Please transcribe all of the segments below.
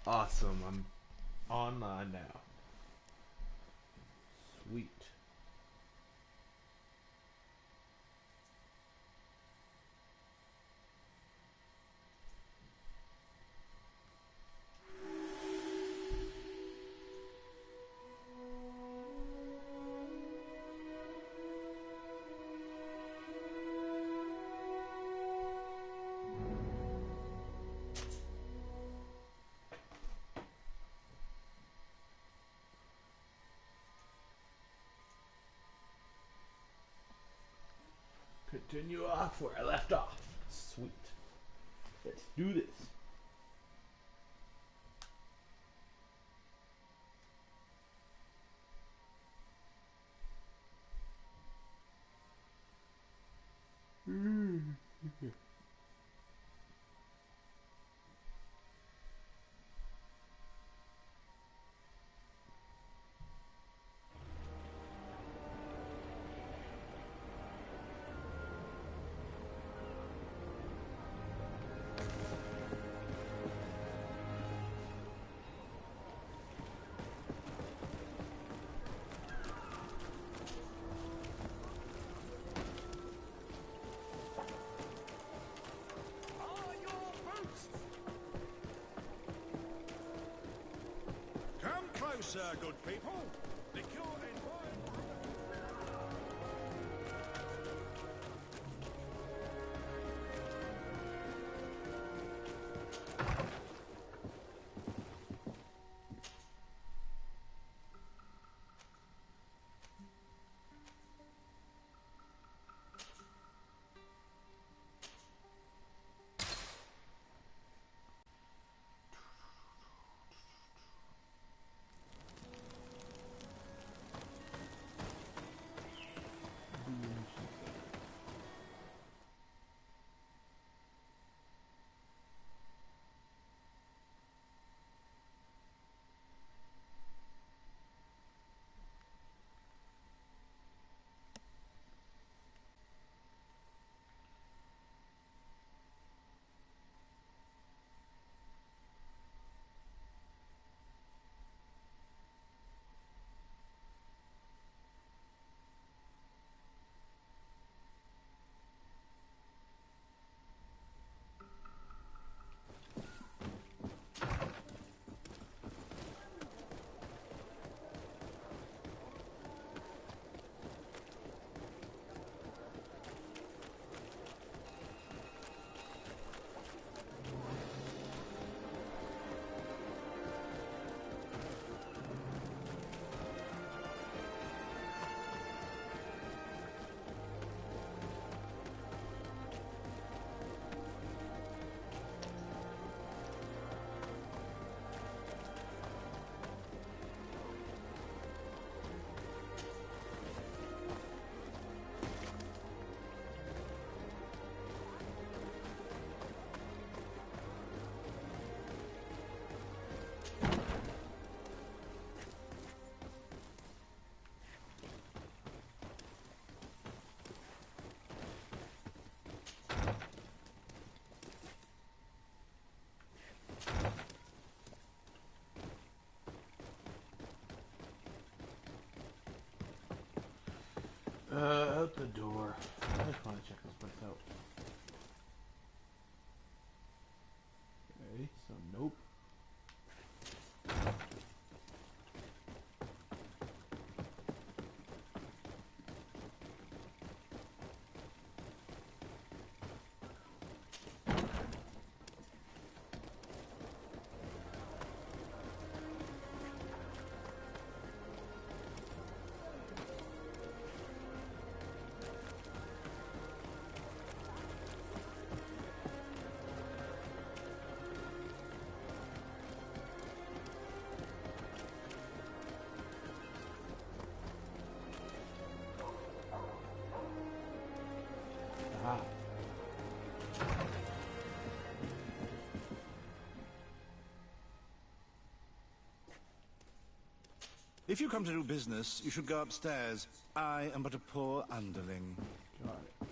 Awesome. I'm online now. Sweet. Continue off where I left off. Sweet. Let's do this. Come closer, good people. Liqueur and wine. Out the door. I just want to check this place out. Okay, so nope. Ah. If you come to do business, you should go upstairs. I am but a poor underling. Got it.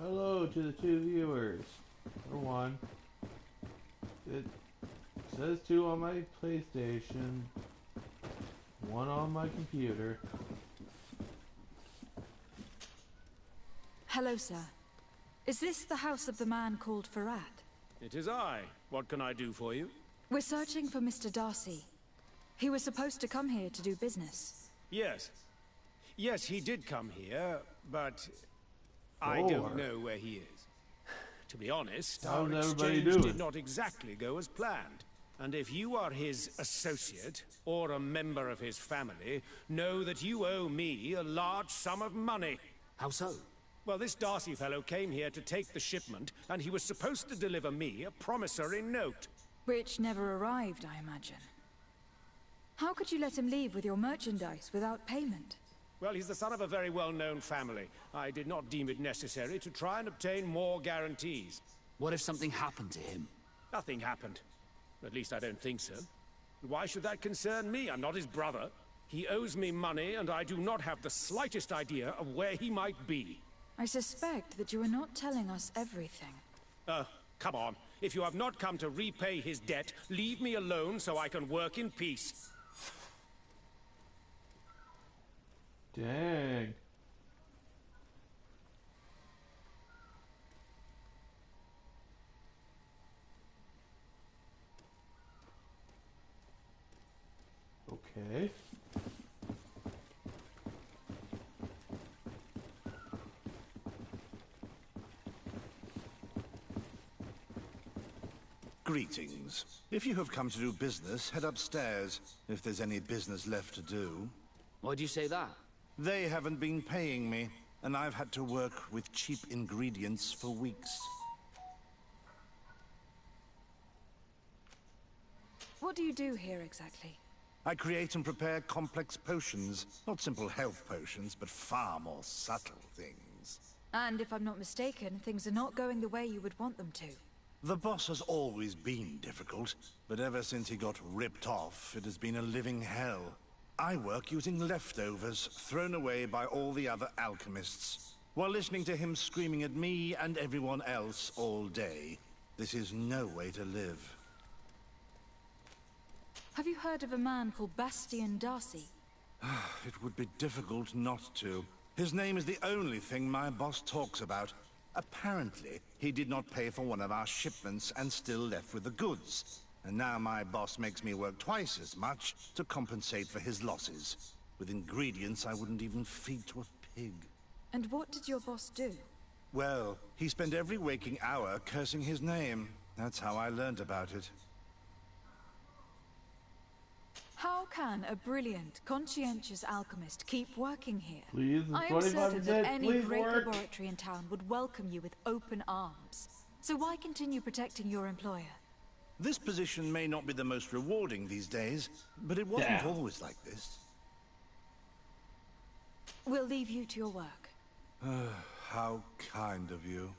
Hello to the two viewers. For one, it says 2 on my PlayStation, 1 on my computer. Hello, sir. Is this the house of the man called Farad? It is I. What can I do for you? We're searching for Mr. Darcy. He was supposed to come here to do business. Yes. Yes, he did come here, but I don't know where he is. To be honest, How's our everybody exchange doing? did not exactly go as planned. And if you are his associate, or a member of his family, know that you owe me a large sum of money. How so? Well, this Darcy fellow came here to take the shipment, and he was supposed to deliver me a promissory note. Which never arrived, I imagine. How could you let him leave with your merchandise without payment? Well, he's the son of a very well-known family. I did not deem it necessary to try and obtain more guarantees. What if something happened to him? Nothing happened. At least I don't think so. Why should that concern me? I'm not his brother. He owes me money, and I do not have the slightest idea of where he might be. I suspect that you are not telling us everything. Come on. If you have not come to repay his debt, leave me alone so I can work in peace. Dang. Okay. Greetings. If you have come to do business, head upstairs, if there's any business left to do. Why'd you say that? They haven't been paying me, and I've had to work with cheap ingredients for weeks. What do you do here exactly? I create and prepare complex potions. Not simple health potions, but far more subtle things. And if I'm not mistaken, things are not going the way you would want them to. The boss has always been difficult, but ever since he got ripped off, it has been a living hell. I work using leftovers thrown away by all the other alchemists, while listening to him screaming at me and everyone else all day. This is no way to live. Have you heard of a man called Bastian Darcy? It would be difficult not to. His name is the only thing my boss talks about. Apparently, he did not pay for one of our shipments and still left with the goods. And now my boss makes me work twice as much to compensate for his losses. With ingredients I wouldn't even feed to a pig. And what did your boss do? Well, he spent every waking hour cursing his name. That's how I learned about it. How can a brilliant, conscientious alchemist keep working here? Please, I am 25 certain that any please great work. laboratory in town would welcome you with open arms. So why continue protecting your employer? This position may not be the most rewarding these days, but it wasn't Damn. always like this. We'll leave you to your work. How kind of you.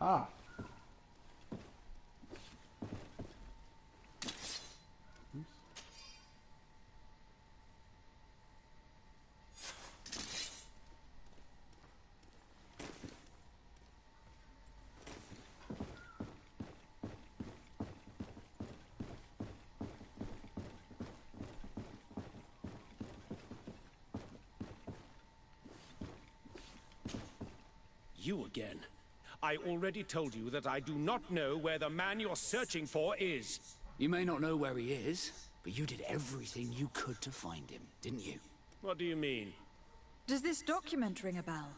Ah. You again. I already told you that I do not know where the man you're searching for is. You may not know where he is, but you did everything you could to find him, didn't you? What do you mean? Does this document ring a bell?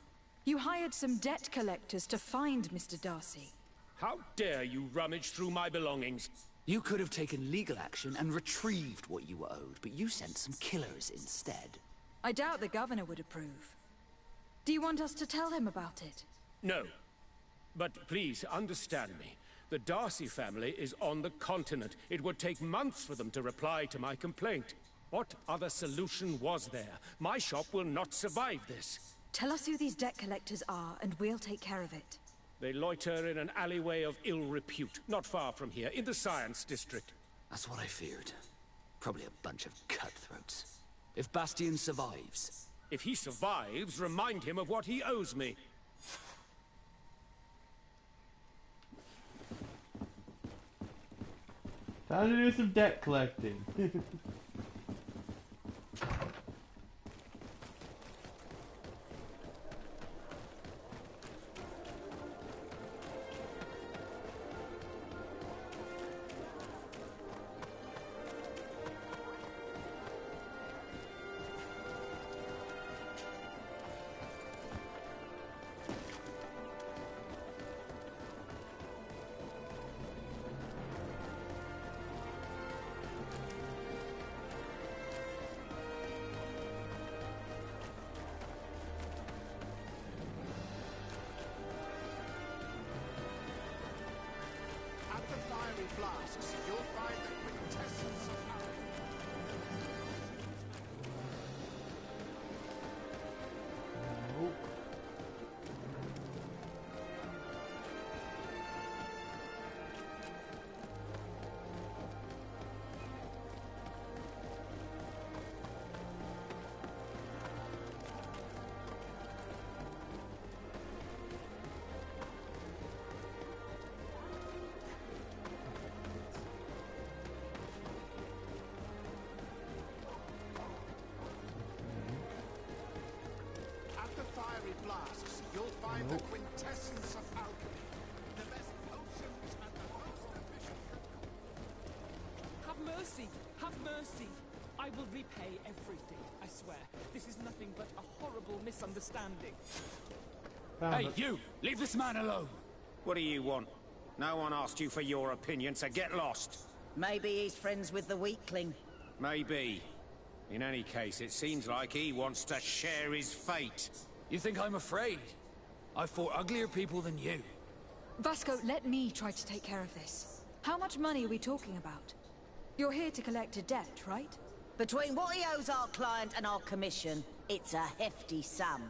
You hired some debt collectors to find Mr. Darcy. How dare you rummage through my belongings? You could have taken legal action and retrieved what you were owed, but you sent some killers instead. I doubt the governor would approve. Do you want us to tell him about it? No. But please, understand me. The Darcy family is on the continent. It would take months for them to reply to my complaint. What other solution was there? My shop will not survive this. Tell us who these debt collectors are, and we'll take care of it. They loiter in an alleyway of ill repute, not far from here, in the Science District. That's what I feared. Probably a bunch of cutthroats. If Bastion survives... If he survives, remind him of what he owes me. Time to do some debt collecting. At the fiery flasks, you'll find the quintessence of Nope. At the fiery flasks, you'll find the quintessence of alchemy. The best potions and the most efficient... Have mercy! Have mercy! I will repay everything, I swear. This is nothing but a horrible misunderstanding. Found Hey, it. you! Leave this man alone! What do you want? No one asked you for your opinion, so get lost. Maybe he's friends with the weakling. Maybe. In any case, it seems like he wants to share his fate. You think I'm afraid? I've fought uglier people than you. Vasco, let me try to take care of this. How much money are we talking about? You're here to collect a debt, right? Between what he owes our client and our commission, it's a hefty sum.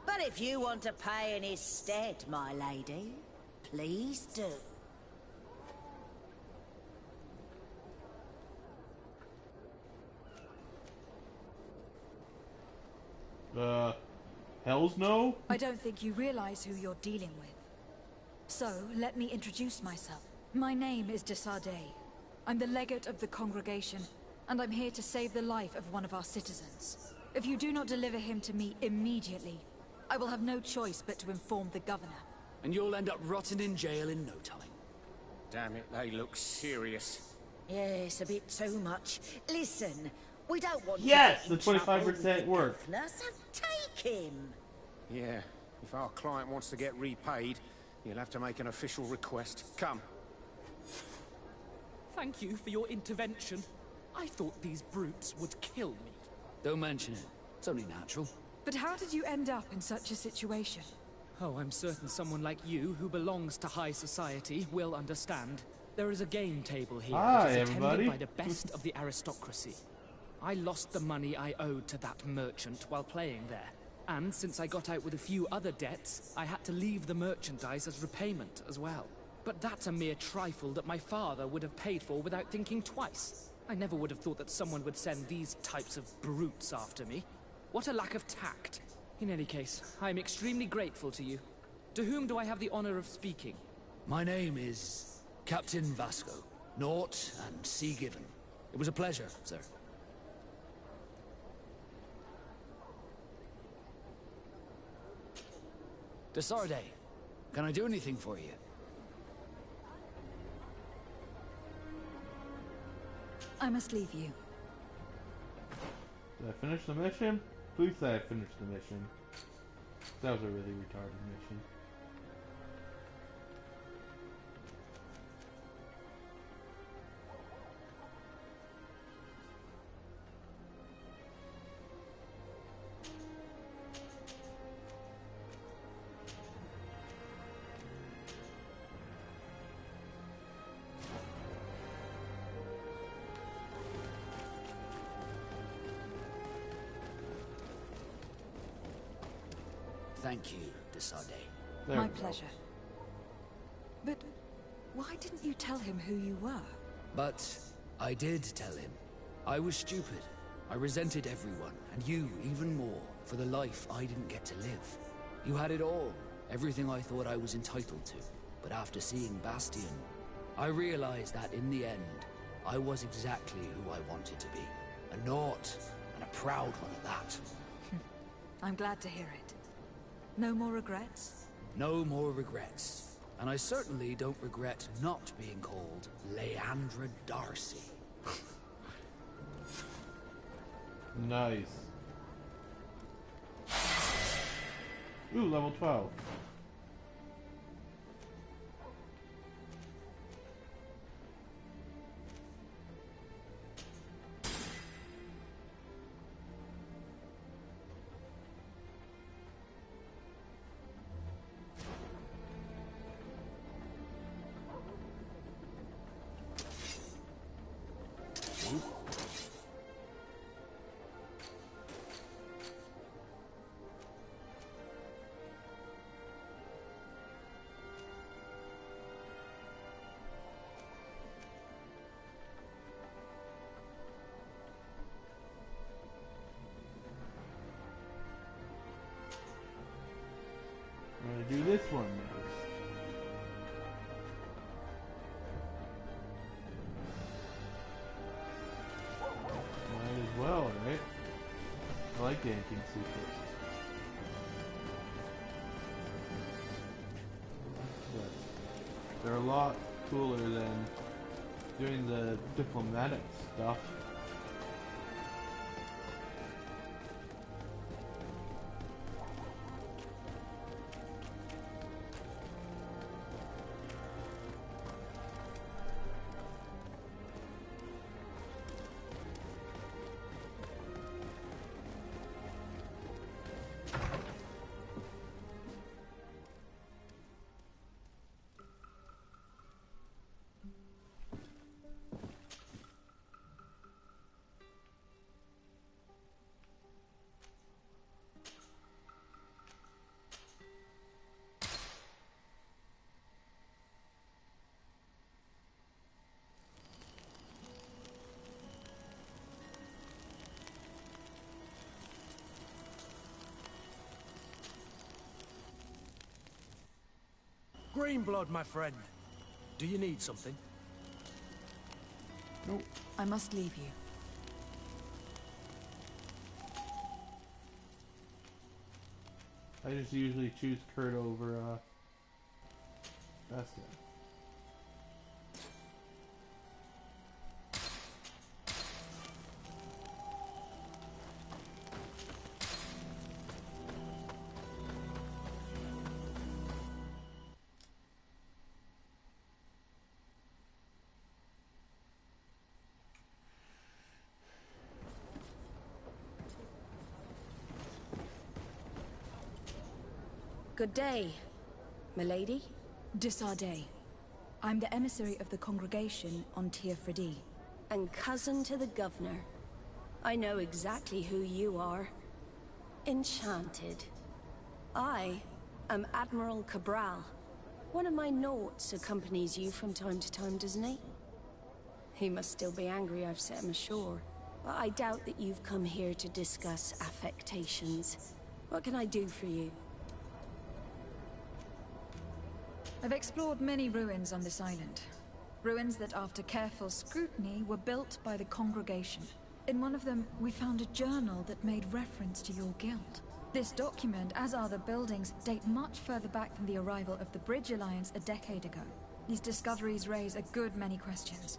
But if you want to pay in his stead, my lady, please do. Hells no? I don't think you realize who you're dealing with. So, let me introduce myself. My name is de Sardet. I'm the legate of the congregation, and I'm here to save the life of one of our citizens. If you do not deliver him to me immediately, I will have no choice but to inform the governor. And you'll end up rotting in jail in no time. Damn it, they look serious. Yes, a bit too much. Listen, we don't want Yes, to the 25% work. Governor, so take him. Yeah, if our client wants to get repaid, you'll have to make an official request. Come. Thank you for your intervention. I thought these brutes would kill me. Don't mention it. It's only natural. But how did you end up in such a situation? Oh, I'm certain someone like you, who belongs to high society, will understand. There is a game table here Hi, that is attended everybody. by the best of the aristocracy. I lost the money I owed to that merchant while playing there. And since I got out with a few other debts, I had to leave the merchandise as repayment as well. But that's a mere trifle that my father would have paid for without thinking twice. I never would have thought that someone would send these types of brutes after me. What a lack of tact. In any case, I'm extremely grateful to you. To whom do I have the honor of speaking? My name is Captain Vasco. Naught and Sea Given. It was a pleasure, sir. De Sardet, can I do anything for you? I must leave you. Did I finish the mission? Please say I finished the mission. That was a really retarded mission. Thank you, de Sardet. There My we go. pleasure. But why didn't you tell him who you were? But I did tell him. I was stupid. I resented everyone, and you even more, for the life I didn't get to live. You had it all, everything I thought I was entitled to. But after seeing Bastion, I realized that in the end, I was exactly who I wanted to be. A Naut, and a proud one at that. I'm glad to hear it. No more regrets? No more regrets. And I certainly don't regret not being called Leandra Darcy. Nice. Ooh, level 12. I'm gonna do this one next. Might as well, right? I like yanking secrets. Yes. They're a lot cooler than doing the diplomatic stuff. Greenblood, my friend. Do you need something? Nope. I must leave you. I just usually choose Kurt over, Bastion. Good day, milady. Disarday. I'm the emissary of the congregation on Teofredi. And cousin to the governor. I know exactly who you are. Enchanted. I am Admiral Cabral. One of my Nauts accompanies you from time to time, doesn't he? He must still be angry I've set him ashore. But I doubt that you've come here to discuss affectations. What can I do for you? I've explored many ruins on this island. Ruins that, after careful scrutiny, were built by the congregation. In one of them, we found a journal that made reference to your guild. This document, as are the buildings, date much further back than the arrival of the Bridge Alliance a decade ago. These discoveries raise a good many questions.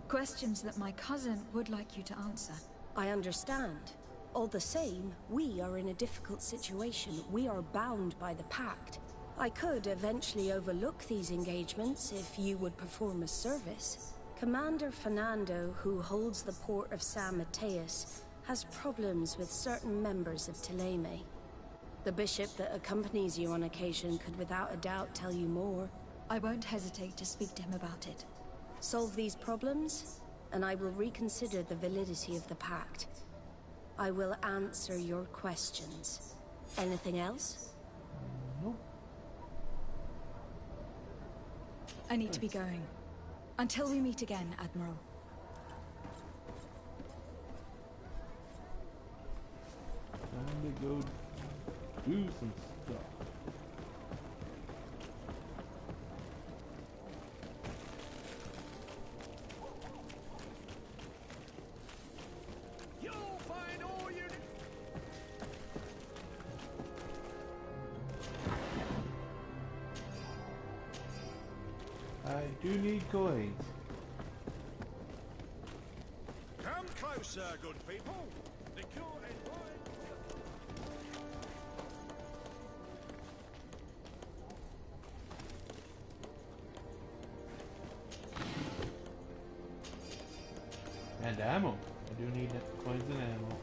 Questions that my cousin would like you to answer. I understand. All the same, we are in a difficult situation. We are bound by the Pact. I could eventually overlook these engagements if you would perform a service. Commander Fernando, who holds the port of San Mateus, has problems with certain members of Teleme. The bishop that accompanies you on occasion could without a doubt tell you more. I won't hesitate to speak to him about it. Solve these problems, and I will reconsider the validity of the Pact. I will answer your questions. Anything else? Nope. I need to be going. Until we meet again, Admiral. Time to go do some stuff. You'll find all you I do need coins. Come closer, good people. Liqueur and wine. And ammo. I do need coins and ammo.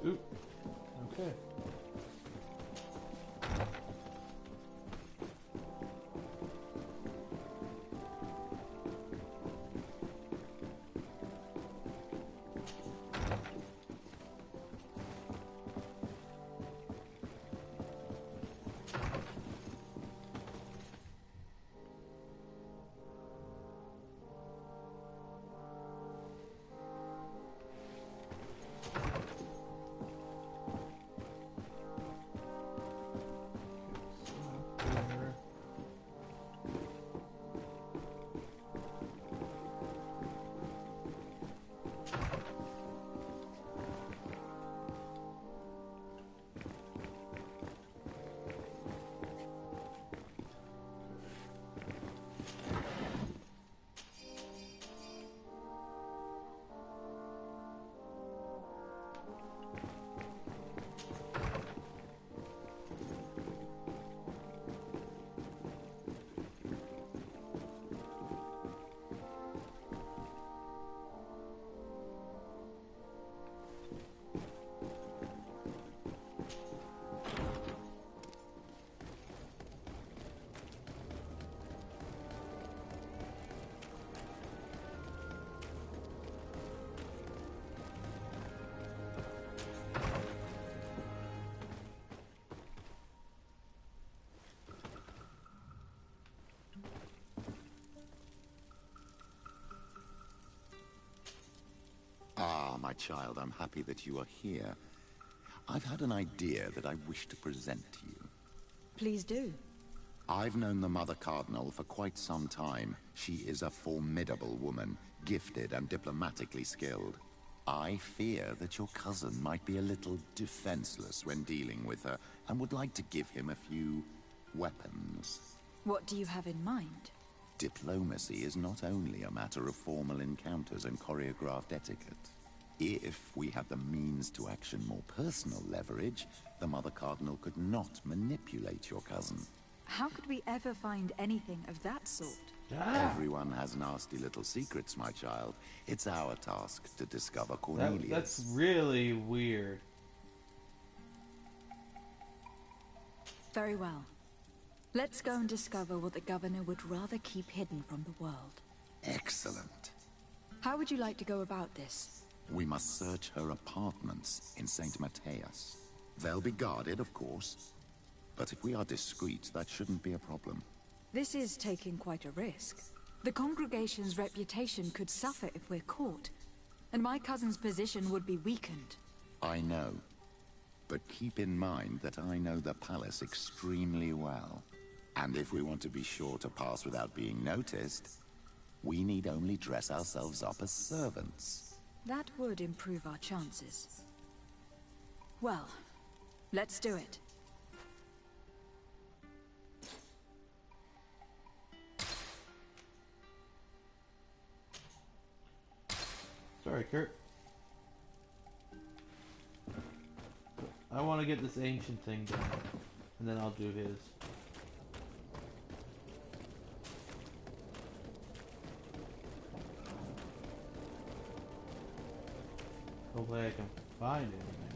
Oop. Okay. Ah, my child, I'm happy that you are here. I've had an idea that I wish to present to you. Please do. I've known the Mother Cardinal for quite some time. She is a formidable woman, gifted and diplomatically skilled. I fear that your cousin might be a little defenseless when dealing with her, and would like to give him a few weapons. What do you have in mind? Diplomacy is not only a matter of formal encounters and choreographed etiquette. If we had the means to action more personal leverage, the Mother Cardinal could not manipulate your cousin. How could we ever find anything of that sort? Everyone has nasty little secrets, my child. It's our task to discover Cornelius. That's really weird. Very well. Let's go and discover what the governor would rather keep hidden from the world. Excellent. How would you like to go about this? We must search her apartments in St. Matthias. They'll be guarded, of course. But if we are discreet, that shouldn't be a problem. This is taking quite a risk. The congregation's reputation could suffer if we're caught, and my cousin's position would be weakened. I know. But keep in mind that I know the palace extremely well. And if we want to be sure to pass without being noticed, we need only dress ourselves up as servants. That would improve our chances. Well, let's do it. Sorry, Kurt. I want to get this ancient thing done, and then I'll do his. Hopefully I can find anything.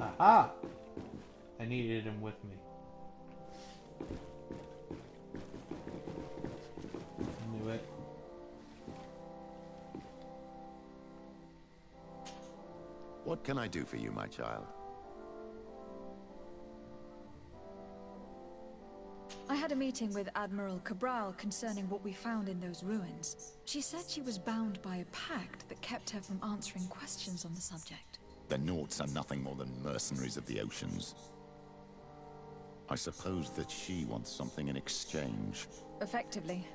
Aha! I needed him with me. Knew it. What can I do for you, my child? I had a meeting with Admiral Cabral concerning what we found in those ruins. She said she was bound by a pact that kept her from answering questions on the subject. The Nauts are nothing more than mercenaries of the oceans. I suppose that she wants something in exchange. Effectively.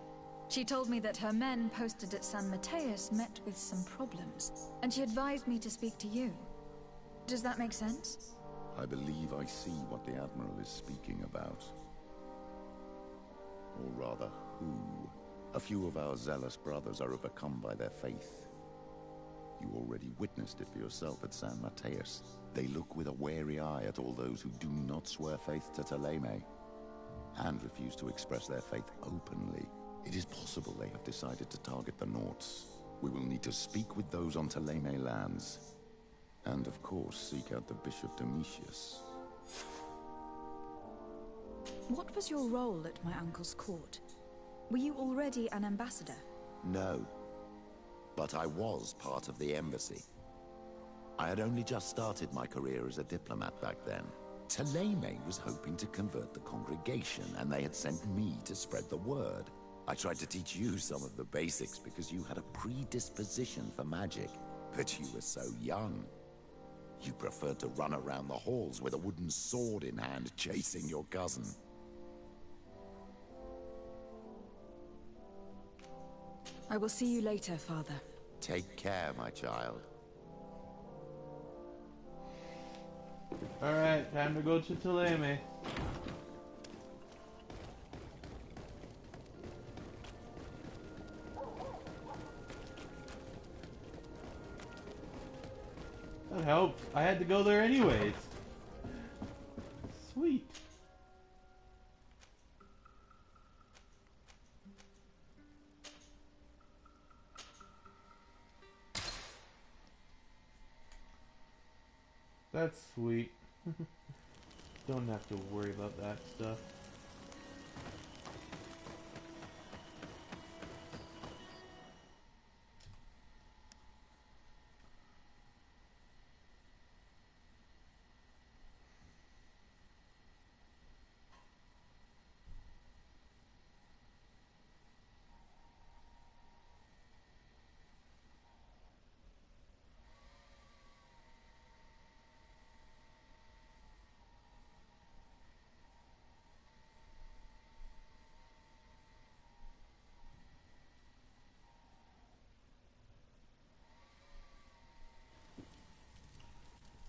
She told me that her men posted at San Mateus met with some problems, and she advised me to speak to you. Does that make sense? I believe I see what the Admiral is speaking about. Or rather, who. A few of our zealous brothers are overcome by their faith. You already witnessed it for yourself at San Mateus. They look with a wary eye at all those who do not swear faith to Thélème, and refuse to express their faith openly. It is possible they have decided to target the Nauts. We will need to speak with those on Thélème lands. And of course, seek out the Bishop Domitius. What was your role at my uncle's court? Were you already an ambassador? No. But I was part of the embassy. I had only just started my career as a diplomat back then. Thélème was hoping to convert the congregation, and they had sent me to spread the word. I tried to teach you some of the basics because you had a predisposition for magic, but you were so young. You preferred to run around the halls with a wooden sword in hand, chasing your cousin. I will see you later, Father. Take care, my child. Alright, time to go to Thélème. That helped. I had to go there anyways. Sweet. That's sweet. Don't have to worry about that stuff.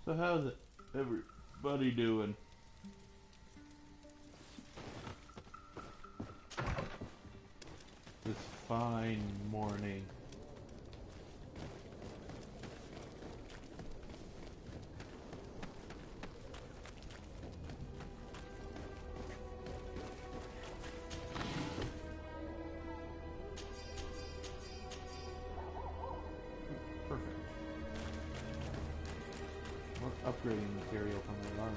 So how's it everybody doing? This fine morning. Perfect. More upgrading material from my armor.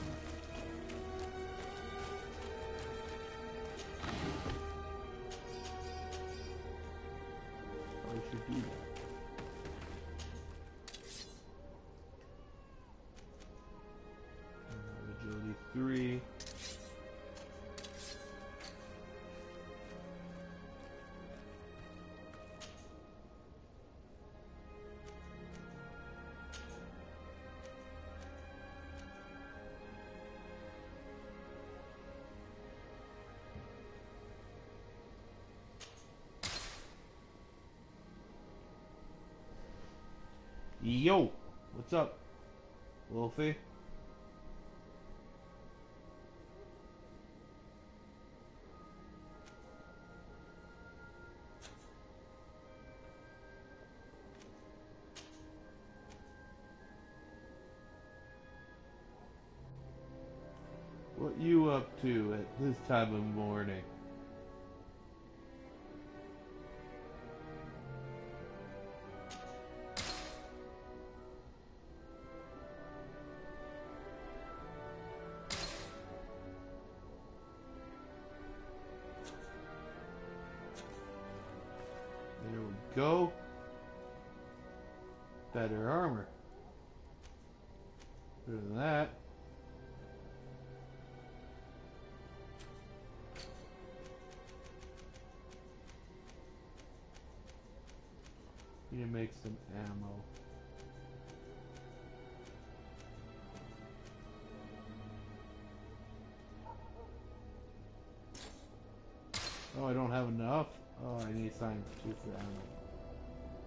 Probably should do that. Agility 3. Yo! What's up, Wolfie? What you up to at this time of morning? go. Better armor. Better than that. Need to make some ammo. Oh, I don't have enough? Oh, I need sign 2 for ammo.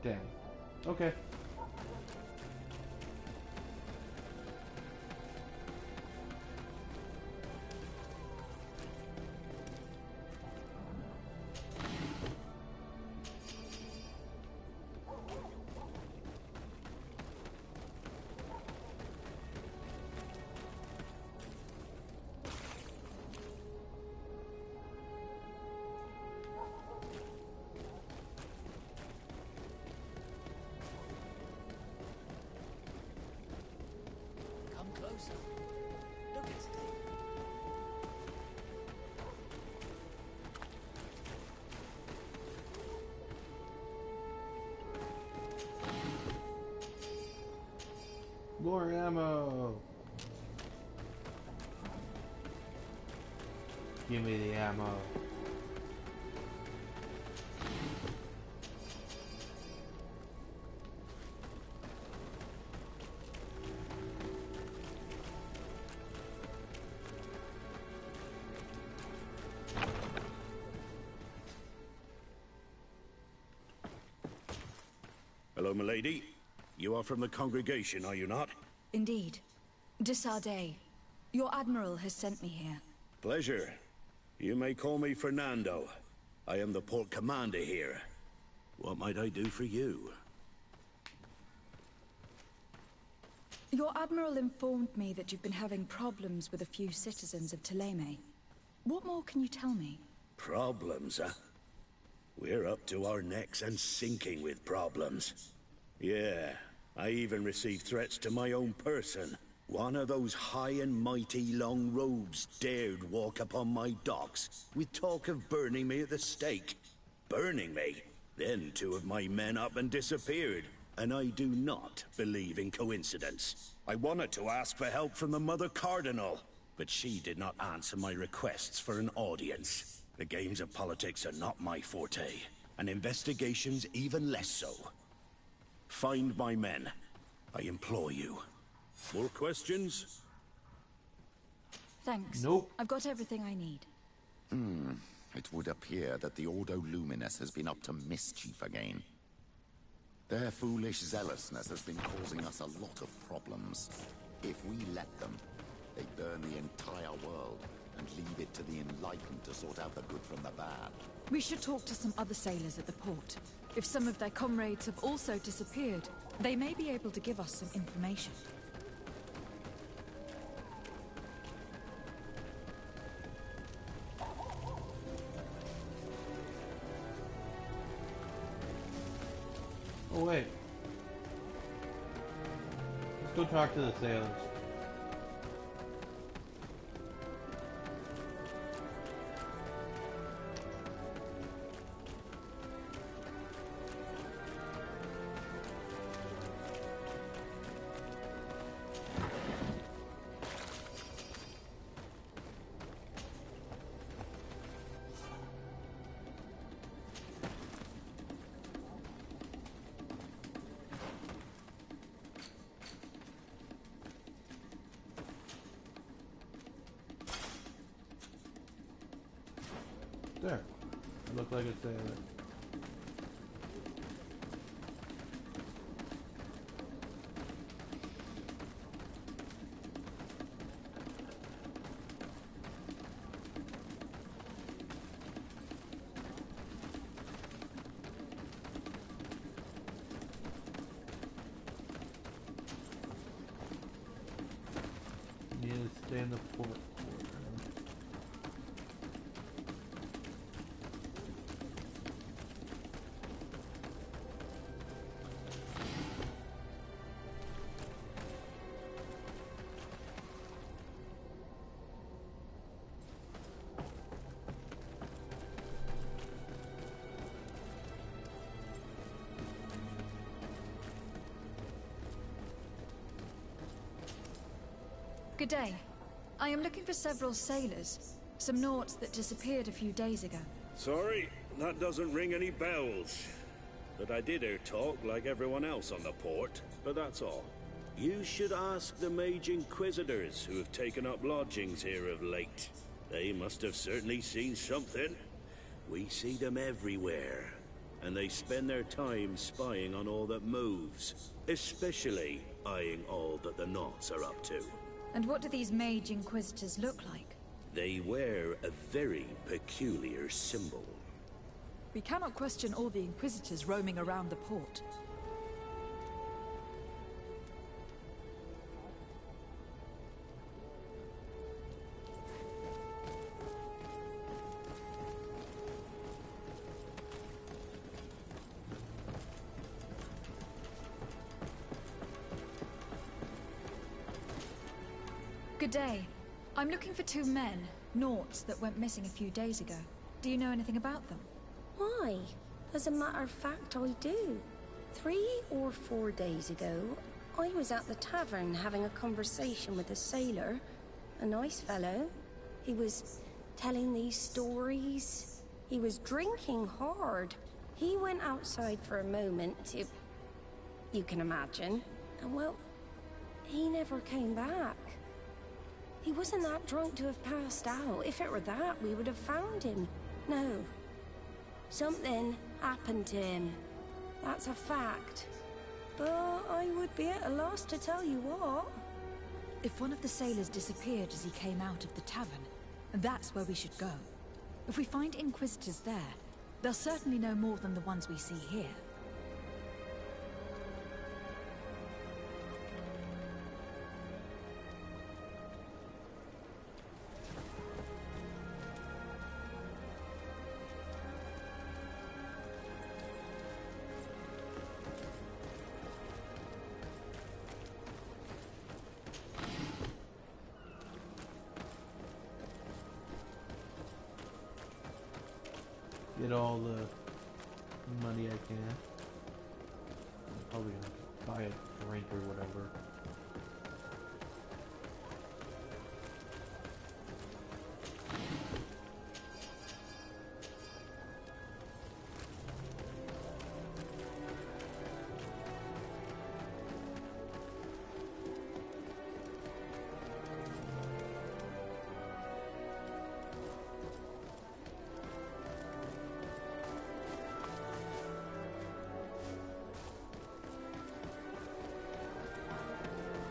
Dang. Okay. Come closer. Don't hesitate. More ammo! Give me the ammo. Hello, milady. You are from the congregation, are you not? Indeed. De Sardet, your admiral has sent me here. Pleasure. You may call me Fernando. I am the port commander here. What might I do for you? Your admiral informed me that you've been having problems with a few citizens of Thélème. What more can you tell me? Problems, huh? We're up to our necks and sinking with problems. Yeah, I even received threats to my own person. One of those high and mighty long robes dared walk upon my docks with talk of burning me at the stake. Burning me? Then 2 of my men up and disappeared. And I do not believe in coincidence. I wanted to ask for help from the Mother Cardinal, but she did not answer my requests for an audience. The games of politics are not my forte, and investigations even less so. Find my men. I implore you. More questions? Thanks. Nope. I've got everything I need. It would appear that the Ordo Luminous has been up to mischief again. Their foolish zealousness has been causing us a lot of problems. If we let them, they burn the entire world and leave it to the enlightened to sort out the good from the bad. We should talk to some other sailors at the port. If some of their comrades have also disappeared, they may be able to give us some information. Oh wait. Let's go talk to the sailors. There. I look like a sailor. Need to stay in the port quarter. Good day. I am looking for several sailors. Some naughts that disappeared a few days ago. Sorry, that doesn't ring any bells. But I did hear talk like everyone else on the port, but that's all. You should ask the Mage Inquisitors who have taken up lodgings here of late. They must have certainly seen something. We see them everywhere, and they spend their time spying on all that moves, especially eyeing all that the Naughts are up to. And what do these Mage Inquisitors look like? They wear a very peculiar symbol. We cannot question all the Inquisitors roaming around the port. Good day. I'm looking for two men, Naughts, that went missing a few days ago. Do you know anything about them? Why? As a matter of fact, I do. 3 or 4 days ago, I was at the tavern having a conversation with a sailor. A nice fellow. He was telling these stories. He was drinking hard. He went outside for a moment to... you can imagine. And well, he never came back. He wasn't that drunk to have passed out. If it were that, we would have found him. No. Something happened to him. That's a fact. But I would be at a loss to tell you what. If one of the sailors disappeared as he came out of the tavern, that's where we should go. If we find Inquisitors there, they'll certainly know more than the ones we see here. Get all the money I can. I'm probably gonna buy a drink or whatever.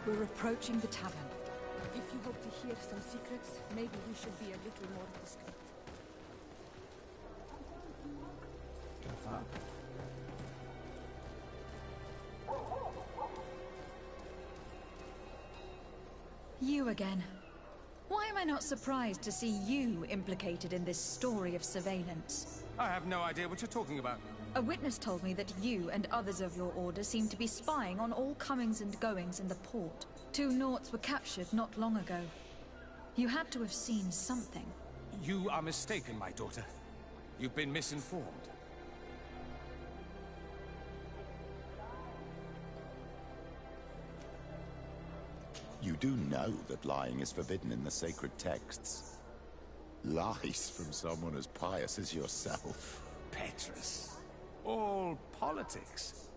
We're approaching the tavern. If you hope to hear some secrets, maybe we should be a little more discreet. You again. Why am I not surprised to see you implicated in this story of surveillance? I have no idea what you're talking about. A witness told me that you and others of your order seem to be spying on all comings and goings in the port. 2 Naughts were captured not long ago. You had to have seen something. You are mistaken, my daughter. You've been misinformed. You do know that lying is forbidden in the sacred texts. Lies from someone as pious as yourself. Petrus. All politics.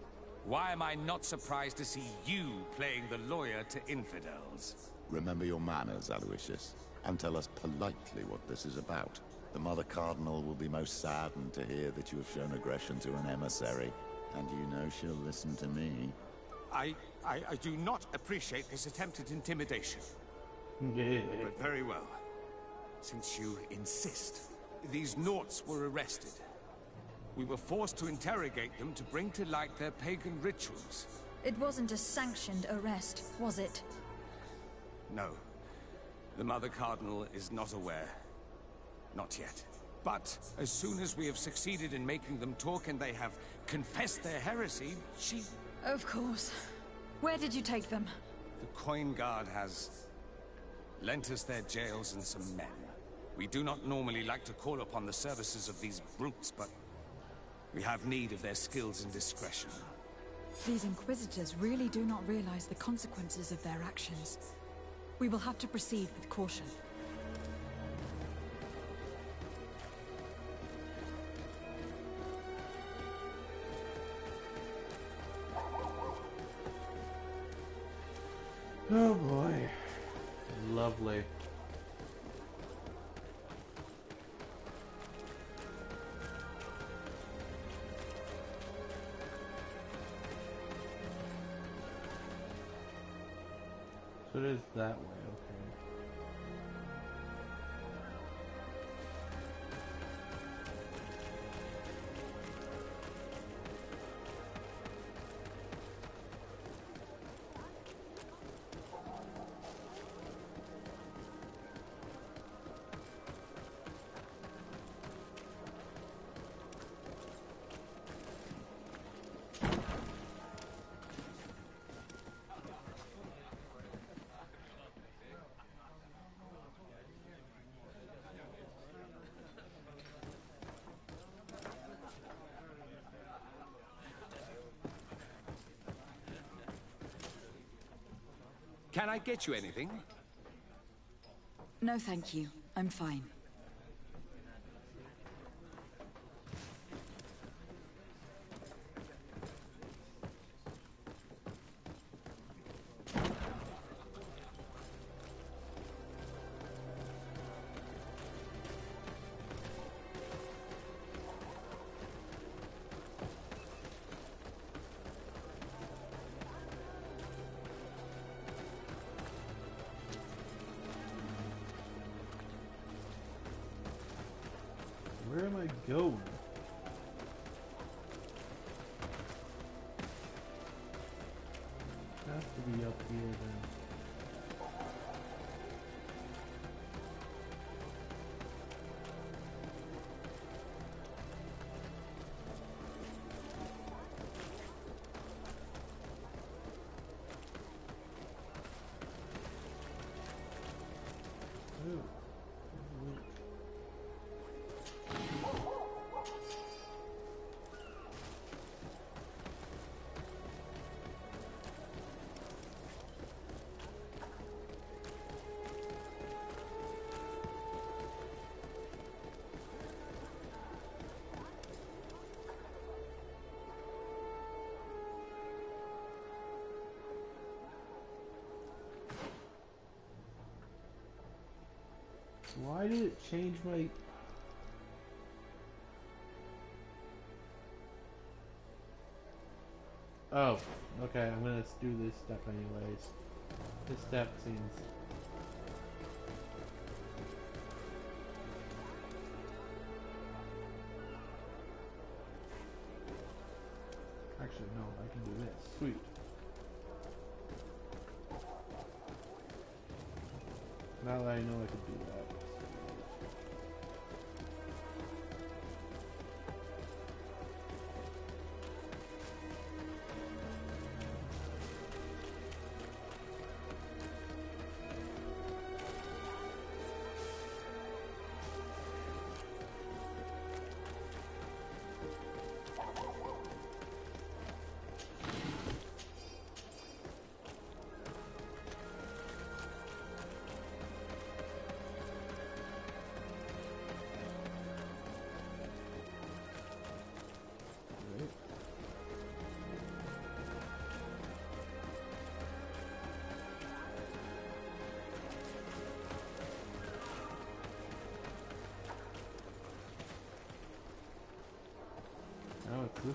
Why am I not surprised to see you playing the lawyer to infidels? Remember your manners, Aloysius, and tell us politely what this is about. The Mother Cardinal will be most saddened to hear that you have shown aggression to an emissary, and you know she'll listen to me. I do not appreciate this attempt at intimidation. But very well. Since you insist, these Naughts were arrested. We were forced to interrogate them to bring to light their pagan rituals. It wasn't a sanctioned arrest, was it? No. The Mother Cardinal is not aware. Not yet. But as soon as we have succeeded in making them talk and they have confessed their heresy, she... Of course. Where did you take them? The Coin Guard has lent us their jails and some men. We do not normally like to call upon the services of these brutes, but we have need of their skills and discretion. These Inquisitors really do not realize the consequences of their actions. We will have to proceed with caution. Oh boy. Lovely. So it is that way, okay. Can I get you anything? No, thank you. I'm fine. Where am I going? Has to be up here then. Ooh. Why did it change my... Oh, okay, I'm gonna do this step anyways. This step seems... Actually, no, I can do this. Sweet. Now that I know I could do that. Now it's this way.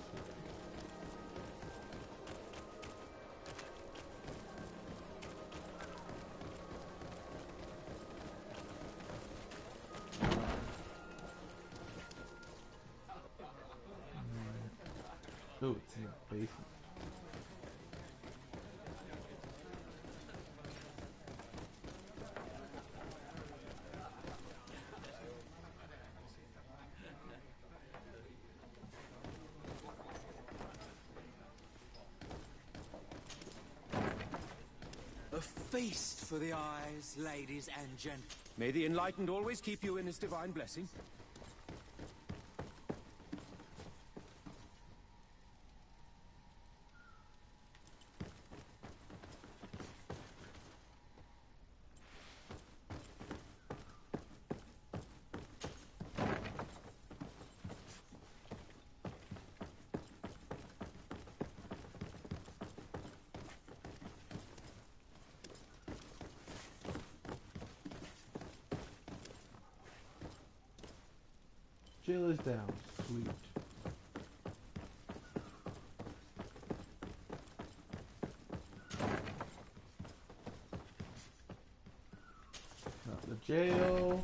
Oh, it's in the basement. A feast for the eyes, ladies and gentlemen. May the Enlightened always keep you in his divine blessing. Jail is down. Sweet. Not the jail.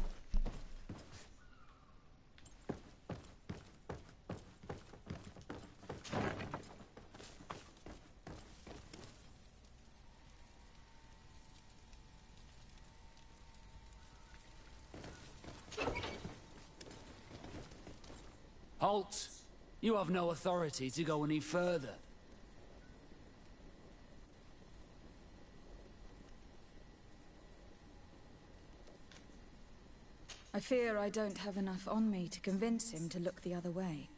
Halt! You have no authority to go any further. I fear I don't have enough on me to convince him to look the other way.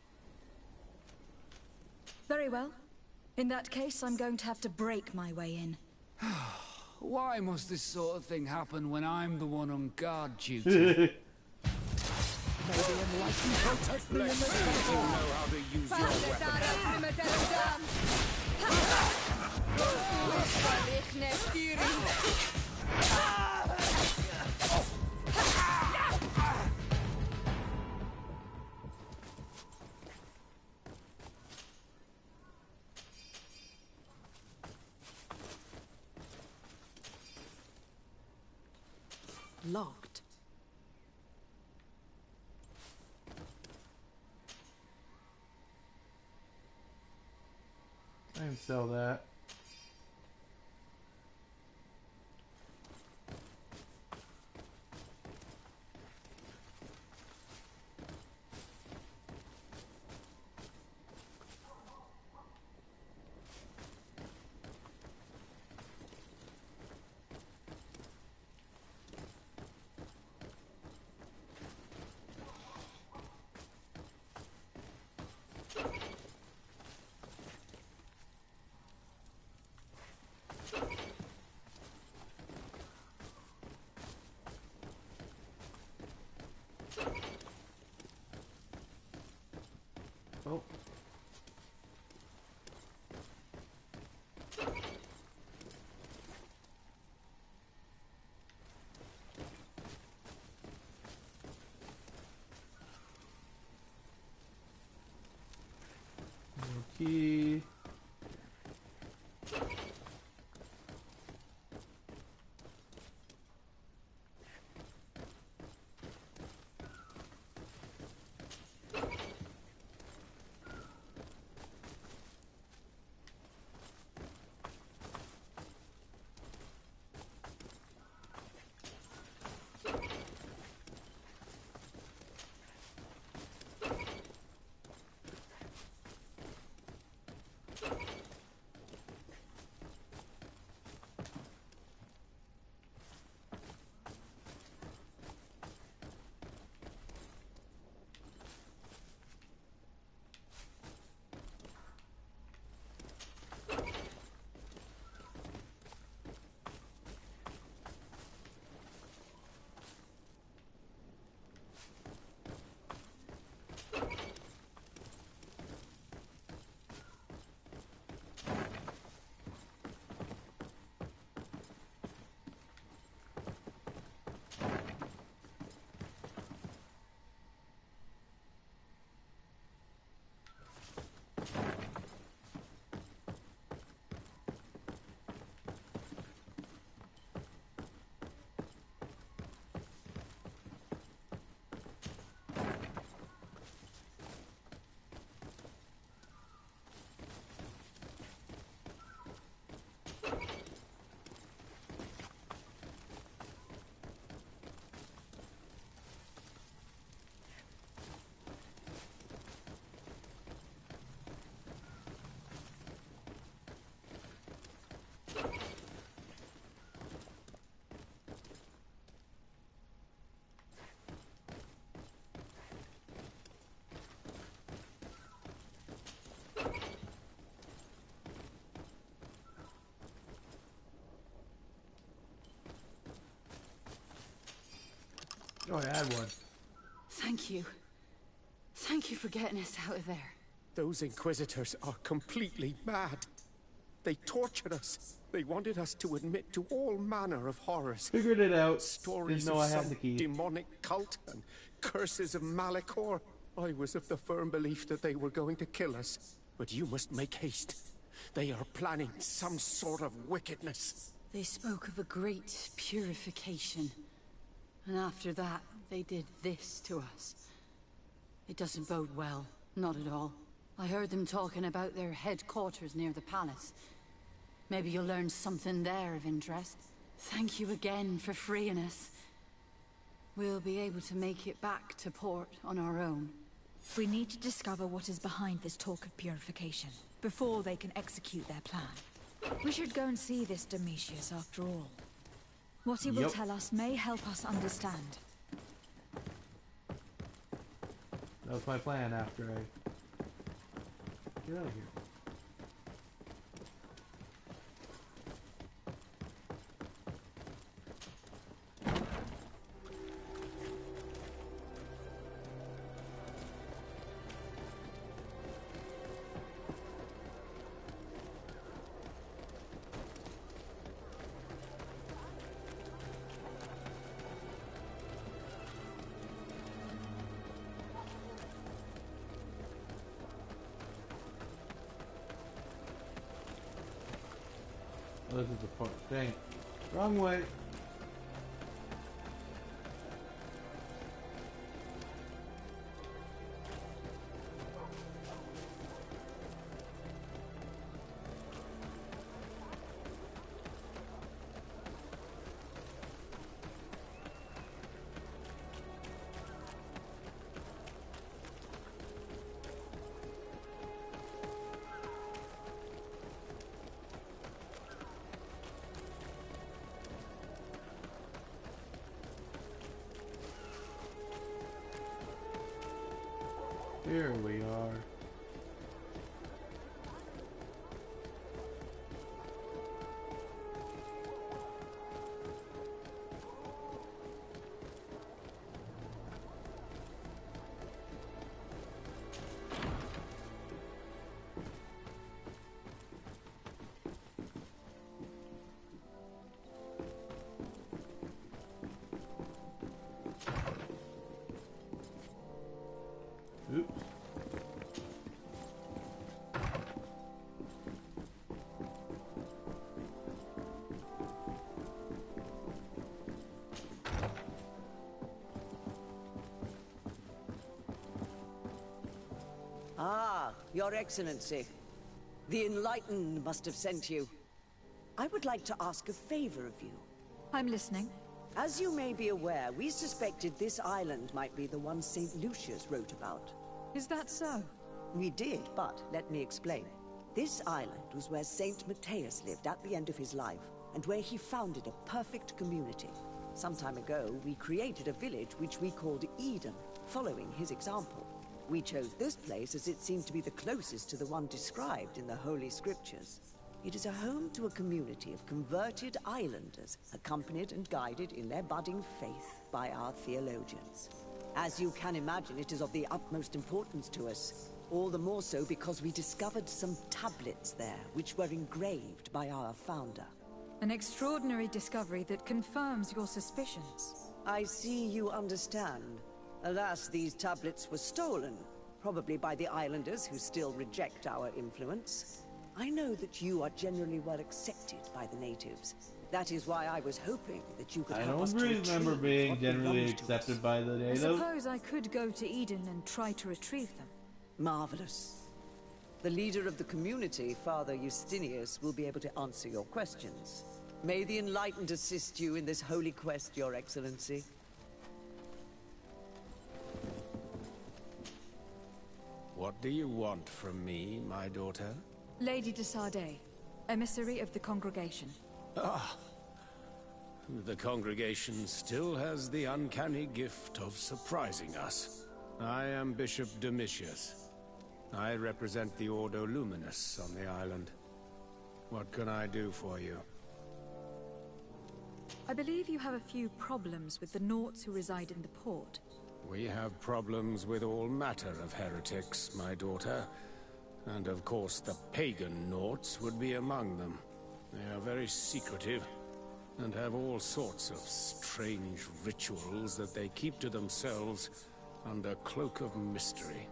Very well. In that case, I'm going to have to break my way in. Why must this sort of thing happen when I'm the one on guard duty? Maybe enlighten protect me in this battle. You know how to use your Locked. I can sell that. Oh. Key. Oh, I had one. Thank you. Thank you for getting us out of there. Those Inquisitors are completely mad. They tortured us. They wanted us to admit to all manner of horrors. Figured it out. Stories Didn't know of I had some the key. demonic cult and curses of Malachor. I was of the firm belief that they were going to kill us. But you must make haste. They are planning some sort of wickedness. They spoke of a great purification. And after that, they did this to us. It doesn't bode well. Not at all. I heard them talking about their headquarters near the palace. Maybe you'll learn something there of interest. Thank you again for freeing us. We'll be able to make it back to port on our own. We need to discover what is behind this talk of purification, before they can execute their plan. We should go and see this Domitius after all. What he will tell us may help us understand. That was my plan after I... Get out of here. Oh, this is the part thing. Wrong way. Here we are. Oops. Ah, Your Excellency. The Enlightened must have sent you. I would like to ask a favor of you. I'm listening. As you may be aware, we suspected this island might be the one St. Lucius wrote about. Is that so? We did, but let me explain. This island was where St. Matthias lived at the end of his life, and where he founded a perfect community. Some time ago, we created a village which we called Eden, following his example. We chose this place as it seemed to be the closest to the one described in the Holy Scriptures. It is a home to a community of converted islanders, accompanied and guided in their budding faith by our theologians. As you can imagine, it is of the utmost importance to us. All the more so because we discovered some tablets there, which were engraved by our founder. An extraordinary discovery that confirms your suspicions. I see you understand. Alas, these tablets were stolen, probably by the islanders who still reject our influence. I know that you are generally well accepted by the natives. That is why I was hoping that you could help us to retrieve what remember being generally belongs to accepted us. by the I natives. suppose I could go to Eden and try to retrieve them. Marvelous. The leader of the community, Father Justinius, will be able to answer your questions. May the Enlightened assist you in this holy quest, Your Excellency. What do you want from me, my daughter? Lady de Sardet, emissary of the congregation. Ah, the congregation still has the uncanny gift of surprising us. I am Bishop Domitius. I represent the Ordo Luminous on the island. What can I do for you? I believe you have a few problems with the Nauts who reside in the port. We have problems with all matter of heretics, my daughter. And of course the pagan Nauts would be among them. They are very secretive, and have all sorts of strange rituals that they keep to themselves under cloak of mystery.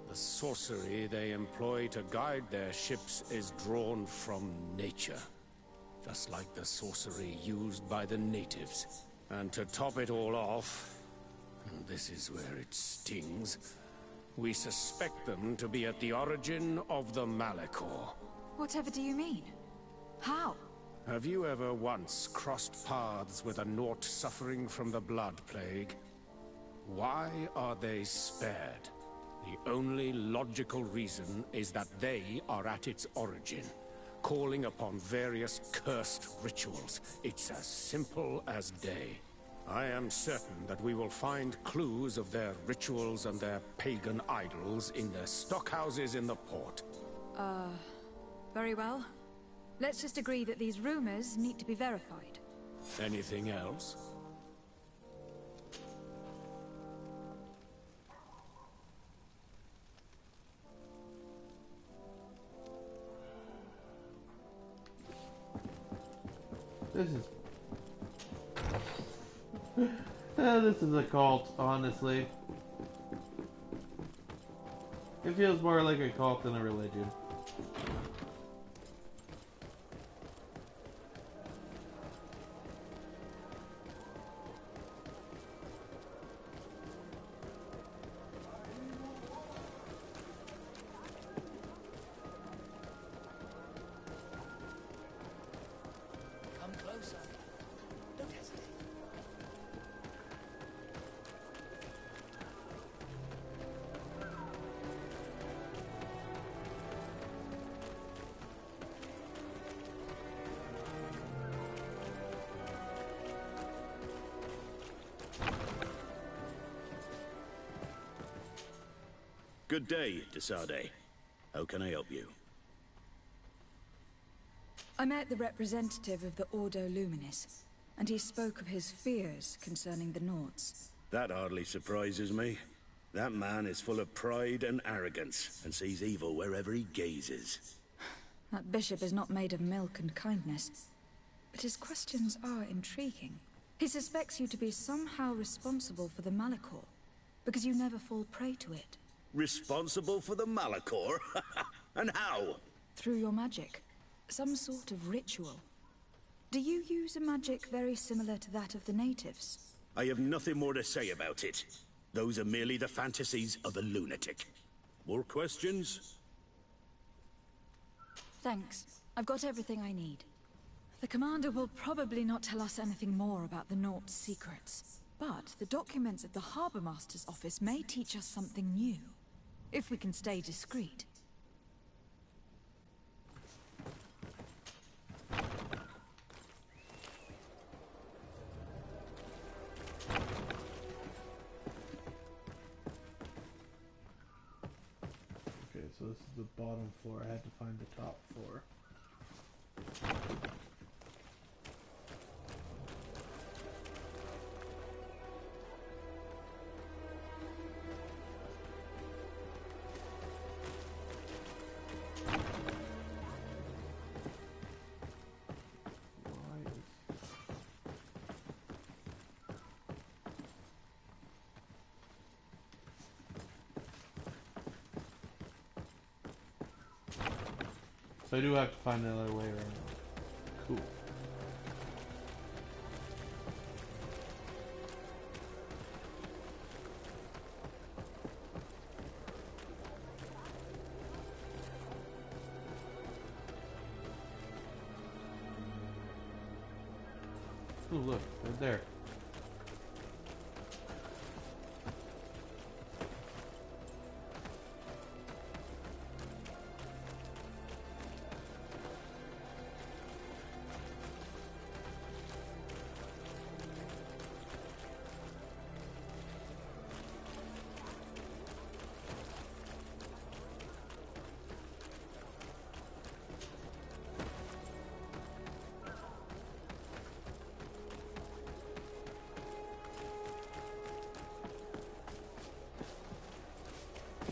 The sorcery they employ to guide their ships is drawn from nature, just like the sorcery used by the natives. And to top it all off, and this is where it stings, we suspect them to be at the origin of the Malachor. Whatever do you mean? How? Have you ever once crossed paths with a Nort suffering from the Blood Plague? Why are they spared? The only logical reason is that they are at its origin, calling upon various cursed rituals. It's as simple as day. I am certain that we will find clues of their rituals and their pagan idols in their stockhouses in the port. Very well. Let's just agree that these rumors need to be verified. Anything else? This is... this is a cult, honestly. It feels more like a cult than a religion. Come closer. Don't hesitate. Good day, Desade. How can I help you? I met the representative of the Ordo Luminis, and he spoke of his fears concerning the Nords. That hardly surprises me. That man is full of pride and arrogance, and sees evil wherever he gazes. That bishop is not made of milk and kindness, but his questions are intriguing. He suspects you to be somehow responsible for the Malachor, because you never fall prey to it. Responsible for the Malachor? And how? Through your magic. Some sort of ritual. Do you use a magic very similar to that of the natives? I have nothing more to say about it. Those are merely the fantasies of a lunatic. More questions? Thanks. I've got everything I need. The commander will probably not tell us anything more about the Nort's secrets. But the documents at the Harbor Master's office may teach us something new. If we can stay discreet. Okay, so this is the bottom floor. I had to find the top floor. So I do have to find another way around. Cool. Ooh, look, right there.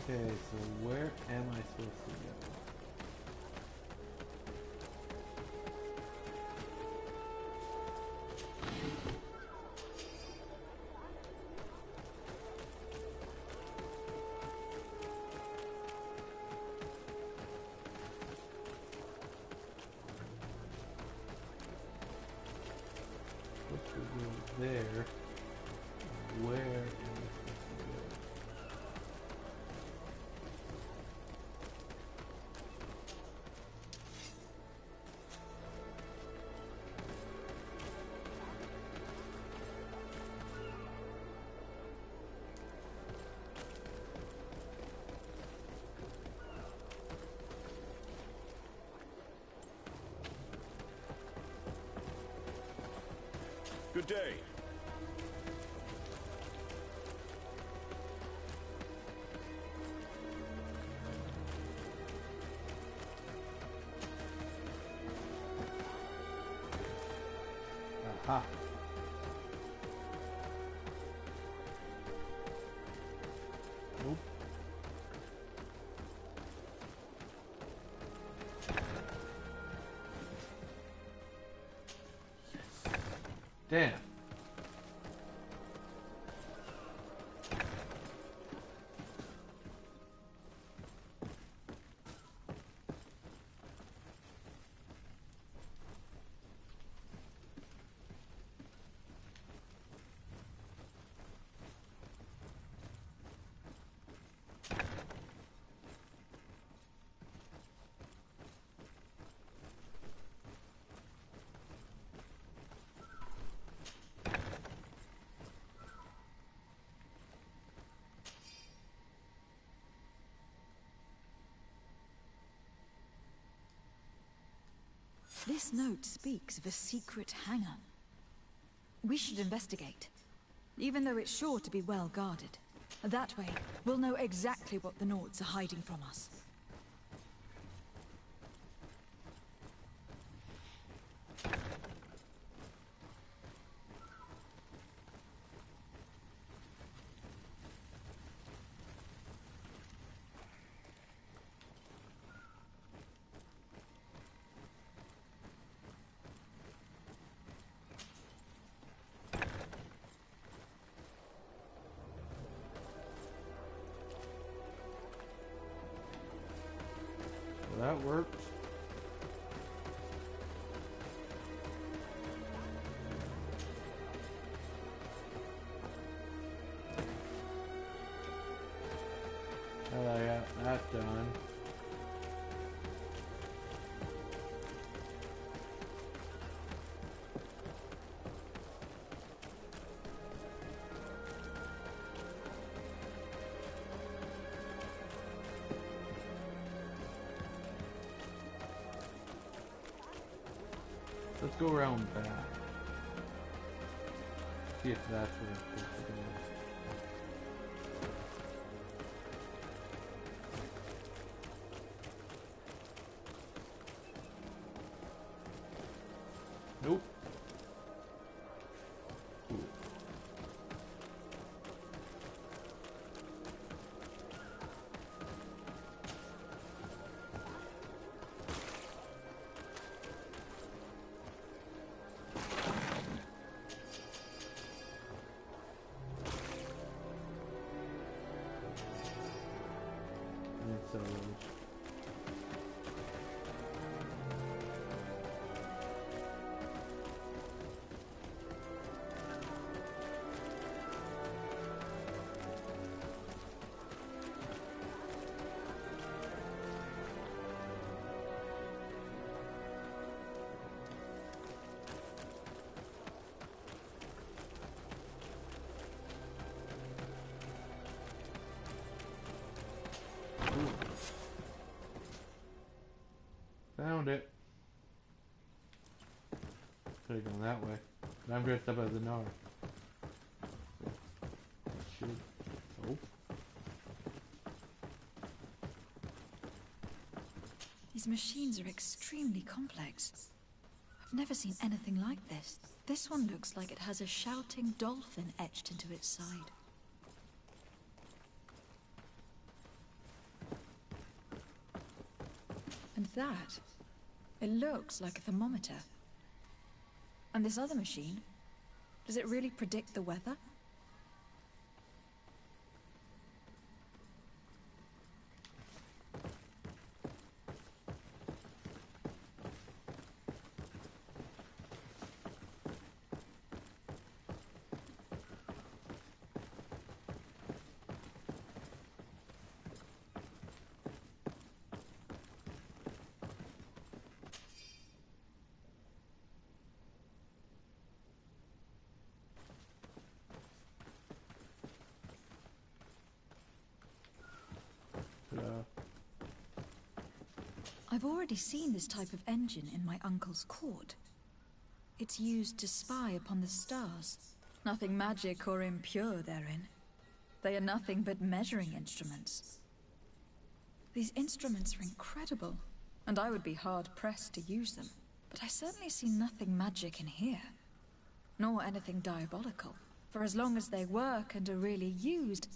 Okay, so where am I supposed to go? to go there. Where am I supposed to go? Good day. Aha. Nope. Damn. This note speaks of a secret hangar. We should investigate, even though it's sure to be well guarded. That way, we'll know exactly what the Nords are hiding from us. That worked. Well, I got that done. Let's go around back. See if that's where it's supposed to go. Nope. Cool. Found it. Could have gone that way. But I'm dressed up as a Nard. Should. Oh. These machines are extremely complex. I've never seen anything like this. This one looks like it has a shouting dolphin etched into its side. And that, it looks like a thermometer. And this other machine, does it really predict the weather? I've already seen this type of engine in my uncle's court. It's used to spy upon the stars. Nothing magic or impure therein. They are nothing but measuring instruments. These instruments are incredible, and I would be hard-pressed to use them. But I certainly see nothing magic in here, nor anything diabolical. For as long as they work and are really used,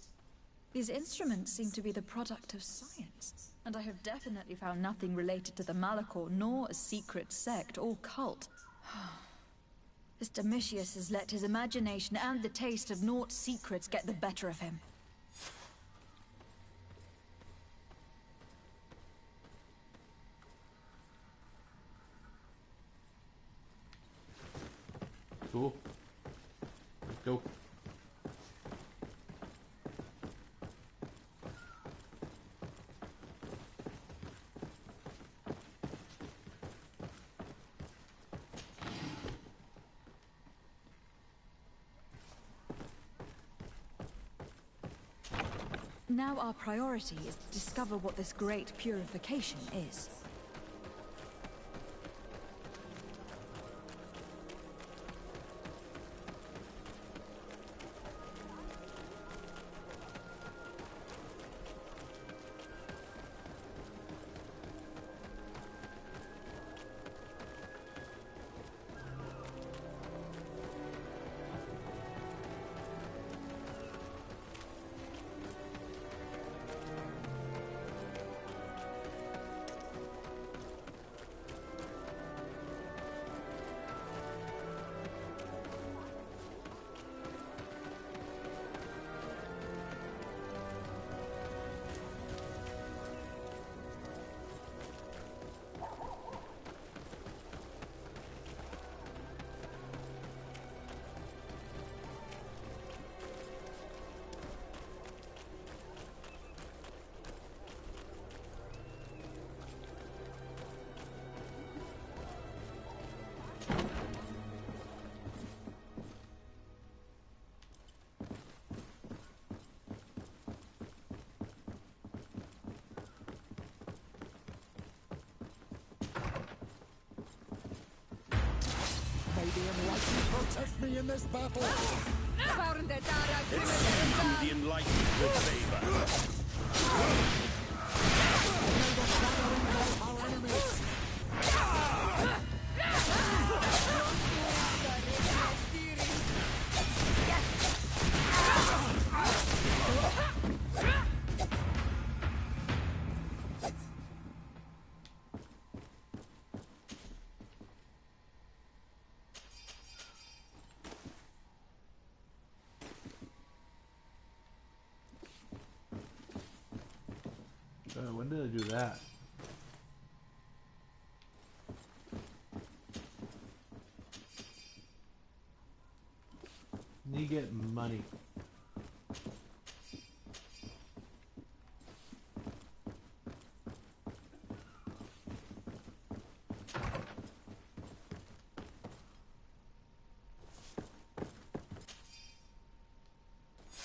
these instruments seem to be the product of science. And I have definitely found nothing related to the Malachor, nor a secret sect or cult. This Domitius has let his imagination and the taste of Naught's secrets get the better of him. Cool. Let's go. Now our priority is to discover what this great purification is. Maybe enlightenment protect me in this battle. The enlightenment will favor. May the shadow engulf our enemies. When did I do that? Need to get money.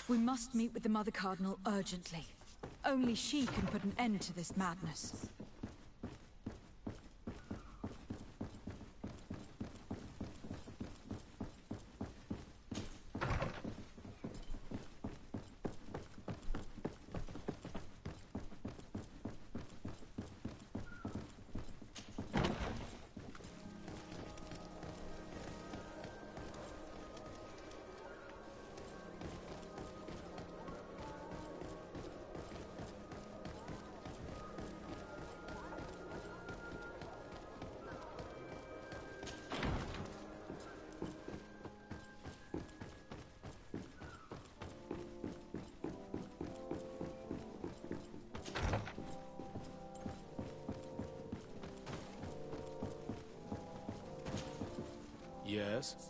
We must meet with the Mother Cardinal urgently. Only she can put an end to this madness. Yes?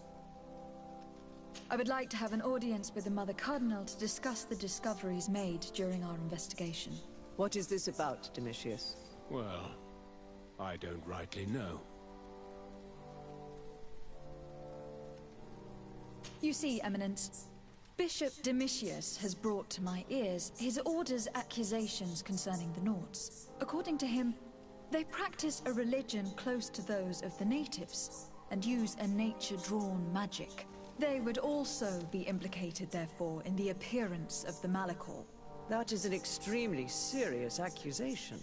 I would like to have an audience with the Mother Cardinal to discuss the discoveries made during our investigation. What is this about, Domitius? Well, I don't rightly know. You see, Eminence, Bishop Domitius has brought to my ears his order's accusations concerning the Naughts. According to him, They practice a religion close to those of the natives, and use a nature-drawn magic. They would also be implicated, therefore, in the appearance of the Malachor. That is an extremely serious accusation.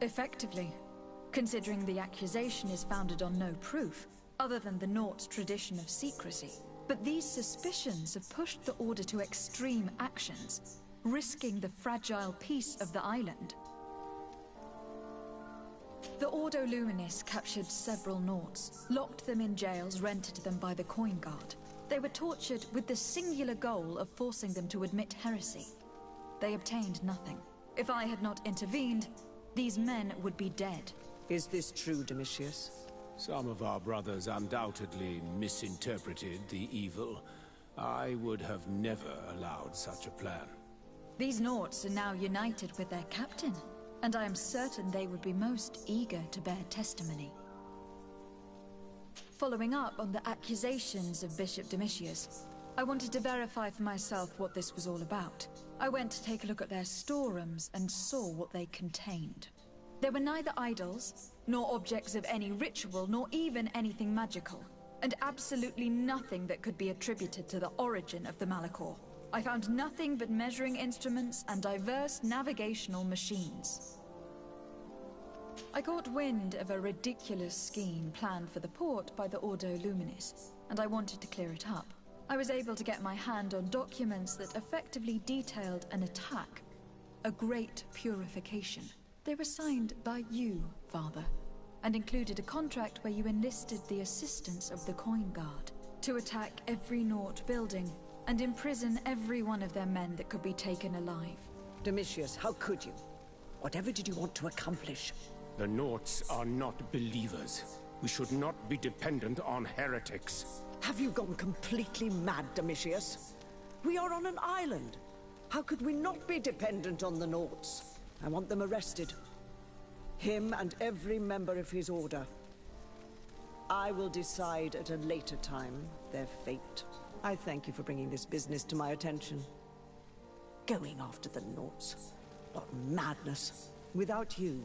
Effectively, considering the accusation is founded on no proof, other than the Naught's tradition of secrecy. But these suspicions have pushed the Order to extreme actions, risking the fragile peace of the island. The Ordo Luminis captured several Naught's, locked them in jails rented to them by the Coin Guard. They were tortured with the singular goal of forcing them to admit heresy. They obtained nothing. If I had not intervened, these men would be dead. Is this true, Domitius? Some of our brothers undoubtedly misinterpreted the evil. I would have never allowed such a plan. These Naught's are now united with their captain, and I am certain they would be most eager to bear testimony. Following up on the accusations of Bishop Domitius, I wanted to verify for myself what this was all about. I went to take a look at their storerooms and saw what they contained. There were neither idols, nor objects of any ritual, nor even anything magical, and absolutely nothing that could be attributed to the origin of the Malachor. I found nothing but measuring instruments and diverse navigational machines. I caught wind of a ridiculous scheme planned for the port by the Ordo Luminis, and I wanted to clear it up. I was able to get my hand on documents that effectively detailed an attack, a great purification. They were signed by you, Father, and included a contract where you enlisted the assistance of the Coin Guard to attack every Naught building and imprison every one of their men that could be taken alive. Domitius, how could you? Whatever did you want to accomplish? The Naught's are not believers. We should not be dependent on heretics. Have you gone completely mad, Domitius? We are on an island. How could we not be dependent on the Naught's? I want them arrested. Him and every member of his order. I will decide at a later time their fate. I thank you for bringing this business to my attention. Going after the Naught's. What madness. Without you,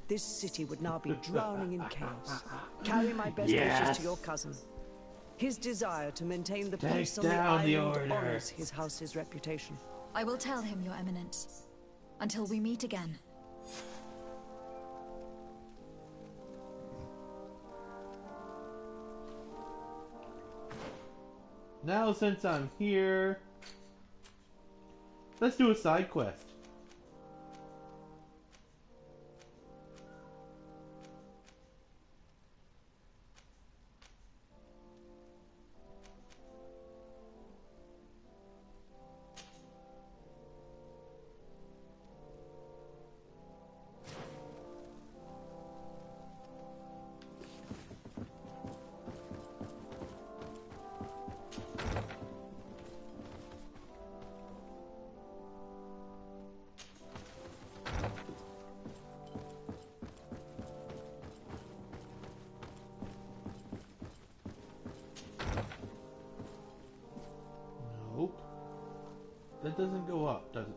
this city would now be drowning in chaos. Carry my best wishes to your cousin. His desire to maintain the peace on the island honors his house's reputation. I will tell him, Your Eminence. Until we meet again. Now, since I'm here, let's do a side quest. Nope. That doesn't go up, does it?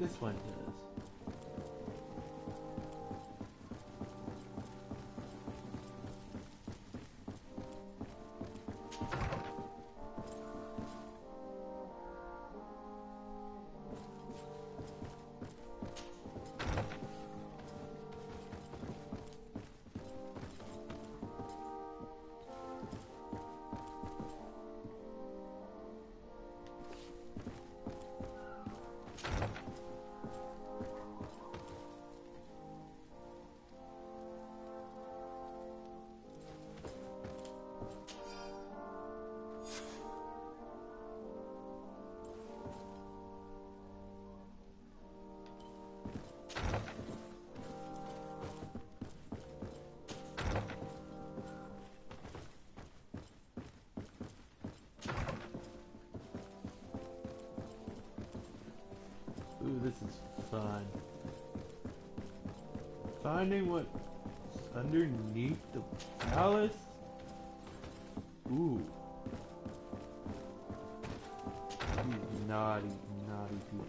This one does. Ooh, this is fun. Finding what's underneath the palace? Ooh. These naughty, naughty people.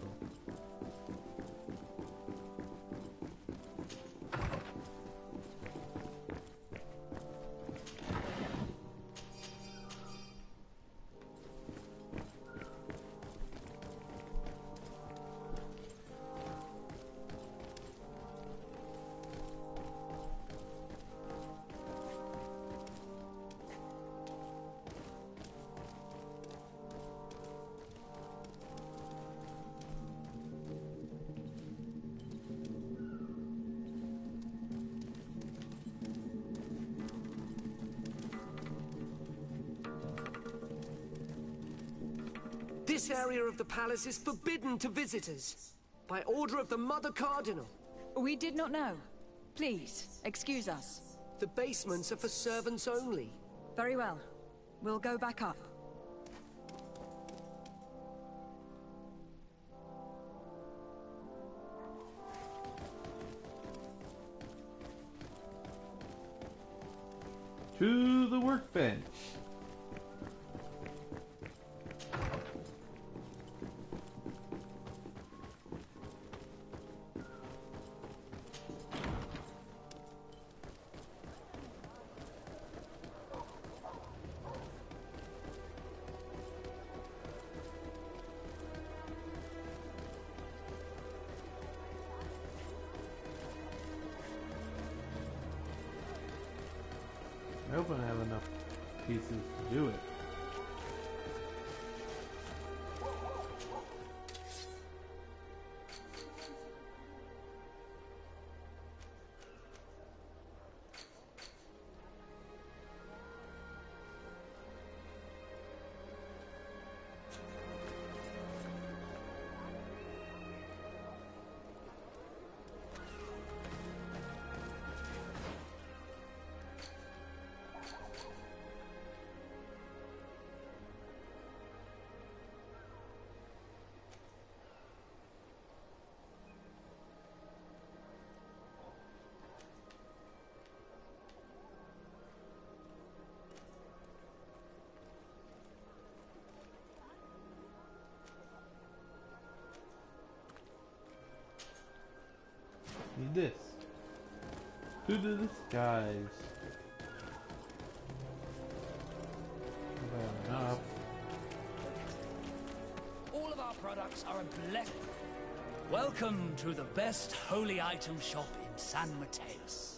This area of the palace is forbidden to visitors, by order of the Mother Cardinal. We did not know. Please, excuse us. The basements are for servants only. Very well. We'll go back up. To the workbench. I hope I have enough pieces to do it. Need this. To the skies. Enough. All of our products are a blessing. Welcome to the best holy item shop in San Mateus.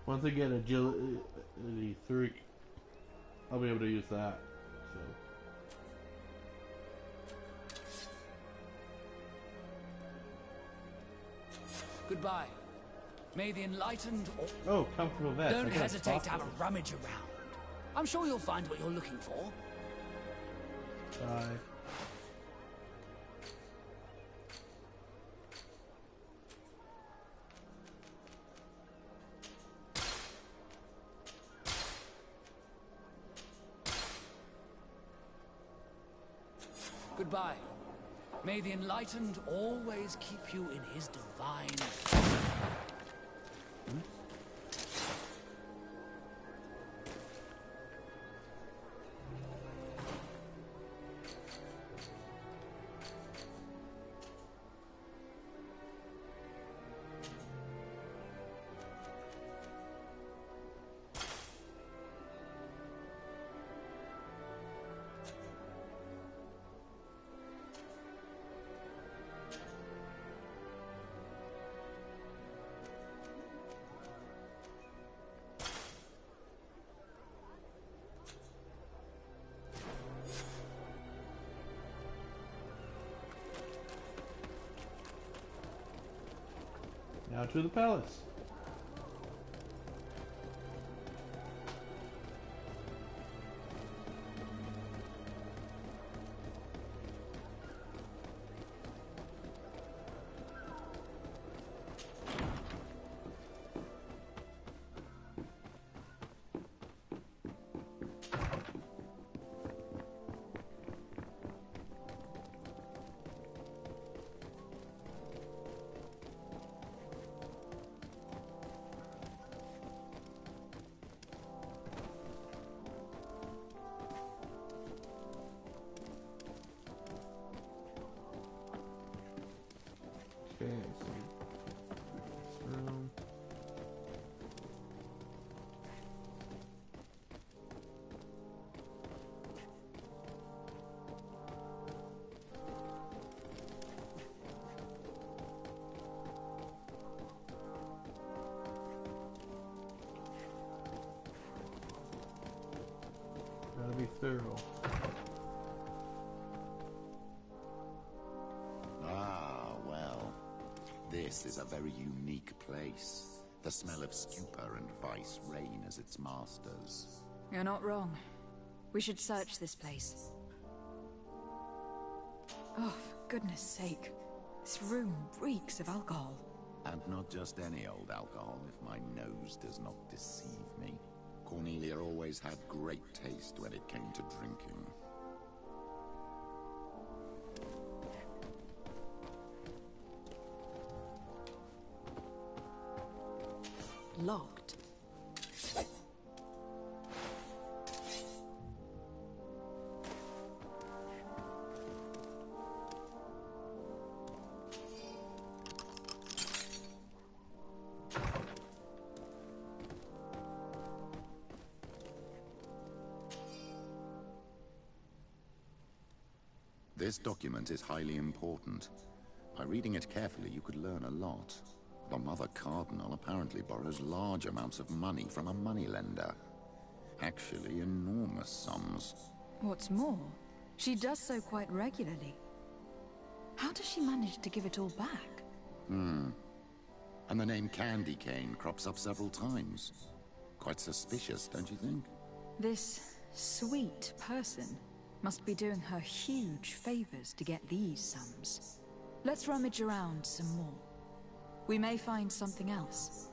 Once I get agility 3, I'll be able to use that. So. Goodbye. May the enlightened... Oh, comfortable vest. Don't hesitate to have a rummage around. I'm sure you'll find what you're looking for. Bye. Goodbye. May the enlightened always keep you in his divine... Now to the palace. Okay, so this room. Gotta be thorough. This is a very unique place. The smell of stupor and vice reign as its masters. You're not wrong. We should search this place. Oh, for goodness sake. This room reeks of alcohol. And not just any old alcohol, if my nose does not deceive me. Cornelia always had great taste when it came to drinking. Locked. This document is highly important. By reading it carefully, you could learn a lot. The Mother Cardinal apparently borrows large amounts of money from a moneylender. Actually, enormous sums. What's more, she does so quite regularly. How does she manage to give it all back? And the name Candy Cane crops up several times. Quite suspicious, don't you think? This sweet person must be doing her huge favors to get these sums. Let's rummage around some more. We may find something else.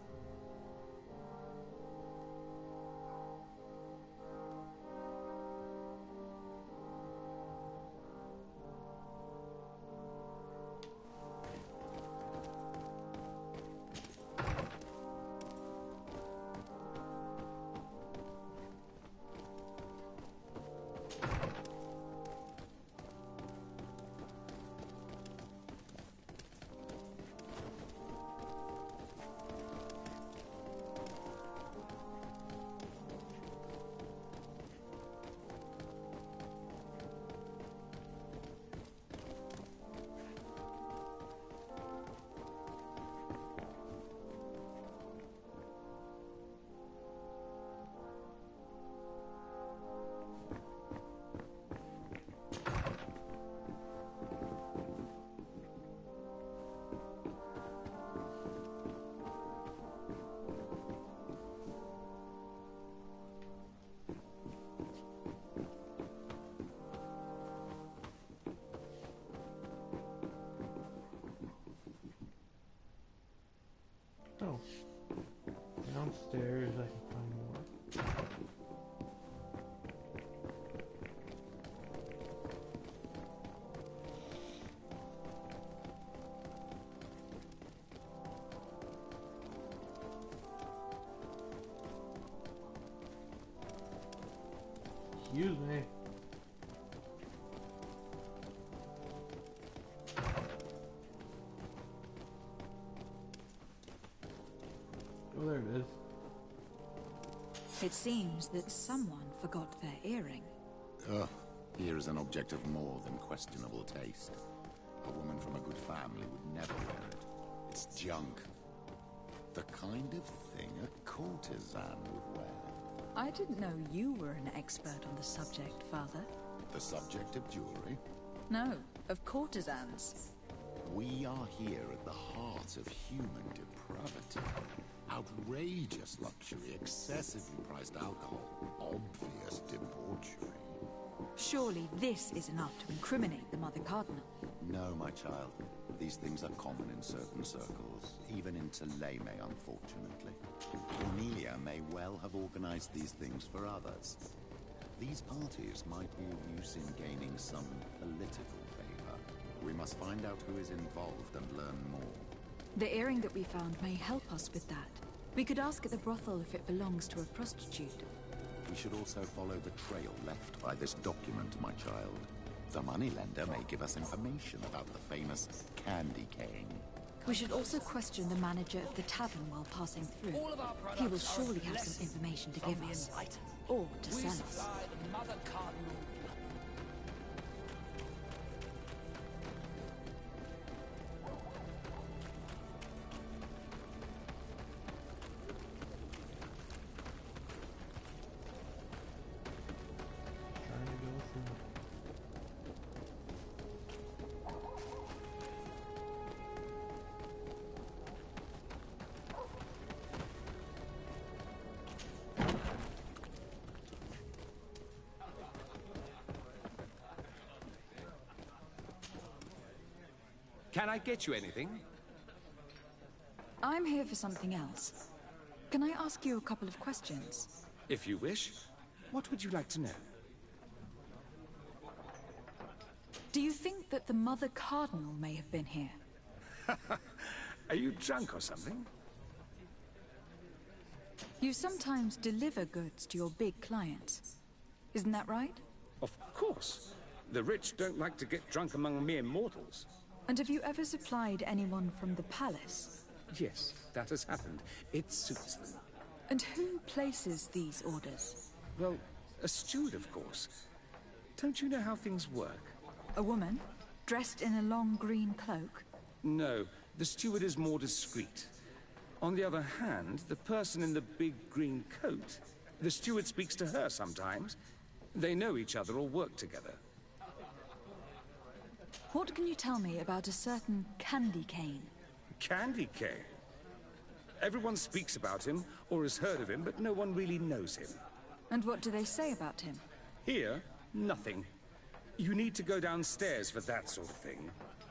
Excuse me. Oh, there it is. It seems that someone forgot their earring. Ugh, here is an object of more than questionable taste. A woman from a good family would never wear it. It's junk. The kind of thing a courtesan would wear. I didn't know you were an expert on the subject, Father. The subject of jewelry? No, of courtesans. We are here at the heart of human depravity. Outrageous luxury, excessively priced alcohol, obvious debauchery. Surely this is enough to incriminate the Mother Cardinal. No, my child. These things are common in certain circles, even in Teleme, unfortunately. Cornelia may well have organized these things for others. These parties might be of use in gaining some political favor. We must find out who is involved and learn more. The earring that we found may help us with that. We could ask at the brothel if it belongs to a prostitute. We should also follow the trail left by this document, my child. The moneylender may give us information about the famous candy cane. We should also question the manager of the tavern while passing through. He will surely have some information to give us. Or to sell us. The Mother Cardinal. Can I get you anything? I'm here for something else. Can I ask you a couple of questions? If you wish. What would you like to know? Do you think that the Mother Cardinal may have been here? Are you drunk or something? You sometimes deliver goods to your big clients. Isn't that right? Of course. The rich don't like to get drunk among mere mortals. And have you ever supplied anyone from the palace? Yes, that has happened. It suits them. And who places these orders? Well, a steward, of course. Don't you know how things work? A woman? Dressed in a long green cloak? No, the steward is more discreet. On the other hand, the person in the big green coat, the steward speaks to her sometimes. They know each other or work together. What can you tell me about a certain candy cane? Candy cane? Everyone speaks about him, or has heard of him, but no one really knows him. And what do they say about him? Here, nothing. You need to go downstairs for that sort of thing.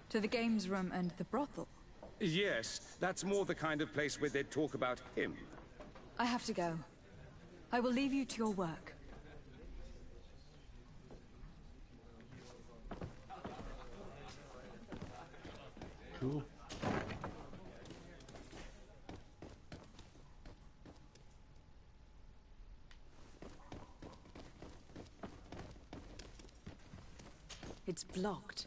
To the games room and the brothel? Yes, that's more the kind of place where they'd talk about him. I have to go. I will leave you to your work. Cool. It's blocked.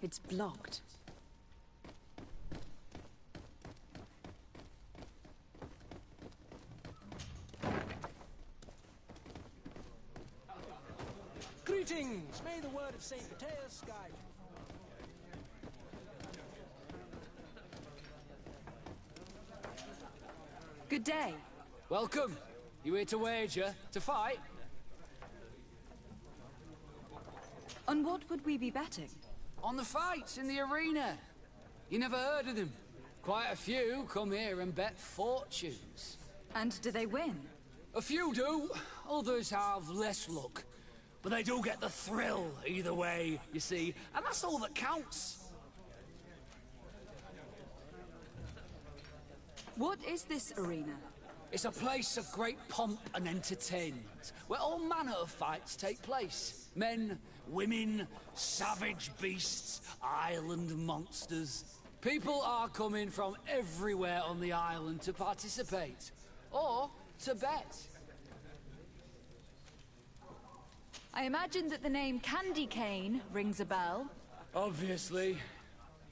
It's blocked. Greetings! May the word of St. Mateus guide you. Good day. Welcome. You here to wager? To fight? On what would we be betting? On the fights in the arena. You never heard of them? Quite a few come here and bet fortunes. And do they win? A few do. Others have less luck. But they do get the thrill either way, you see. And that's all that counts. What is this arena? It's a place of great pomp and entertainment, where all manner of fights take place. Men Women, savage beasts, island monsters. People are coming from everywhere on the island to participate. Or to bet. I imagine that the name Candy Cane rings a bell. Obviously.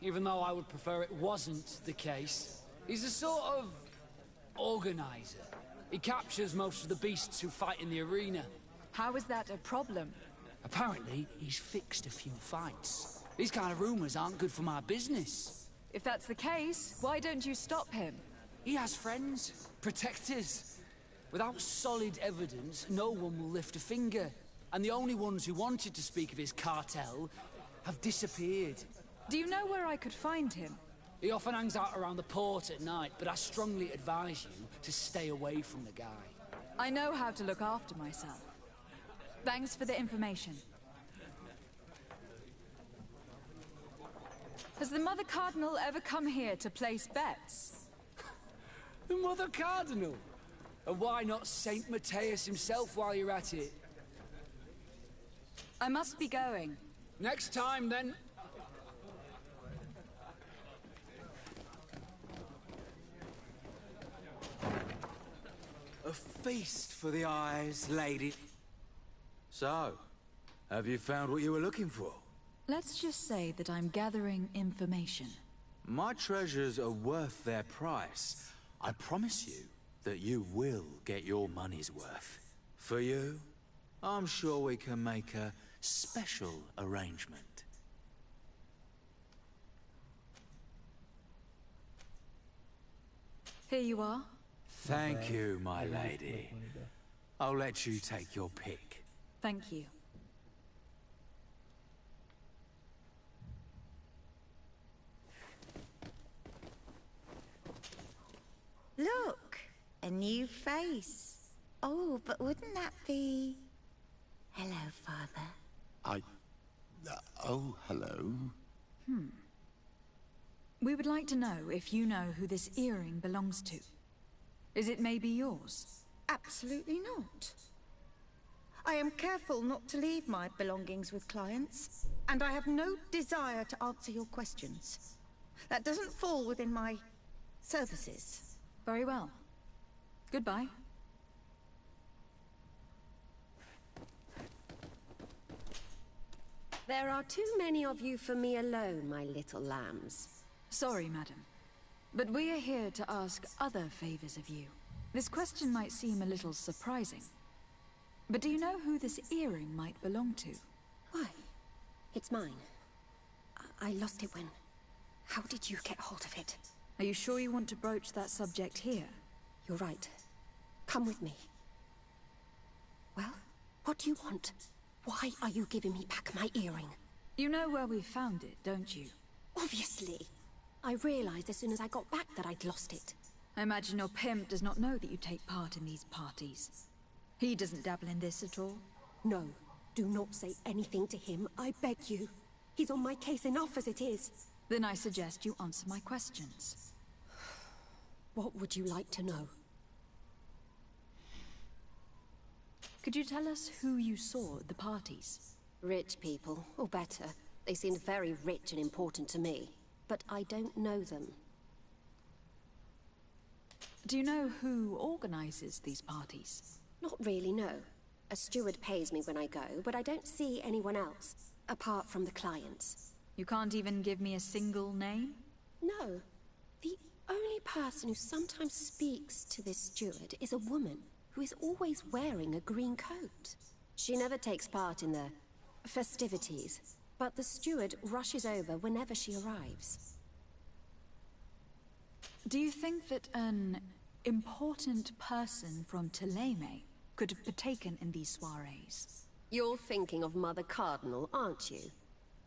Even though I would prefer it wasn't the case. He's a sort of organizer. He captures most of the beasts who fight in the arena. How is that a problem? Apparently, he's fixed a few fights. These kind of rumors aren't good for my business. If that's the case, why don't you stop him? He has friends, protectors. Without solid evidence, no one will lift a finger. And the only ones who wanted to speak of his cartel have disappeared. Do you know where I could find him? He often hangs out around the port at night, but I strongly advise you to stay away from the guy. I know how to look after myself. Thanks for the information. Has the Mother Cardinal ever come here to place bets? The Mother Cardinal? And why not Saint Matthias himself while you're at it? I must be going. Next time, then. A feast for the eyes, lady. So, have you found what you were looking for? Let's just say that I'm gathering information. My treasures are worth their price. I promise you that you will get your money's worth. For you, I'm sure we can make a special arrangement. Here you are. Thank you, my lady. I'll let you take your pick. Thank you. Look, a new face. Oh, but wouldn't that be... Hello, Father. Oh, hello. We would like to know if you know who this earring belongs to. Is it maybe yours? Absolutely not. I am careful not to leave my belongings with clients, and I have no desire to answer your questions. That doesn't fall within my services. Very well. Goodbye. There are too many of you for me alone, my little lambs. Sorry, madam. But we are here to ask other favors of you. This question might seem a little surprising. But do you know who this earring might belong to? Why? It's mine. I lost it when... How did you get hold of it? Are you sure you want to broach that subject here? You're right. Come with me. Well, what do you want? Why are you giving me back my earring? You know where we found it, don't you? Obviously. I realized as soon as I got back that I'd lost it. I imagine your pimp does not know that you take part in these parties. He doesn't dabble in this at all? No. Do not say anything to him, I beg you. He's on my case enough as it is. Then I suggest you answer my questions. What would you like to know? Could you tell us who you saw at the parties? Rich people, or better. They seemed very rich and important to me. But I don't know them. Do you know who organizes these parties? Not really, no. A steward pays me when I go, but I don't see anyone else, apart from the clients. You can't even give me a single name? No. The only person who sometimes speaks to this steward is a woman who is always wearing a green coat. She never takes part in the festivities, but the steward rushes over whenever she arrives. Do you think that an important person from Thélème could have partaken in these soirees? You're thinking of Mother Cardinal, aren't you?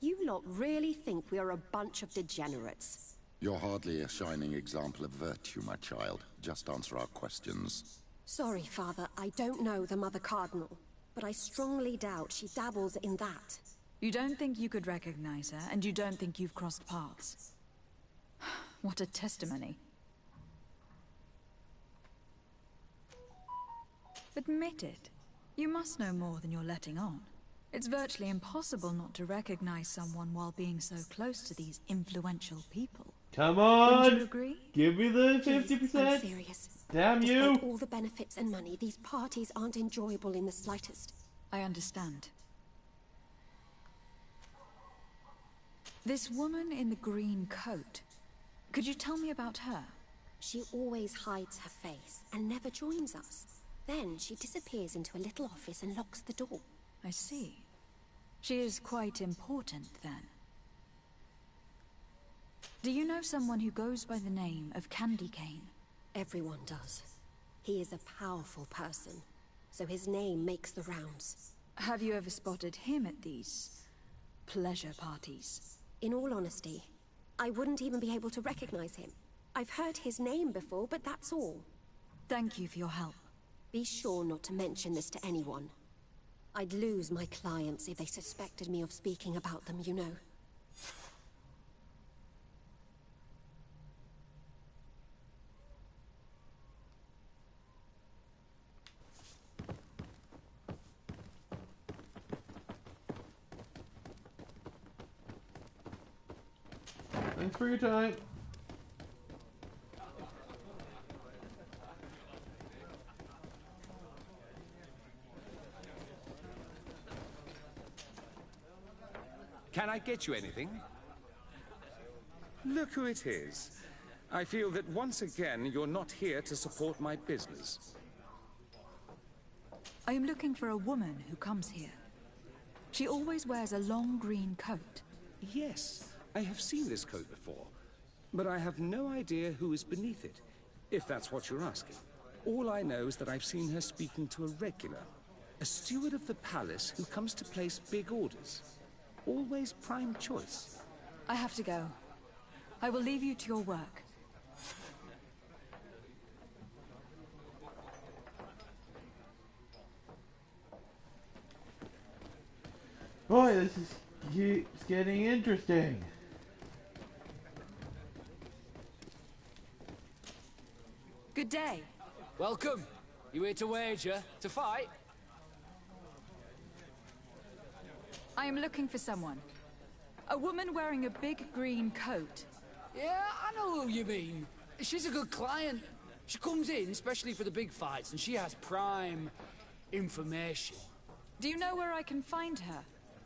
You lot really think we are a bunch of degenerates. You're hardly a shining example of virtue, my child. Just answer our questions. Sorry, Father, I don't know the Mother Cardinal, but I strongly doubt she dabbles in that. You don't think you could recognize her, and you don't think you've crossed paths. What a testimony. Admit it. You must know more than you're letting on. It's virtually impossible not to recognize someone while being so close to these influential people. Come Don't you on! agree? Give me the Please, 50%! I'm serious. Damn you! Despite all the benefits and money, these parties aren't enjoyable in the slightest. I understand. This woman in the green coat. Could you tell me about her? She always hides her face and never joins us. Then she disappears into a little office and locks the door. I see. She is quite important, then. Do you know someone who goes by the name of Candy Cane? Everyone does. He is a powerful person, so his name makes the rounds. Have you ever spotted him at these pleasure parties? In all honesty, I wouldn't even be able to recognize him. I've heard his name before, but that's all. Thank you for your help. Be sure not to mention this to anyone. I'd lose my clients if they suspected me of speaking about them, you know. Thanks for your time. Can I get you anything? Look who it is. I feel that once again you're not here to support my business. I am looking for a woman who comes here. She always wears a long green coat. Yes, I have seen this coat before, but I have no idea who is beneath it, if that's what you're asking. All I know is that I've seen her speaking to a regular, a steward of the palace who comes to place big orders. Always prime choice. I have to go. I will leave you to your work. Boy, this is keeps getting interesting. Good day. Welcome. You here to wager? To fight? I am looking for someone. A woman wearing a big green coat. Yeah, I know who you mean. She's a good client. She comes in especially for the big fights, and she has prime information. Do you know where I can find her?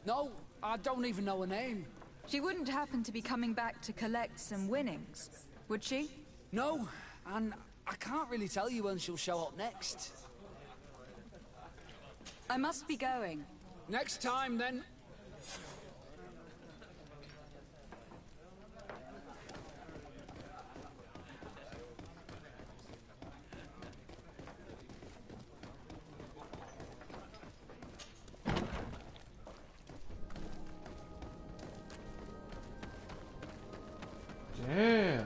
No, I don't even know her name. She wouldn't happen to be coming back to collect some winnings, would she? No, and I can't really tell you when she'll show up next. I must be going. Next time, then. Damn.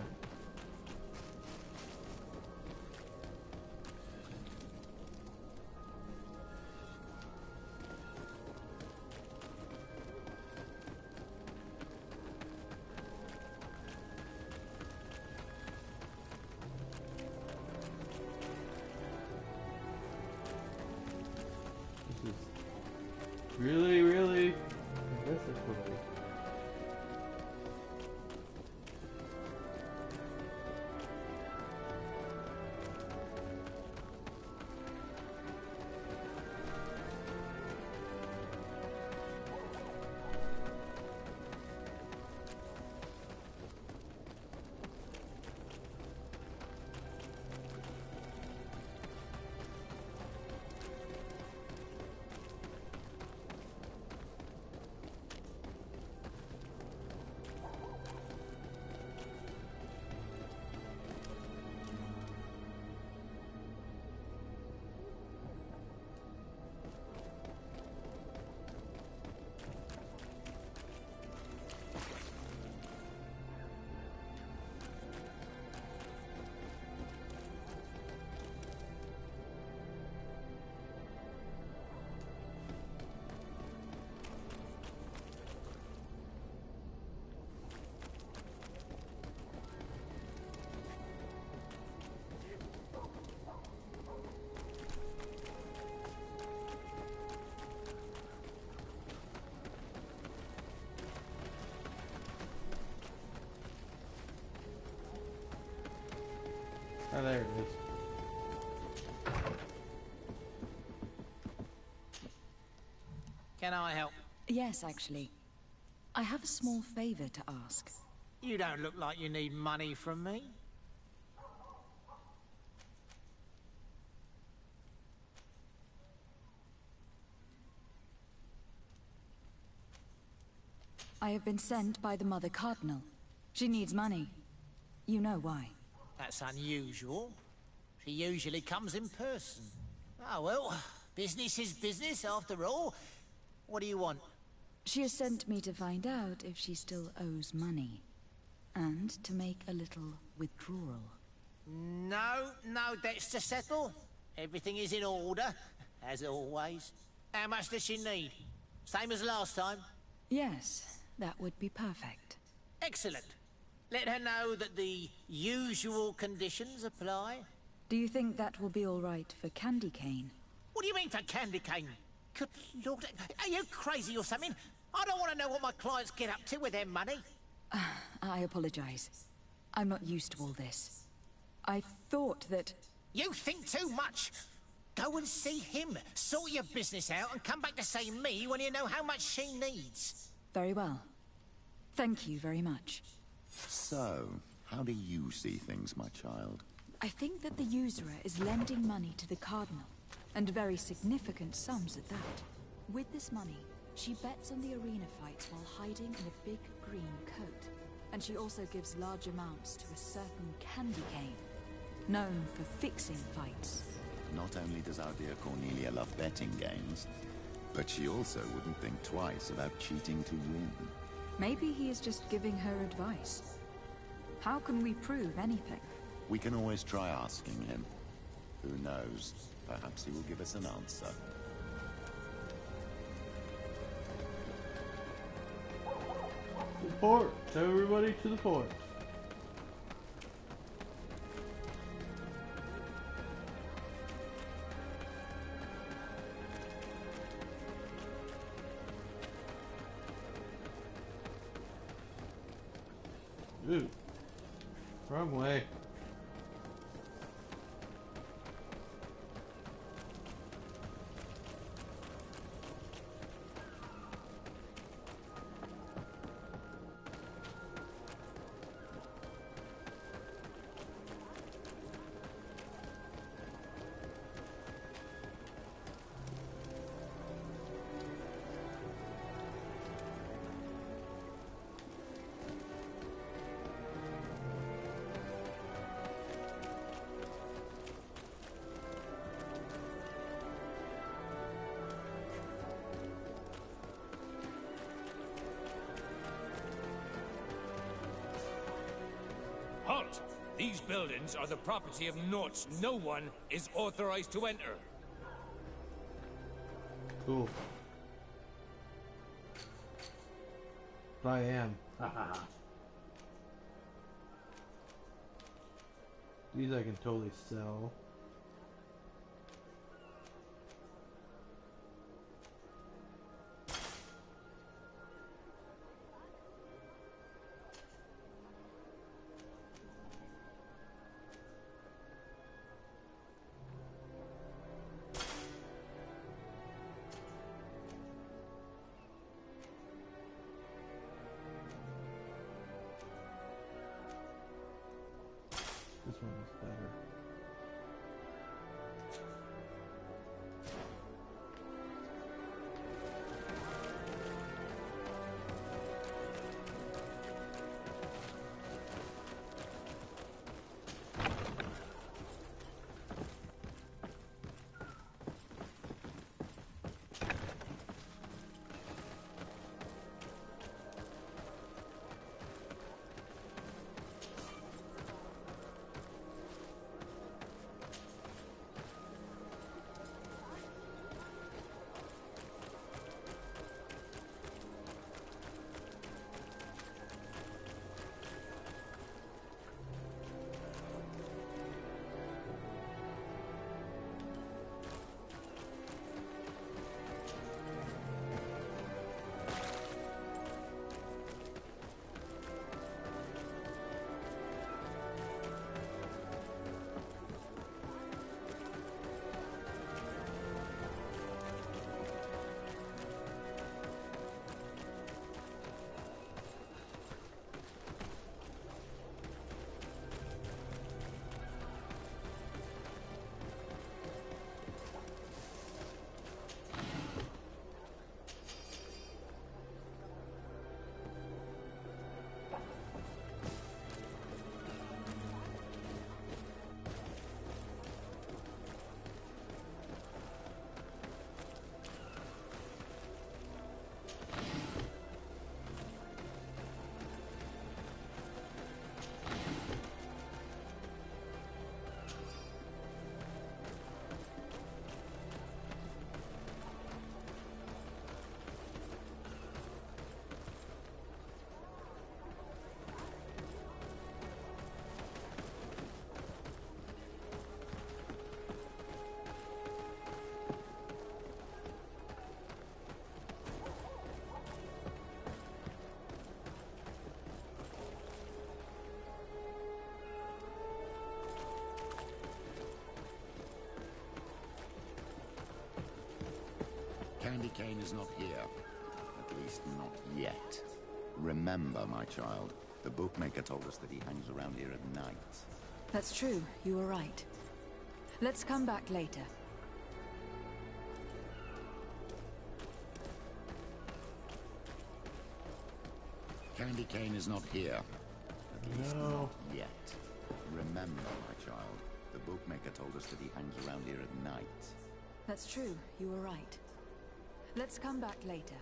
This is really, really impressive for me. Oh, there it is. Can I help? Yes, actually. I have a small favor to ask. You don't look like you need money from me. I have been sent by the Mother Cardinal. She needs money. You know why. That's unusual. She usually comes in person. Oh well, business is business after all. What do you want? She has sent me to find out if she still owes money. And to make a little withdrawal. No debts to settle. Everything is in order, as always. How much does she need? Same as last time? Yes, that would be perfect. Excellent. Let her know that the usual conditions apply. Do you think that will be all right for Candy Cane? What do you mean for Candy Cane? Good Lord, are you crazy or something? I don't want to know what my clients get up to with their money. I apologize. I'm not used to all this. I thought that... You think too much. Go and see him, sort your business out, and come back to see me when you know how much she needs. Very well. Thank you very much. So, how do you see things, my child? I think that the usurer is lending money to the Cardinal, and very significant sums at that. With this money, she bets on the arena fights while hiding in a big green coat. And she also gives large amounts to a certain Candy Cane, known for fixing fights. Not only does our dear Cornelia love betting games, but she also wouldn't think twice about cheating to win. Maybe he is just giving her advice. How can we prove anything? We can always try asking him. Who knows? Perhaps he will give us an answer. The port! Everybody to the port! Ooh. Wrong way. Halt! These buildings are the property of Norts no one is authorized to enter. Cool. I am. These I can totally sell. This one is better. Kane is not here. At least not yet. Remember, my child, the bookmaker told us that he hangs around here at night. That's true. You were right. Let's come back later. Candy Cane is not here. At least not yet. Remember, my child, the bookmaker told us that he hangs around here at night. That's true. You were right. Let's come back later.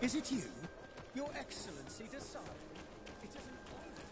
Is it you? Your Excellency decide. It is an honor.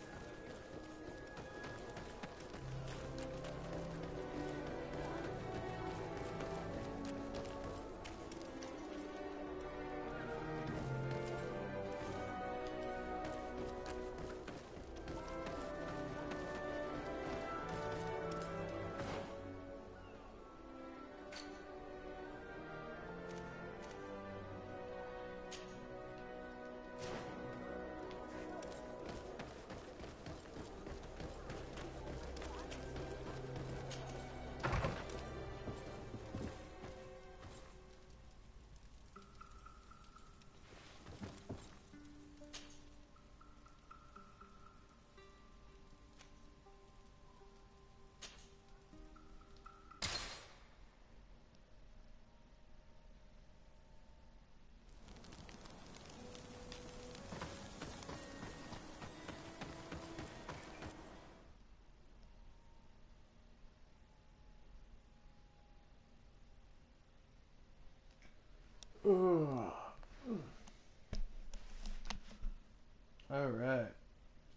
Alright.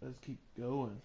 Let's keep going.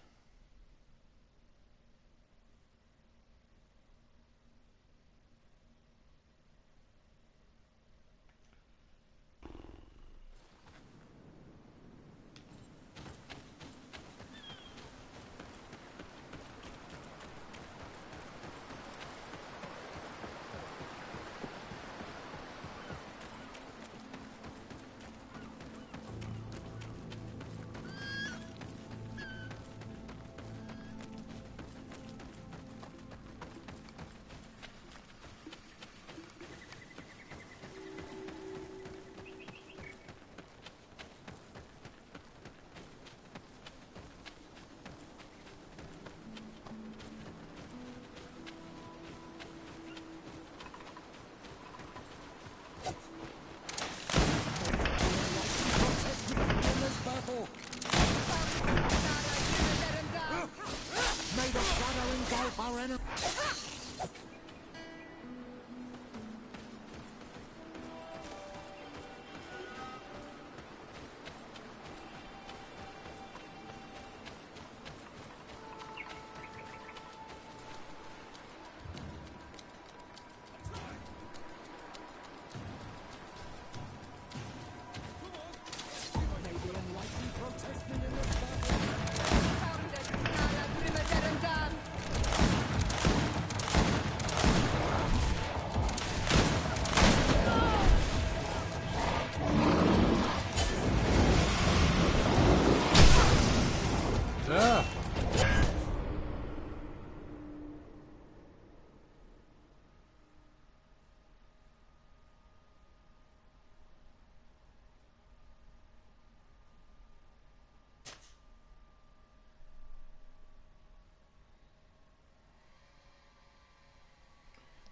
May the shadow engulf our enemy.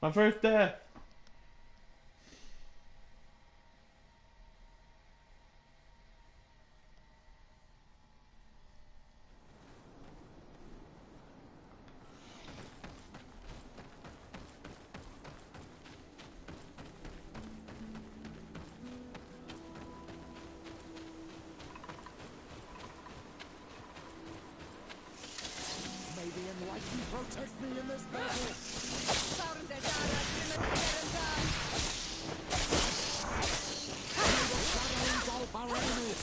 My first death. May the enlightened protect me in this battle. May the shadow engulf our enemies.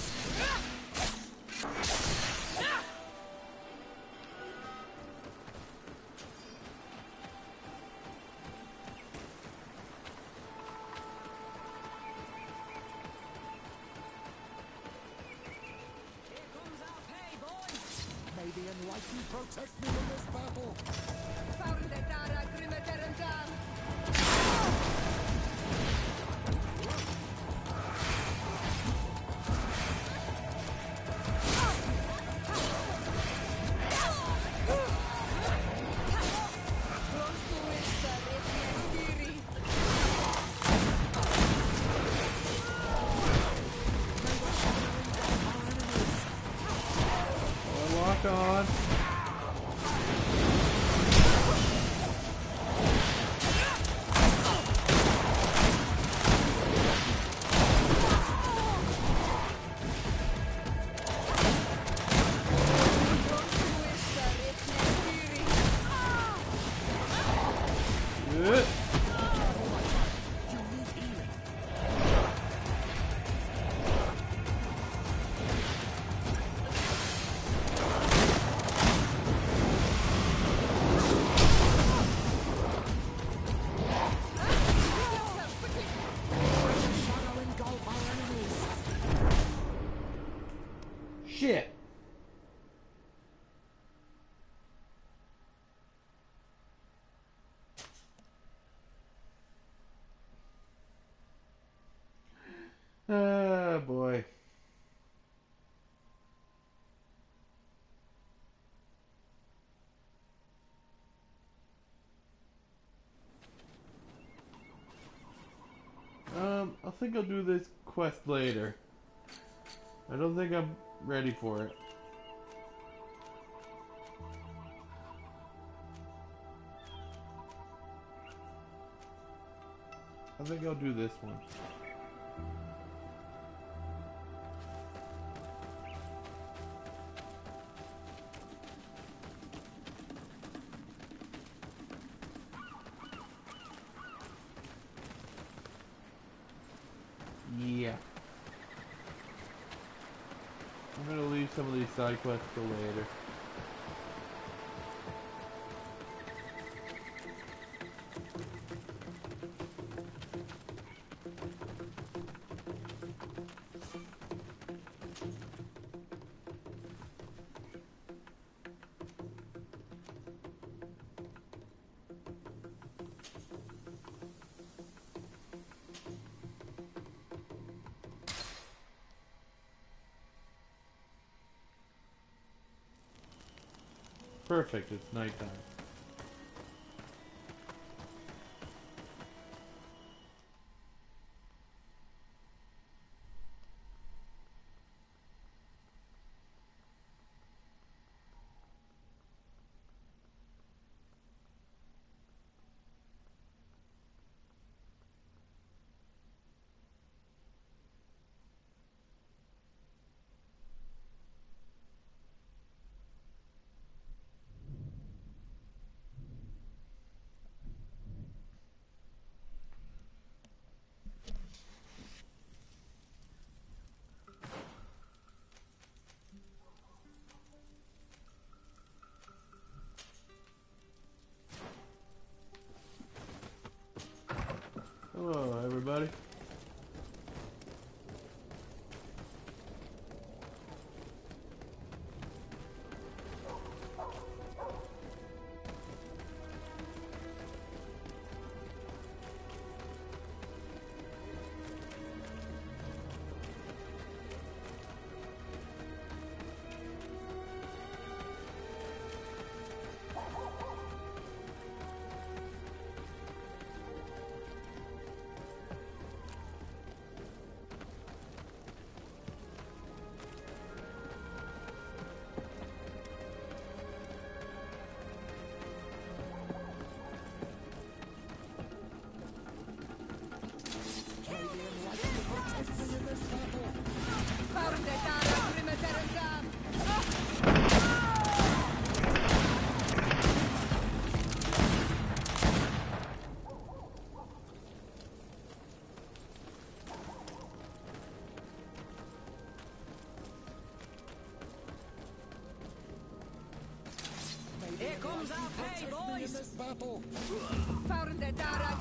May the enlightened protect me in this battle. Lock on. Good. Shit. Oh boy. I think I'll do this quest later. I don't think I'm ready for it. I think I'll do this one. Yeah. I'm gonna leave some of these side quests till later. Perfect, it's nighttime. Hello, everybody. comes our pay, boys! this battle. Found the Dara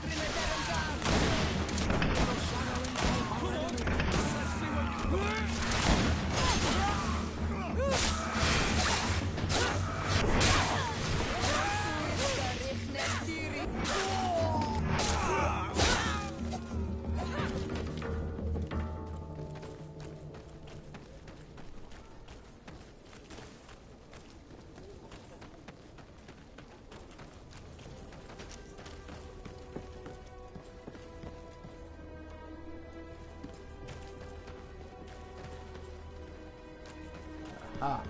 Ah.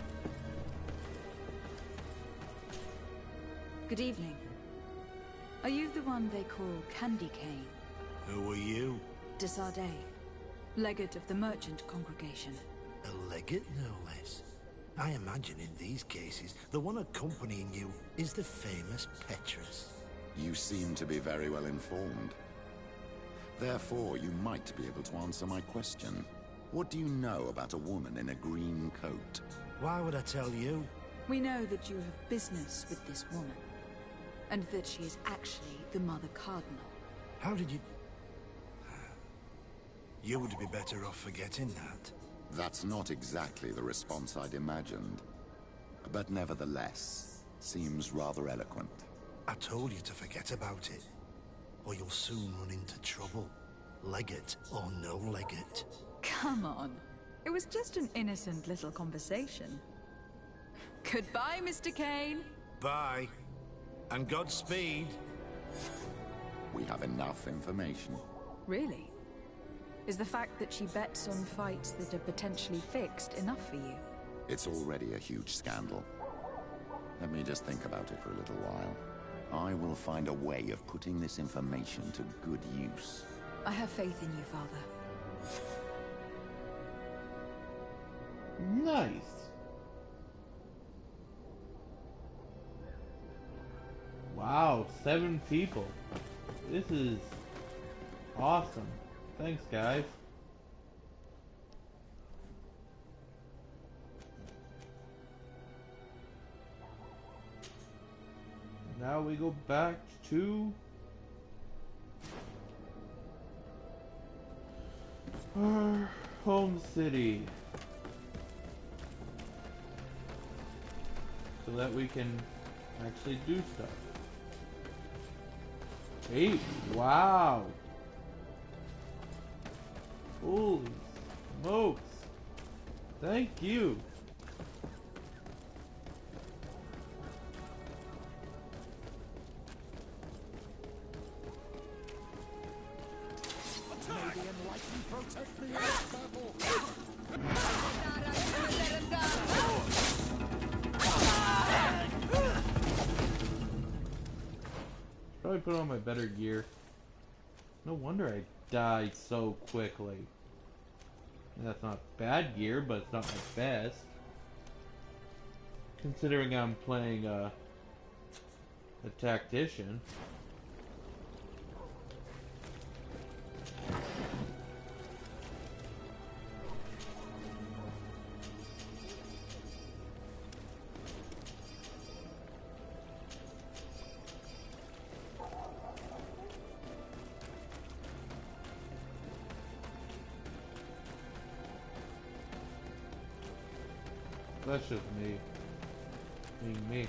Good evening. Are you the one they call Candy Cane? Who are you? Desardet, legate of the merchant congregation. A legate, no less. I imagine in these cases, the one accompanying you is the famous Petrus. You seem to be very well informed. Therefore, you might be able to answer my question. What do you know about a woman in a green coat? Why would I tell you? We know that you have business with this woman, and that she is actually the Mother Cardinal. How did you... You would be better off forgetting that. That's not exactly the response I'd imagined. But nevertheless, seems rather eloquent. I told you to forget about it, or you'll soon run into trouble. Legate or no legate. Come on. It was just an innocent little conversation. Goodbye, Mr. Kane. Bye. And Godspeed. We have enough information. Really? Is the fact that she bets on fights that are potentially fixed enough for you? It's already a huge scandal. Let me just think about it for a little while. I will find a way of putting this information to good use. I have faith in you, Father. Nice. Wow, 7 people. This is awesome. Thanks, guys. Now we go back to our home city, so that we can actually do stuff. 8. Wow. Holy smokes. Thank you. May the enlightened protect me in this battle. Probably put on my better gear. No wonder I died so quickly. That's not bad gear, but it's not my best. Considering I'm playing a tactician. That's just me. Being me.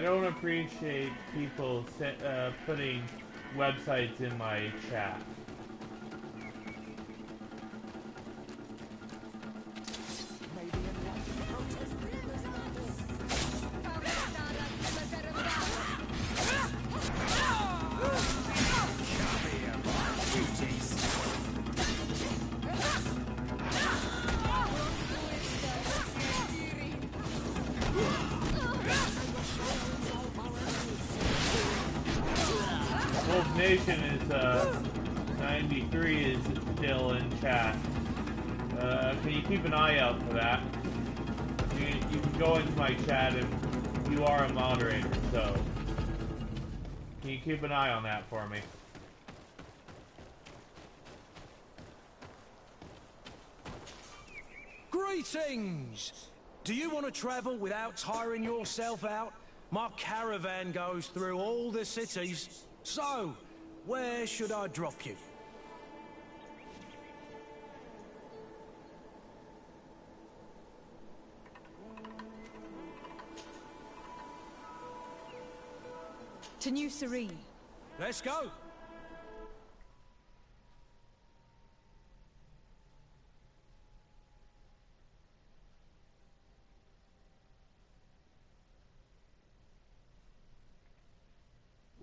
don't appreciate people putting websites in my chat. Wolf Nation is 93 is still in chat. Can you keep an eye out for that? You can go into my chat and you are a moderator, so can you keep an eye on that for me? Greetings! Do you want to travel without tiring yourself out? My caravan goes through all the cities. So, where should I drop you? To New Serene. Let's go!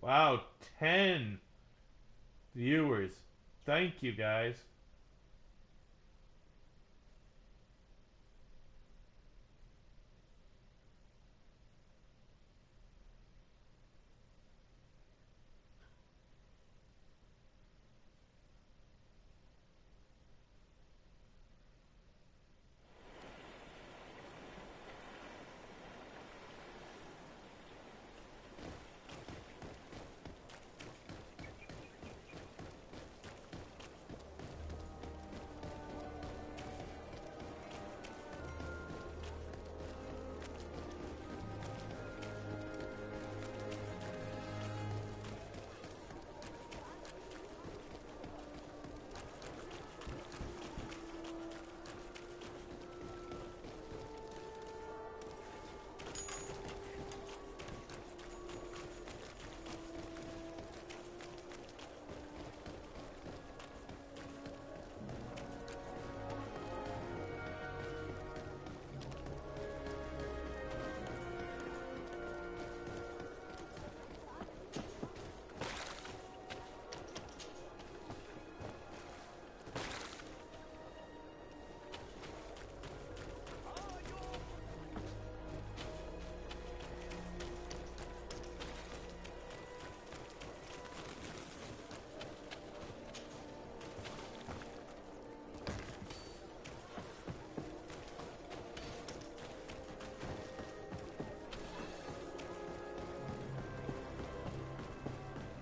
Wow, 10 viewers. Thank you, guys.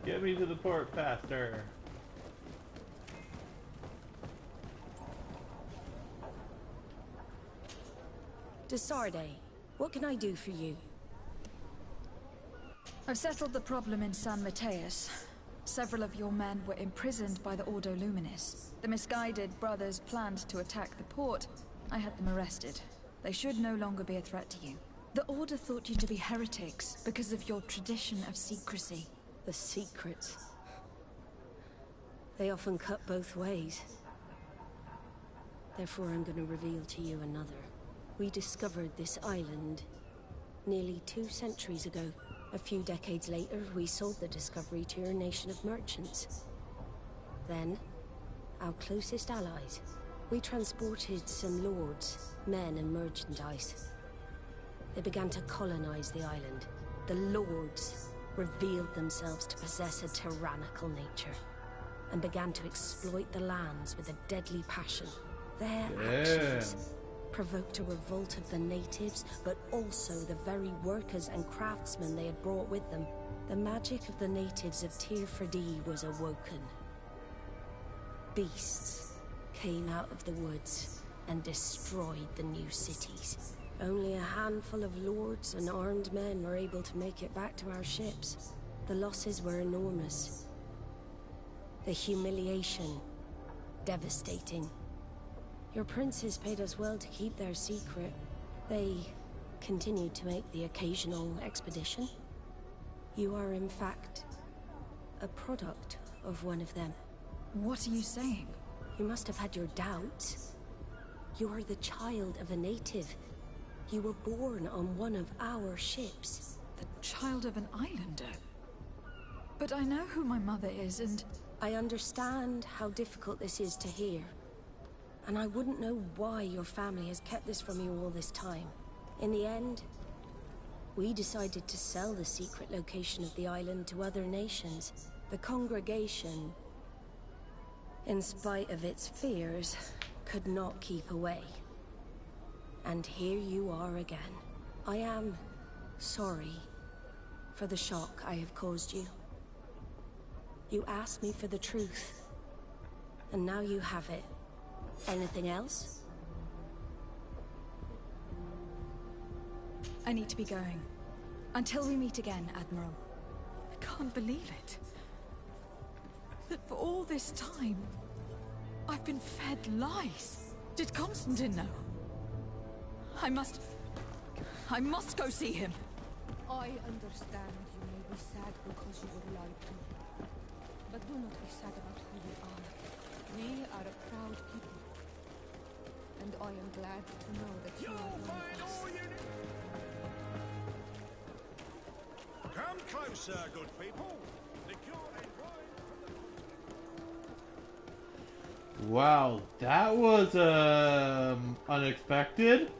Get me to the port faster. Desarde, what can I do for you? I've settled the problem in San Mateus. Several of your men were imprisoned by the Ordo Luminis. The misguided brothers planned to attack the port. I had them arrested. They should no longer be a threat to you. The Order thought you to be heretics because of your tradition of secrecy. The secrets. They often cut both ways. Therefore, I'm going to reveal to you another. We discovered this island nearly 2 centuries ago. A few decades later, we sold the discovery to your nation of merchants. Then, our closest allies. We transported some lords, men and merchandise. They began to colonize the island. The lords revealed themselves to possess a tyrannical nature and began to exploit the lands with a deadly passion. Their actions provoked a revolt of the natives, but also the very workers and craftsmen they had brought with them. The magic of the natives of Tir-Fadi was awoken. Beasts came out of the woods and destroyed the new cities. Only a handful of lords and armed men were able to make it back to our ships. The losses were enormous. The humiliation, devastating. Your princes paid us well to keep their secret. They continued to make the occasional expedition, You are, in fact, a product of one of them. What are you saying? You must have had your doubts. You are the child of a native. You were born on one of our ships. The child of an islander? But I know who my mother is, and... I understand how difficult this is to hear. And I wouldn't know why your family has kept this from you all this time. In the end, we decided to sell the secret location of the island to other nations. The congregation, in spite of its fears, could not keep away. And here you are again. I am sorry for the shock I have caused you. You asked me for the truth, and now you have it. Anything else? I need to be going. Until we meet again, Admiral. I can't believe it. That for all this time, I've been fed lies. Did Constantine know? I must go see him. I understand you may be sad because you were lied to. But do not be sad about who we are. We are a proud people. And I am glad to know that you are one of us. Come closer, good people. Wow, that was unexpected.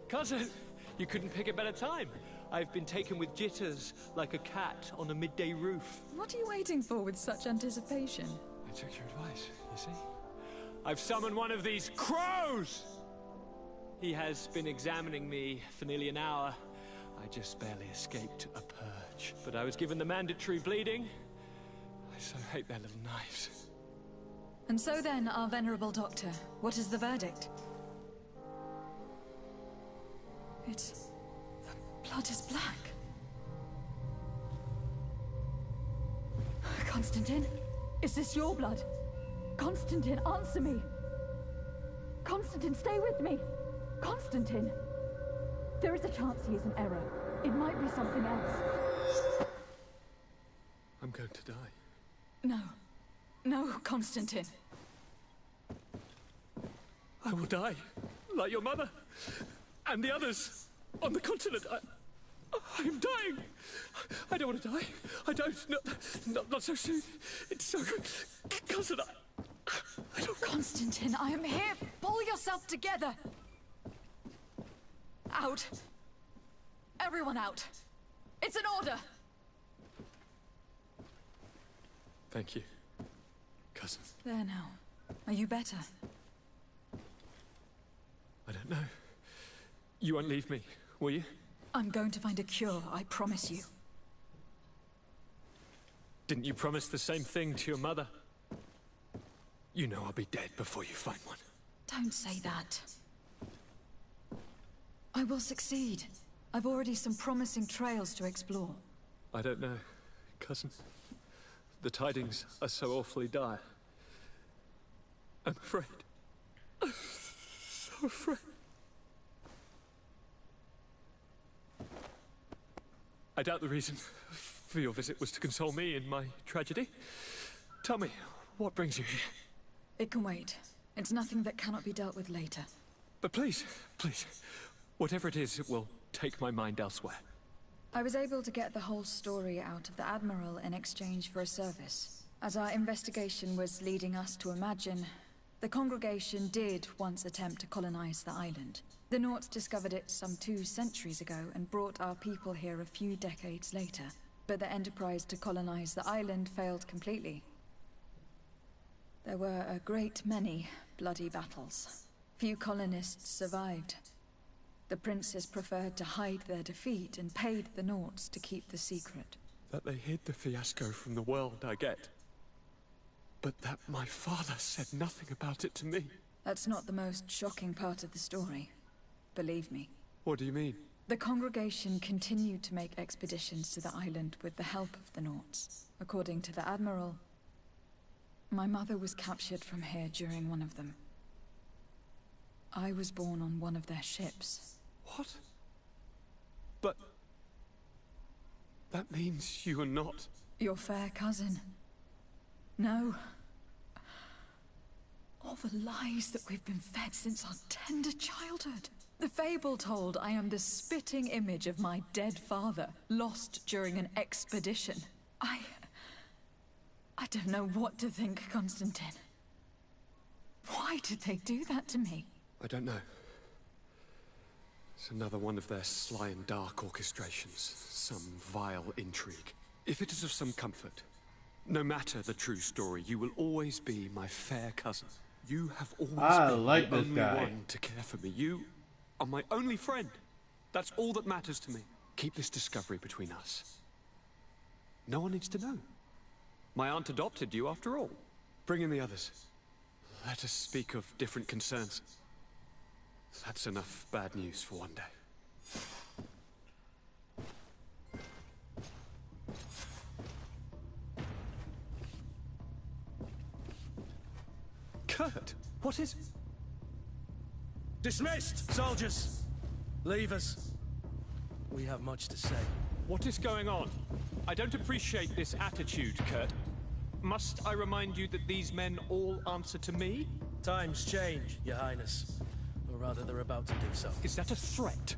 Cousin, you couldn't pick a better time. I've been taken with jitters like a cat on a midday roof. What are you waiting for with such anticipation? I took your advice, you see? I've summoned one of these crows! He has been examining me for nearly an hour. I just barely escaped a purge. But I was given the mandatory bleeding. I so hate their little knives. And so then, our venerable doctor, what is the verdict? The blood is black. Constantine, is this your blood? Constantine, answer me! Constantine, stay with me! Constantine! There is a chance he is in error. It might be something else. I'm going to die. No. No, Constantine. I will die, like your mother, and the others on the continent. I am dying. I don't want to die. I don't. Not so soon. It's so... Cousin, I don't... Constantine, I am here. Pull yourself together. Out. Everyone out. It's an order. Thank you, cousin. There now. Are you better? I don't know. You won't leave me, will you? I'm going to find a cure, I promise you. Didn't you promise the same thing to your mother? You know I'll be dead before you find one. Don't say that. I will succeed. I've already some promising trails to explore. I don't know, cousin. The tidings are so awfully dire. I'm afraid. I'm so afraid. I doubt the reason for your visit was to console me in my tragedy. Tell me, what brings you here? It can wait. It's nothing that cannot be dealt with later. But please, please, whatever it is, it will take my mind elsewhere. I was able to get the whole story out of the Admiral in exchange for a service. As our investigation was leading us to imagine, the congregation did once attempt to colonize the island. The Nauts discovered it some 2 centuries ago and brought our people here a few decades later. But the enterprise to colonize the island failed completely. There were a great many bloody battles. Few colonists survived. The princes preferred to hide their defeat and paid the Nauts to keep the secret. That they hid the fiasco from the world, I get. But that my father said nothing about it to me. That's not the most shocking part of the story. Believe me. What do you mean? The congregation continued to make expeditions to the island with the help of the Nauts. According to the Admiral, My mother was captured from here during one of them. I was born on one of their ships. What? But... that means you are not... Your fair cousin. No. All the lies that we've been fed since our tender childhood. The fable told I am the spitting image of my dead father, lost during an expedition. I don't know what to think, Constantine. Why did they do that to me? I don't know. It's another one of their sly and dark orchestrations. Some vile intrigue. If it is of some comfort, no matter the true story, you will always be my fair cousin. You have always been like the this only guy. one to care for me. You are my only friend. That's all that matters to me. Keep this discovery between us. No one needs to know. My aunt adopted you after all. Bring in the others. Let us speak of different concerns. That's enough bad news for one day. Kurt, what is... Dismissed, soldiers! Leave us. We have much to say. What is going on? I don't appreciate this attitude, Kurt. Must I remind you that these men all answer to me? Times change, Your Highness. Or rather, they're about to do so. Is that a threat?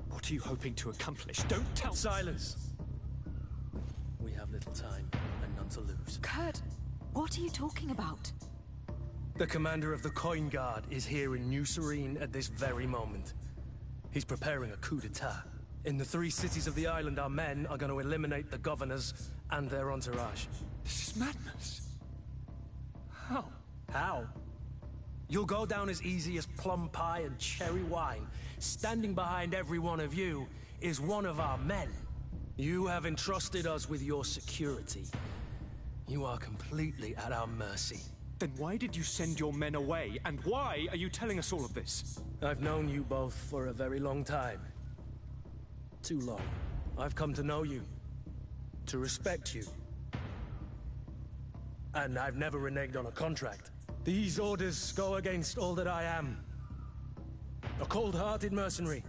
What are you hoping to accomplish? Don't tell... Silence! We have little time, and none to lose. Kurt, what are you talking about? The commander of the Coin Guard is here in New Serene at this very moment. He's preparing a coup d'etat. In the 3 cities of the island, our men are going to eliminate the governors and their entourage. This is madness. How? How? You'll go down as easy as plum pie and cherry wine. Standing behind every one of you is one of our men. You have entrusted us with your security. You are completely at our mercy. Then why did you send your men away? And why are you telling us all of this? I've known you both for a very long time. Too long. I've come to know you. To respect you. And I've never reneged on a contract. These orders go against all that I am. A cold-hearted mercenary.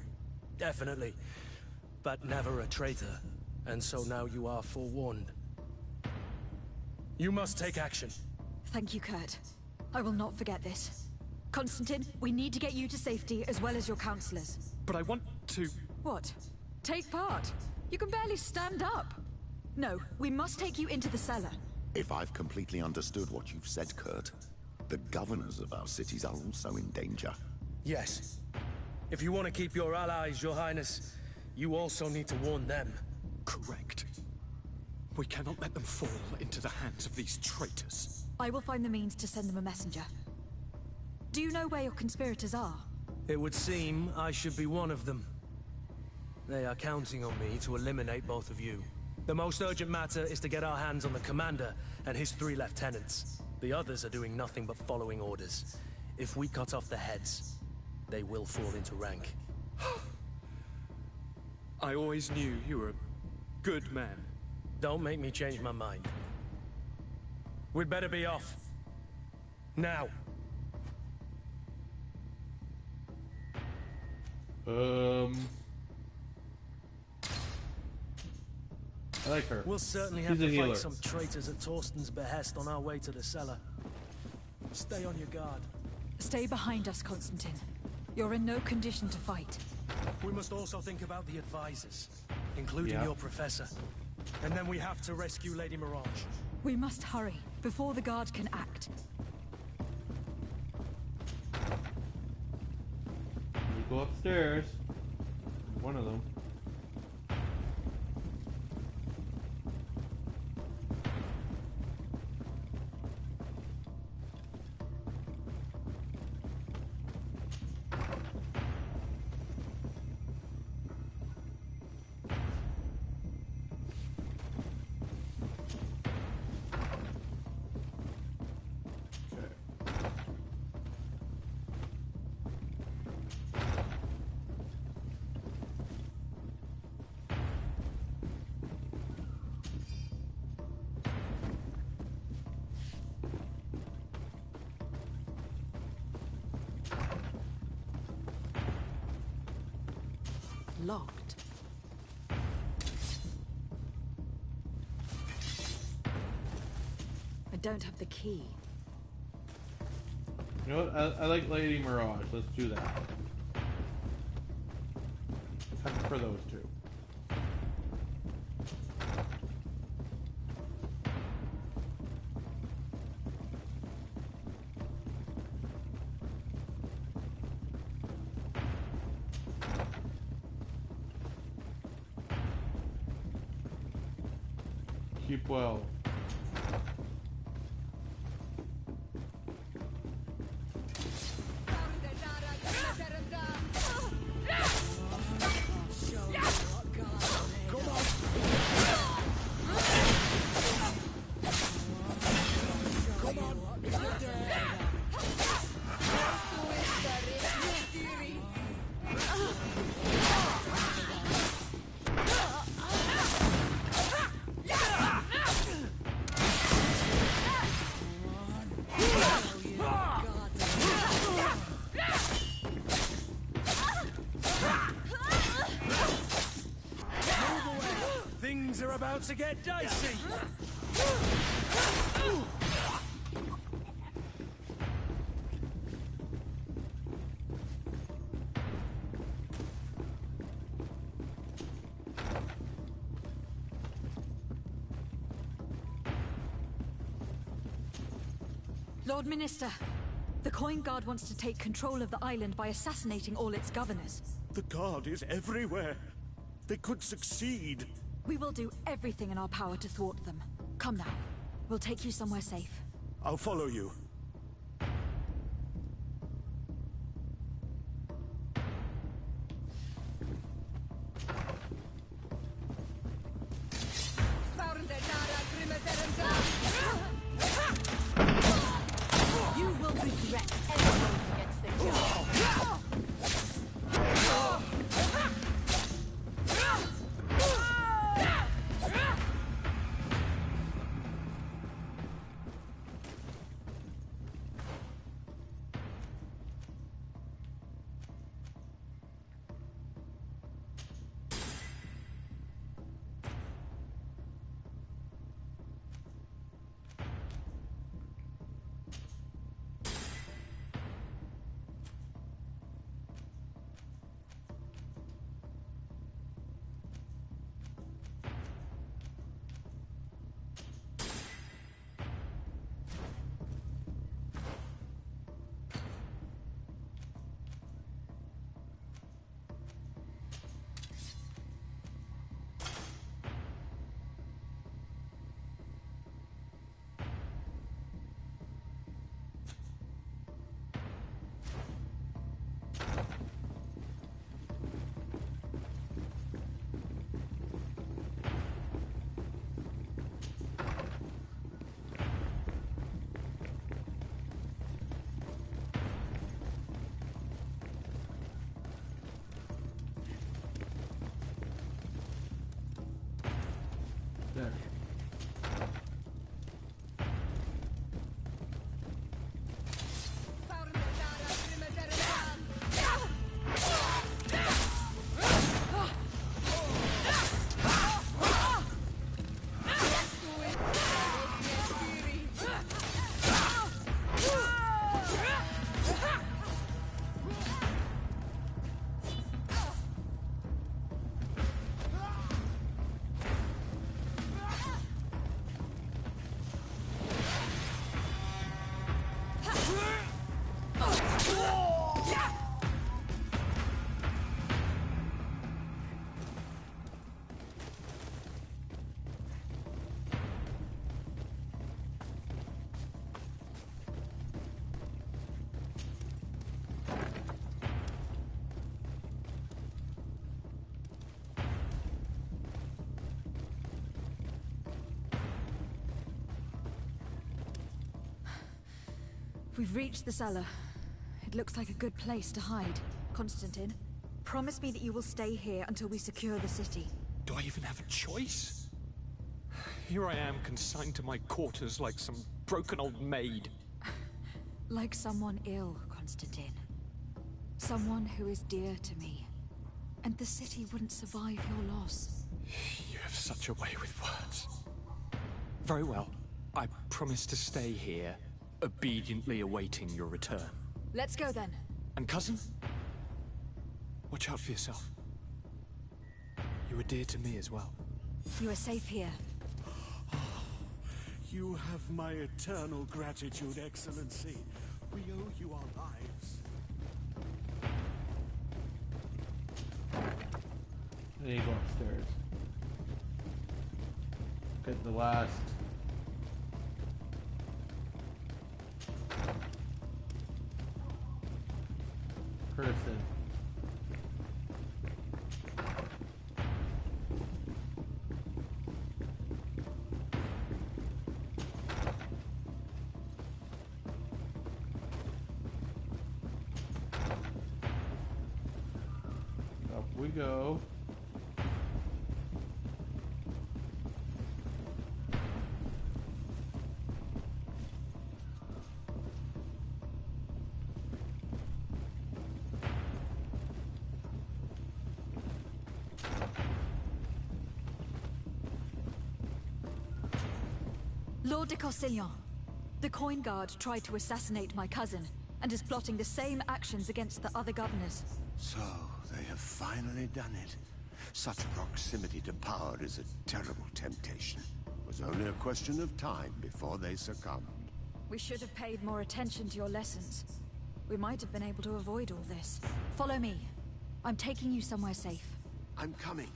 Definitely. But never a traitor. And so now you are forewarned. You must take action. Thank you, Kurt. I will not forget this. Constantine, we need to get you to safety as well as your counselors. But I want to... What? Take part? You can barely stand up. No, we must take you into the cellar. If I've completely understood what you've said, Kurt, the governors of our cities are also in danger. Yes. If you want to keep your allies, Your Highness, you also need to warn them. Correct. We cannot let them fall into the hands of these traitors. I will find the means to send them a messenger. Do you know where your conspirators are? It would seem I should be one of them. They are counting on me to eliminate both of you. The most urgent matter is to get our hands on the commander and his 3 lieutenants. The others are doing nothing but following orders. If we cut off their heads, they will fall into rank. I always knew you were a good man. Don't make me change my mind. We'd better be off. Now. I like her. We'll certainly have She's a to healer. fight some traitors at Torsten's behest on our way to the cellar. Stay on your guard. Stay behind us, Constantine. You're in no condition to fight. We must also think about the advisors, including your professor. And then we have to rescue Lady Mirage. We must hurry, before the guard can act. You go upstairs. One of them. locked. I don't have the key. You know what? I like Lady Mirage. Let's do that. I prefer those two. Keep well. Things are about to get dicey. Lord Minister, the Coin Guard wants to take control of the island by assassinating all its governors. The Guard is everywhere. They could succeed. We will do everything in our power to thwart them. Come now. We'll take you somewhere safe. I'll follow you. You will regret ever going against the Guard. There. We've reached the cellar. It looks like a good place to hide. Constantine, promise me that you will stay here until we secure the city. Do I even have a choice? Here I am, consigned to my quarters like some broken old maid. Like someone ill, Constantine. Someone who is dear to me. and the city wouldn't survive your loss. You have such a way with words. Very well. I promise to stay here, obediently awaiting your return. Let's go then. And cousin? Watch out for yourself. You were dear to me as well. You are safe here. You have my eternal gratitude, Excellency. We owe you our lives. I need to go upstairs. Get the last. Person. Up we go. Lord de Castellon, the Coin Guard tried to assassinate my cousin and is plotting the same actions against the other governors. So, they have finally done it. Such proximity to power is a terrible temptation. It was only a question of time before they succumbed. We should have paid more attention to your lessons. We might have been able to avoid all this. Follow me. I'm taking you somewhere safe. I'm coming.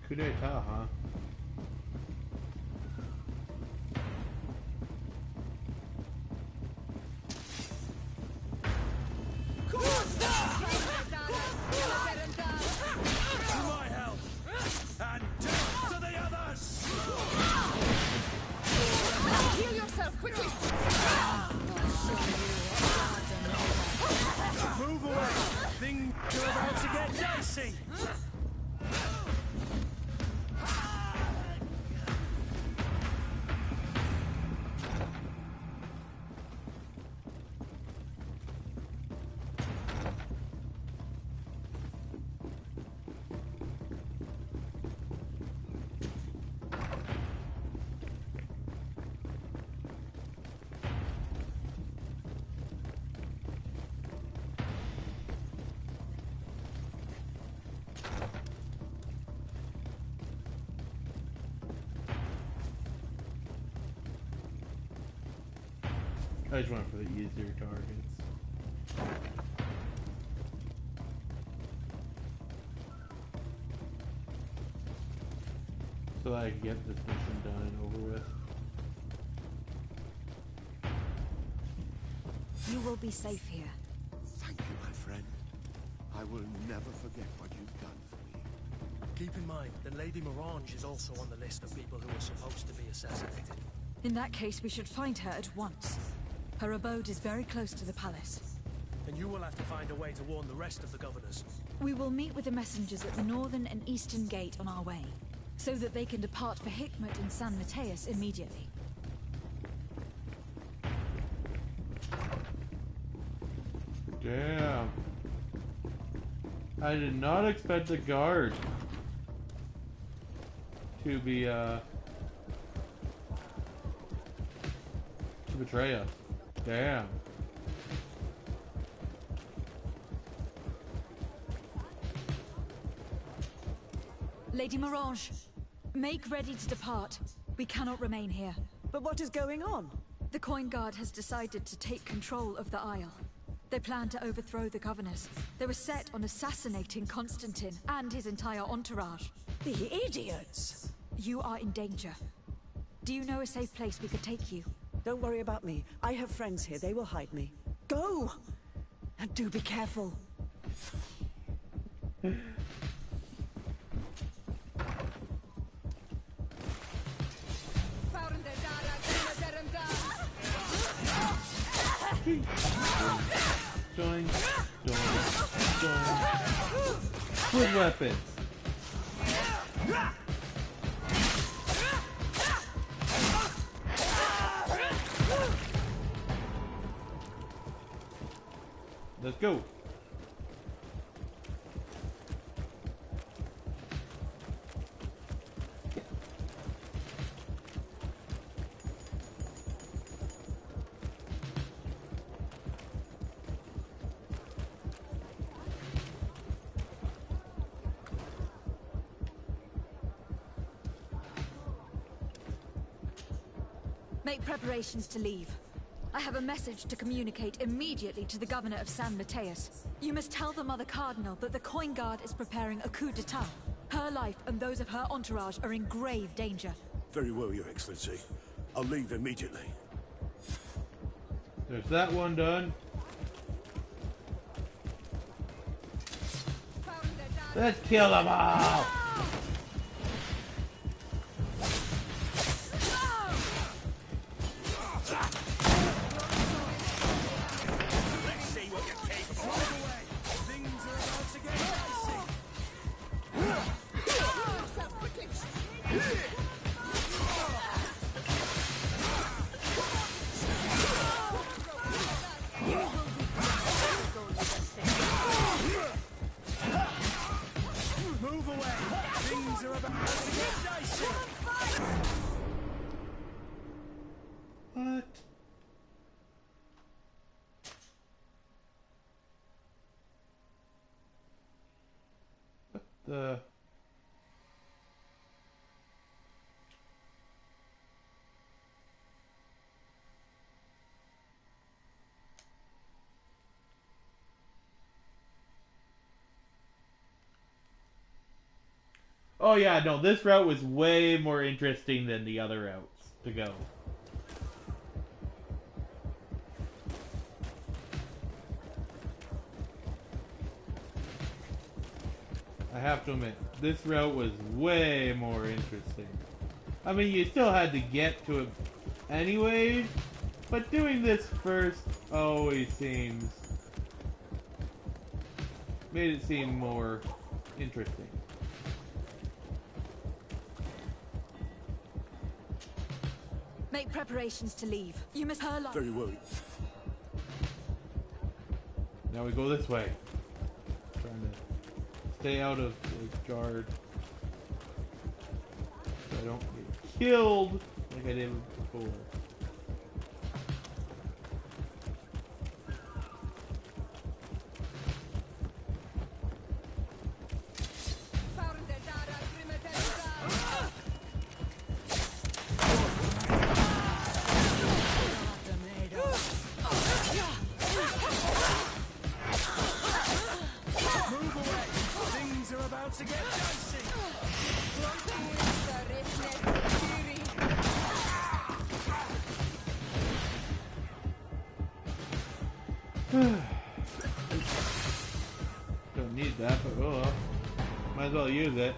Coup d'etat, huh? To my help! And death to the others! Heal yourself, quickly! Move away! Things are about to get dicey! I just went for the easier targets. So that I can get this mission done and over with. You will be safe here. Thank you, my friend. I will never forget what you've done for me. Keep in mind that Lady Morange is also on the list of people who are supposed to be assassinated. In that case, we should find her at once. Her abode is very close to the palace. And you will have to find a way to warn the rest of the governors. We will meet with the messengers at the northern and eastern gate on our way, so that they can depart for Hikmet and San Mateus immediately. Damn. I did not expect the guard to be, to betray us. Damn. Lady Morange, make ready to depart. We cannot remain here. But what is going on? The Coin Guard has decided to take control of the Isle. They plan to overthrow the governors. They were set on assassinating Constantine and his entire entourage. The idiots! you are in danger. Do you know a safe place we could take you? Don't worry about me. I have friends here. They will hide me. Go! And do be careful. Join. With weapons. Let's go. Make preparations to leave. I have a message to communicate immediately to the governor of San Mateus. You must tell the Mother Cardinal that the Coin Guard is preparing a coup d'etat. Her life and those of her entourage are in grave danger. Very well, Your Excellency. I'll leave immediately. There's that one done. Let's kill them all! What? What the? Oh yeah, no, this route was way more interesting than the other routes to go. I have to admit, this route was way more interesting. I mean, you still had to get to it anyway, but doing this first always made it seem more interesting. Make preparations to leave. You must her life. Very well. Now we go this way. Trying to stay out of the guard so I don't get killed like I did before. Don't need that, but oh well. Might as well use it.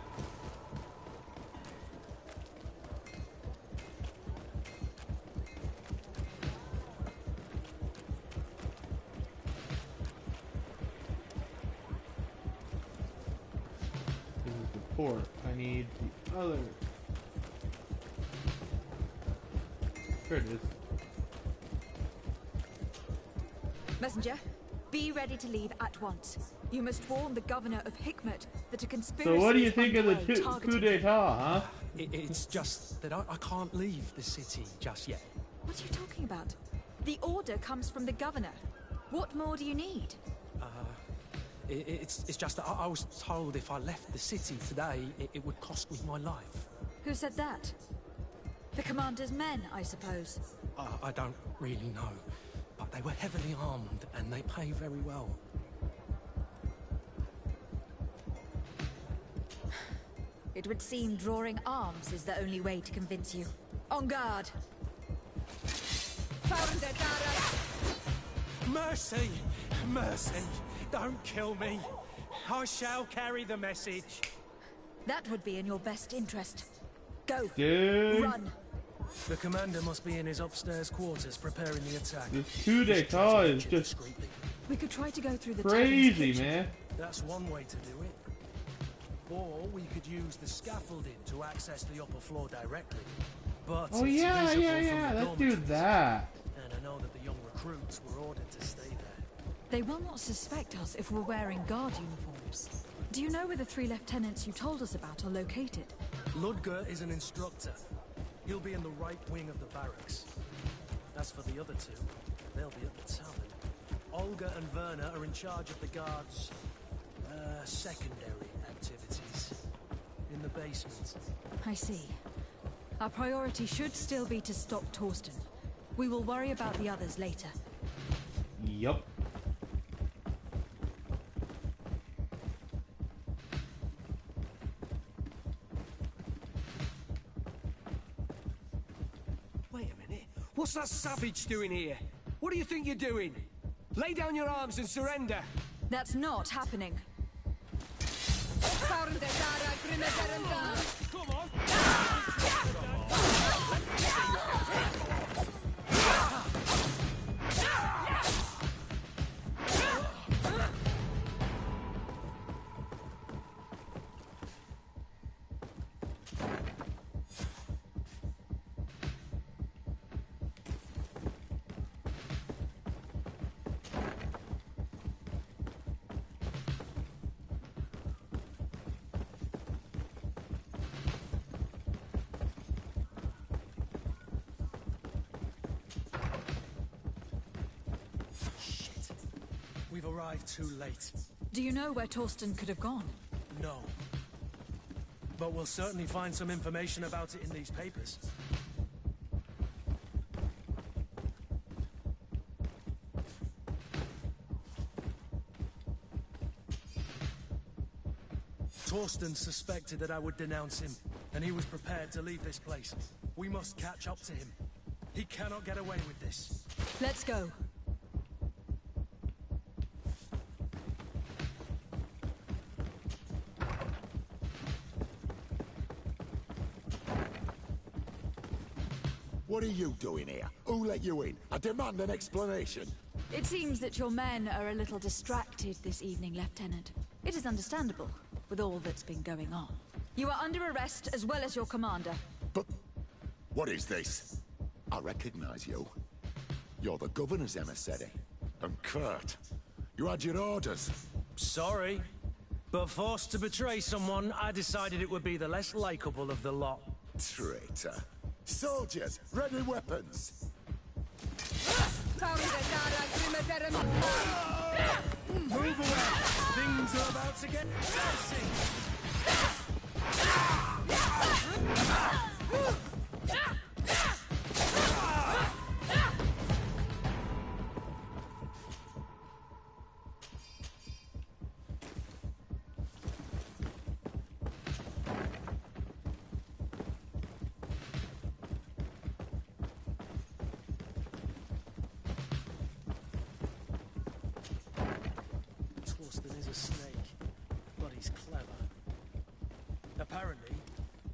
This is the port. I need the other. There it is. Messenger, be ready to leave at once. You must warn the governor of Hikmet that a conspiracy. So what do you is think of the underway coup d'etat, huh? It's just that I can't leave the city just yet. What are you talking about? The order comes from the governor. What more do you need? It's just that I was told if I left the city today, it would cost me my life. Who said that? The commander's men, I suppose. I don't really know, but they were heavily armed and they pay very well. It would seem drawing arms is the only way to convince you. En garde! Found it, Dara! Mercy! Mercy! Don't kill me! I shall carry the message. That would be in your best interest. Go! Dude. Run! The commander must be in his upstairs quarters preparing the attack. This coup d'etat is just We could try to go through the crazy, man. That's one way to do it. Or we could use the scaffolding to access the upper floor directly. But Oh it's yeah, visible yeah, from yeah. the Let's do dormitories. that. And I know that the young recruits were ordered to stay there. They will not suspect us if we're wearing guard uniforms. Do you know where the 3 lieutenants you told us about are located? Ludger is an instructor. He'll be in the right wing of the barracks. As for the other 2, they'll be at the tavern. Olga and Werner are in charge of the guards' secondary activities in the basement. I see. Our priority should still be to stop Torsten. We will worry about the others later. Yup. Wait a minute. What's that savage doing here? What do you think you're doing? Lay down your arms and surrender. That's not happening. Found it, Dara! Grimmett, Come on! We've arrived too late. Do you know where Torsten could have gone? No. But we'll certainly find some information about it in these papers. Torsten suspected that I would denounce him, and he was prepared to leave this place. We must catch up to him. He cannot get away with this. Let's go. What are you doing here? Who let you in? I demand an explanation. It seems that your men are a little distracted this evening, Lieutenant. It is understandable, with all that's been going on. You are under arrest, as well as your commander. But what is this? I recognize you. You're the governor's emissary. And Kurt, you had your orders. Sorry, but forced to betray someone, I decided it would be the less likable of the lot. Traitor. Soldiers, ready weapons. Found it, Dara! Grimmett, Move away! Things are about to get dicey! Torsten is a snake, but he's clever. Apparently,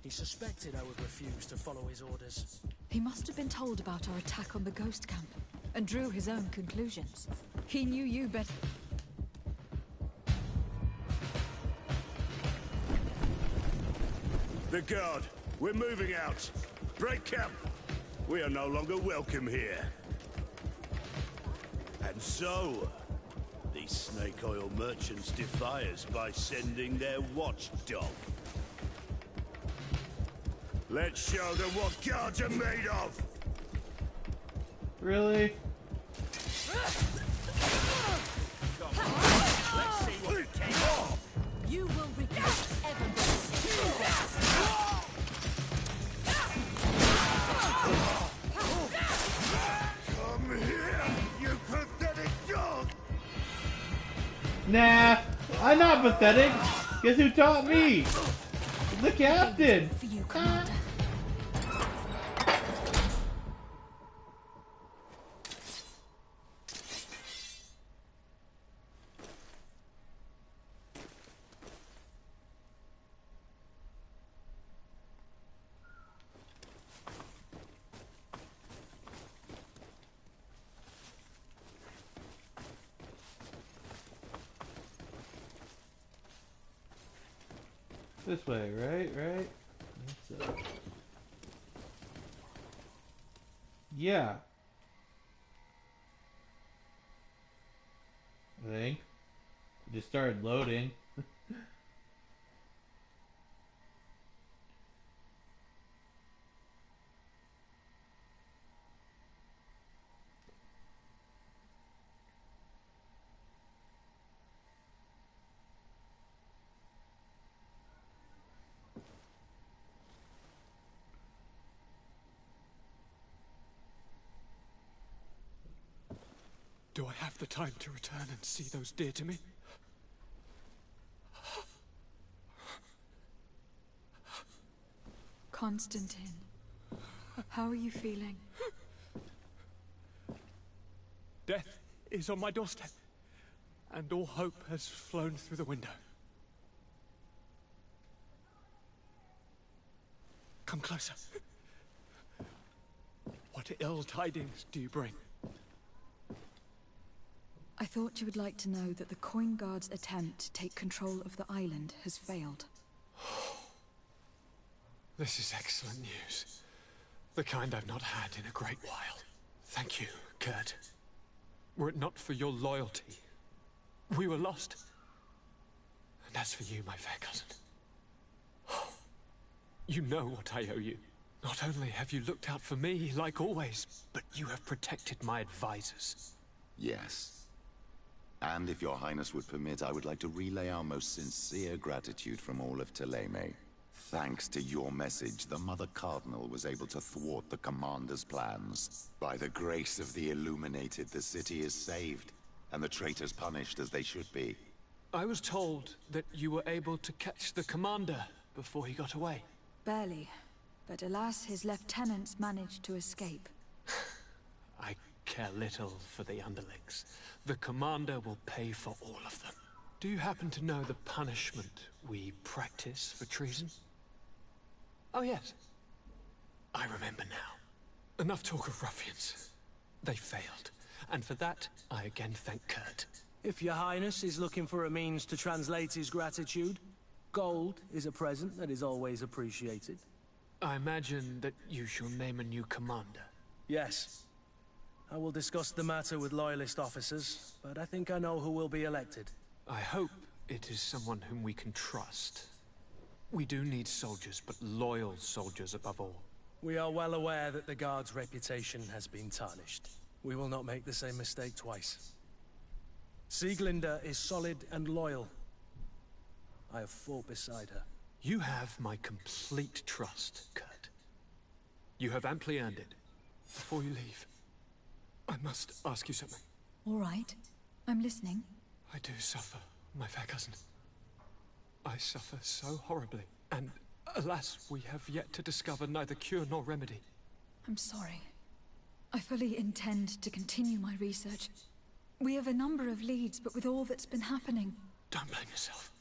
he suspected I would refuse to follow his orders. He must have been told about our attack on the ghost camp, and drew his own conclusions. He knew you better. The guard, we're moving out. Break camp. We are no longer welcome here. And so, these snake oil merchants defy us by sending their watchdog. Let's show them what guards are made of! Really? Come on, let's see what it came off! You will regret ever Come here, you pathetic dog! Nah, I'm not pathetic. Guess who taught me? The captain! For you, Commander. This way, right? Yeah. I think. It just started loading. Do I have the time to return and see those dear to me? Constantine, how are you feeling? Death is on my doorstep, and all hope has flown through the window. Come closer. What ill tidings do you bring? I thought you would like to know that the Coin Guard's attempt to take control of the island has failed. This is excellent news. The kind I've not had in a great while. Thank you, Kurt. Were it not for your loyalty, we were lost. And as for you, my fair cousin, you know what I owe you. Not only have you looked out for me, like always, but you have protected my advisors. Yes. And if your highness would permit, I would like to relay our most sincere gratitude from all of Thélème. Thanks to your message, the Mother Cardinal was able to thwart the Commander's plans. By the grace of the Illuminated, the city is saved, and the traitors punished as they should be. I was told that you were able to catch the Commander before he got away. Barely. But alas, his lieutenants managed to escape. I care little for the underlings. The Commander will pay for all of them. Do you happen to know the punishment we practice for treason? Oh yes. I remember now. Enough talk of ruffians. They failed. And for that, I again thank Kurt. If your highness is looking for a means to translate his gratitude, gold is a present that is always appreciated. I imagine that you shall name a new commander. Yes. I will discuss the matter with loyalist officers, but I think I know who will be elected. I hope it is someone whom we can trust. We do need soldiers, but loyal soldiers above all. We are well aware that the Guard's reputation has been tarnished. We will not make the same mistake twice. Sieglinde is solid and loyal. I have fought beside her. You have my complete trust, Kurt. You have amply earned it. Before you leave, I must ask you something. All right. I'm listening. I do suffer, my fair cousin. I suffer so horribly, and alas, we have yet to discover neither cure nor remedy. I'm sorry. I fully intend to continue my research. We have a number of leads, but with all that's been happening... Don't blame yourself.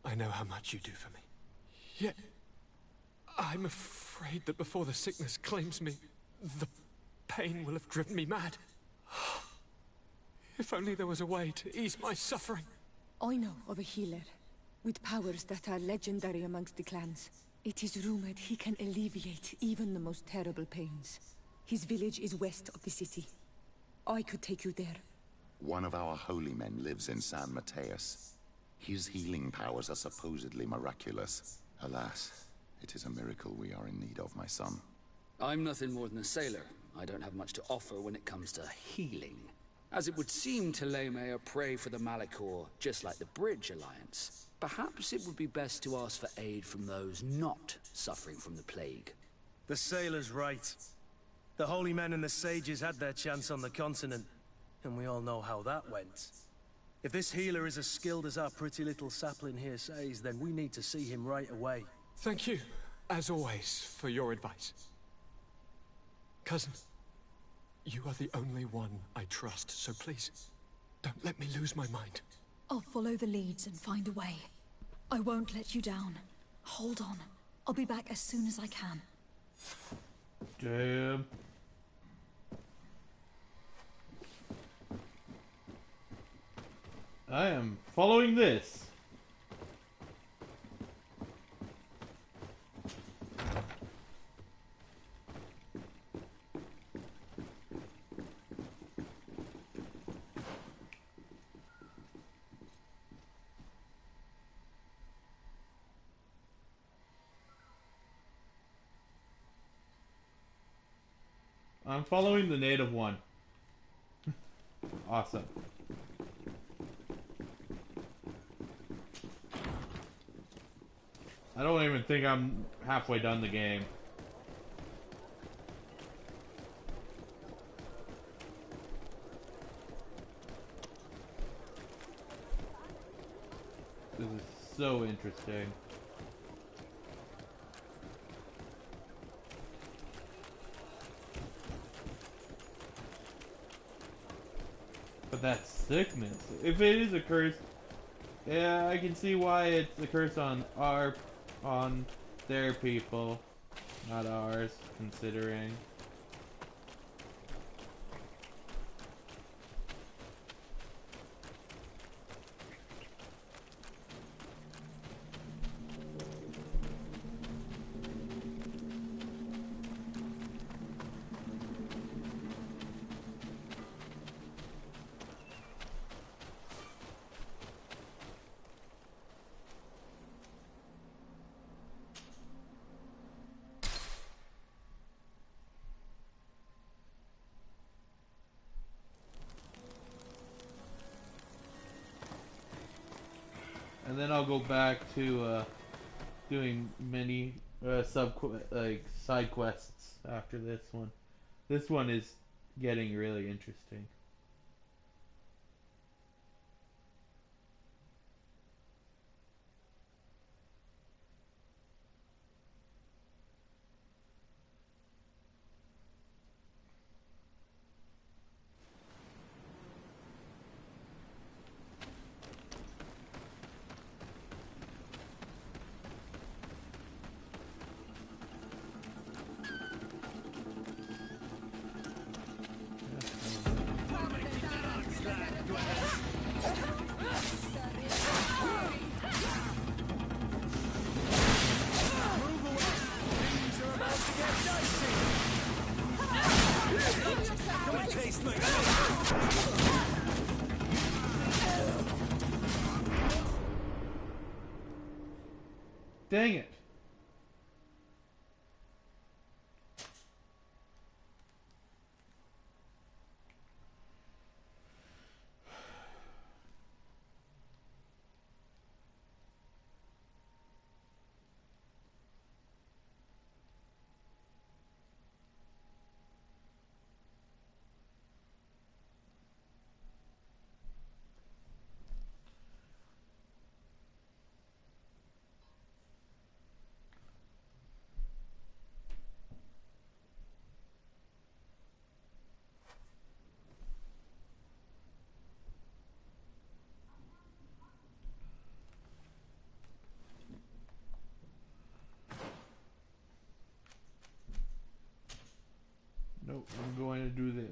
I know how much you do for me. Yet, I'm afraid that before the sickness claims me, the pain will have driven me mad. If only there was a way to ease my suffering. I know of a healer, with powers that are legendary amongst the clans. It is rumored he can alleviate even the most terrible pains. His village is west of the city. I could take you there. One of our holy men lives in San Mateus. His healing powers are supposedly miraculous. Alas, it is a miracle we are in need of, my son. I'm nothing more than a sailor. I don't have much to offer when it comes to healing. As it would seem Thélème are prey for the Malachor, just like the Bridge Alliance. Perhaps it would be best to ask for aid from those not suffering from the plague. The sailor's right. The holy men and the sages had their chance on the continent, and we all know how that went. If this healer is as skilled as our pretty little sapling here says, then we need to see him right away. Thank you, as always, for your advice. Cousin, you are the only one I trust, so please, don't let me lose my mind. I'll follow the leads and find a way. I won't let you down. Hold on. I'll be back as soon as I can. Damn. I am following this. I'm following the native one. Awesome. I don't even think I'm halfway done the game. This is so interesting. But that's sickness. If it is a curse, yeah, I can see why it's a curse on their people, not ours, considering. And then I'll go back to doing many side quests after this one. This one is getting really interesting. Dang it. Nope, I'm going to do this.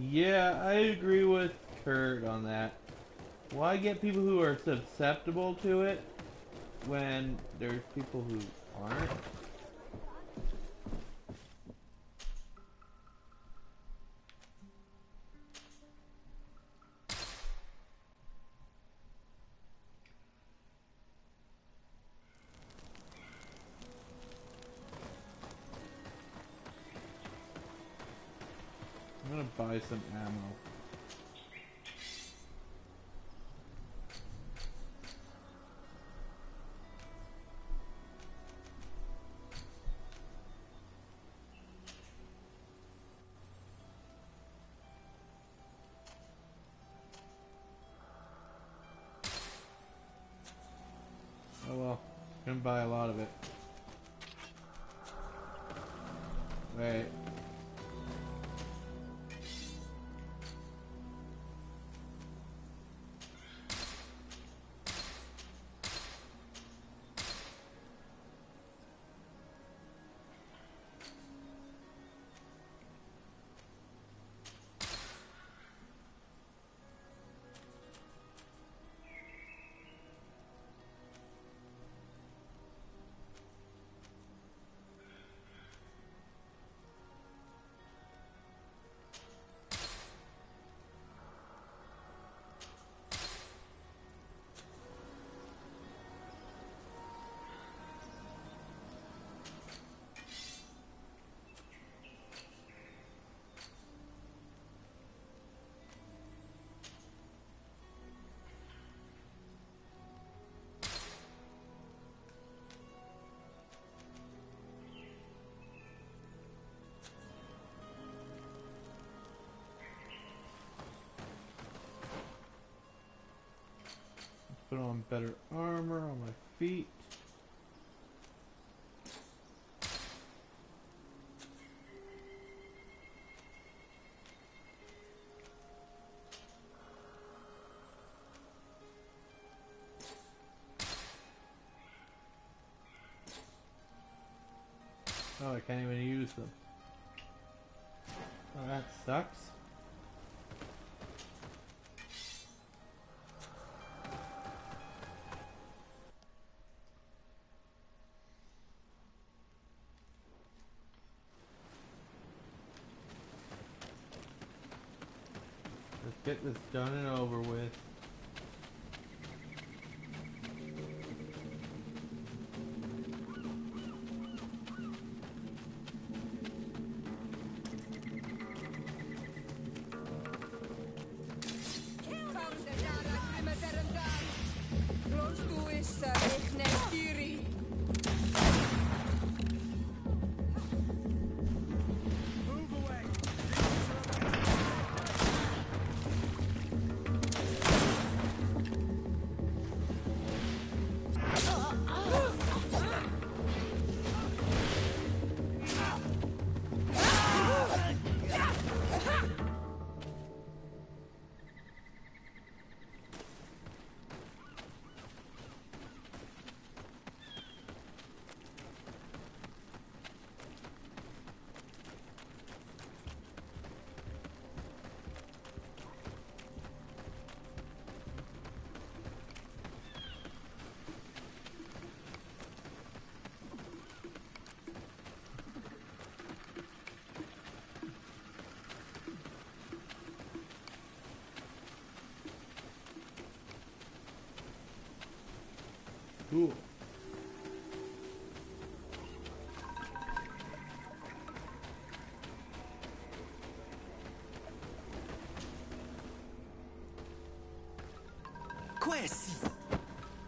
Yeah, I agree with Kurt on that. Why get people who are susceptible to it when there's people who aren't? I'm gonna buy some ammo. didn't buy a lot of it. Wait. Put on better armor on my feet. Oh, I can't even use them. Oh, that sucks. Let's get this done and over with. Cool. Quesi!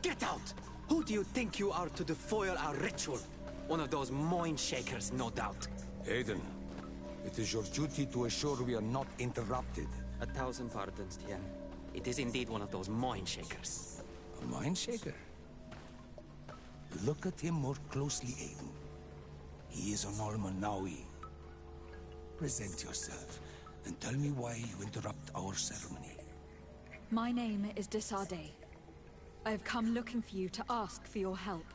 Get out! Who do you think you are to defoil our ritual? One of those mind shakers, no doubt. Aiden, it is your duty to assure we are not interrupted. 1,000 pardons, Tien. It is indeed one of those mind shakers. A mind shaker? Look at him more closely, Aiden. He is an Almanawi. Present yourself, and tell me why you interrupt our ceremony. My name is Desade. I have come looking for you to ask for your help.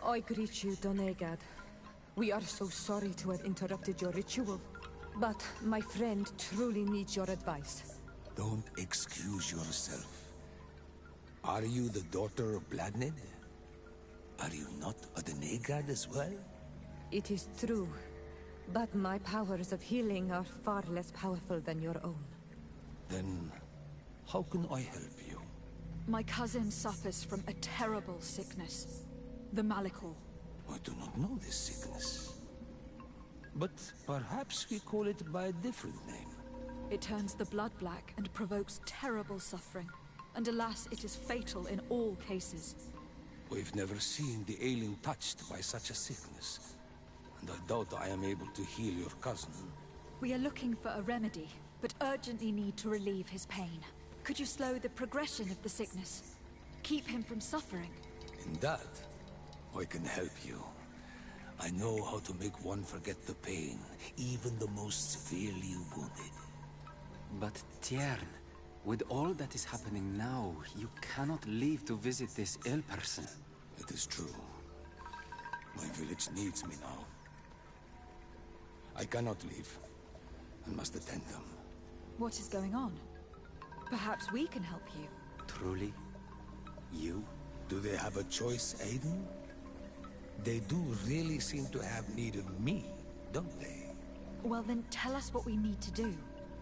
I greet you, Donegad. We are so sorry to have interrupted your ritual. But my friend truly needs your advice. Don't excuse yourself. Are you the daughter of Bladnid? Are you not a Denegard as well? It is true. But my powers of healing are far less powerful than your own. Then, how can I help you? My cousin suffers from a terrible sickness. The Malikor. I do not know this sickness. But perhaps we call it by a different name. It turns the blood black and provokes terrible suffering. And alas, it is fatal in all cases. We've never seen the ailing touched by such a sickness. And I doubt I am able to heal your cousin. We are looking for a remedy, but urgently need to relieve his pain. Could you slow the progression of the sickness? Keep him from suffering? In that, I can help you. I know how to make one forget the pain, even the most severely wounded. But Tiern, with all that is happening now, you cannot leave to visit this ill person. It is true. My village needs me now. I cannot leave. I must attend them. What is going on? Perhaps we can help you. Truly? You? Do they have a choice, Aiden? They do really seem to have need of me, don't they? Well then, tell us what we need to do.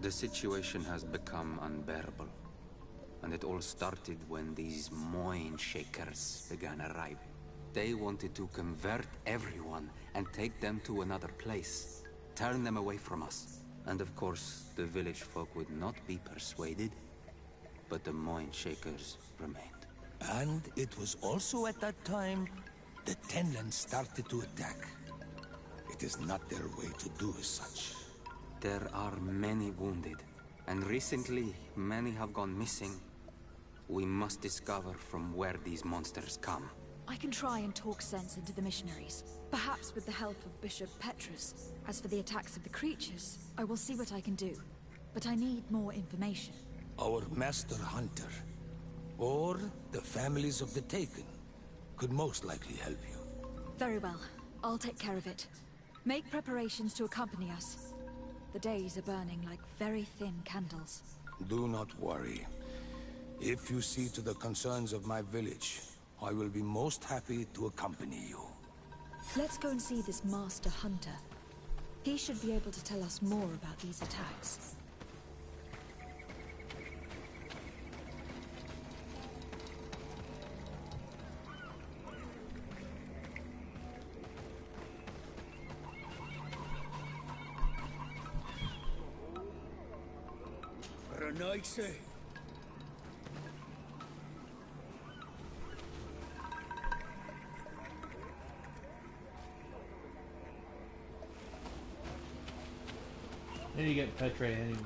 The situation has become unbearable. And it all started when these Moin Shakers began arriving. They wanted to convert everyone and take them to another place. Turn them away from us. And of course, the village folk would not be persuaded. But the Moin Shakers remained. And it was also at that time the Tenland started to attack. It is not their way to do as such. There are many wounded, and recently many have gone missing. We must discover from where these monsters come. I can try and talk sense into the missionaries, perhaps with the help of Bishop Petrus. As for the attacks of the creatures, I will see what I can do. But I need more information. Our master hunter, or the families of the Taken, could most likely help you. Very well. I'll take care of it. Make preparations to accompany us. The days are burning like very thin candles. Do not worry. If you see to the concerns of my village, I will be most happy to accompany you. Let's go and see this master hunter. He should be able to tell us more about these attacks. For a night, say. Then you get Petre anyways.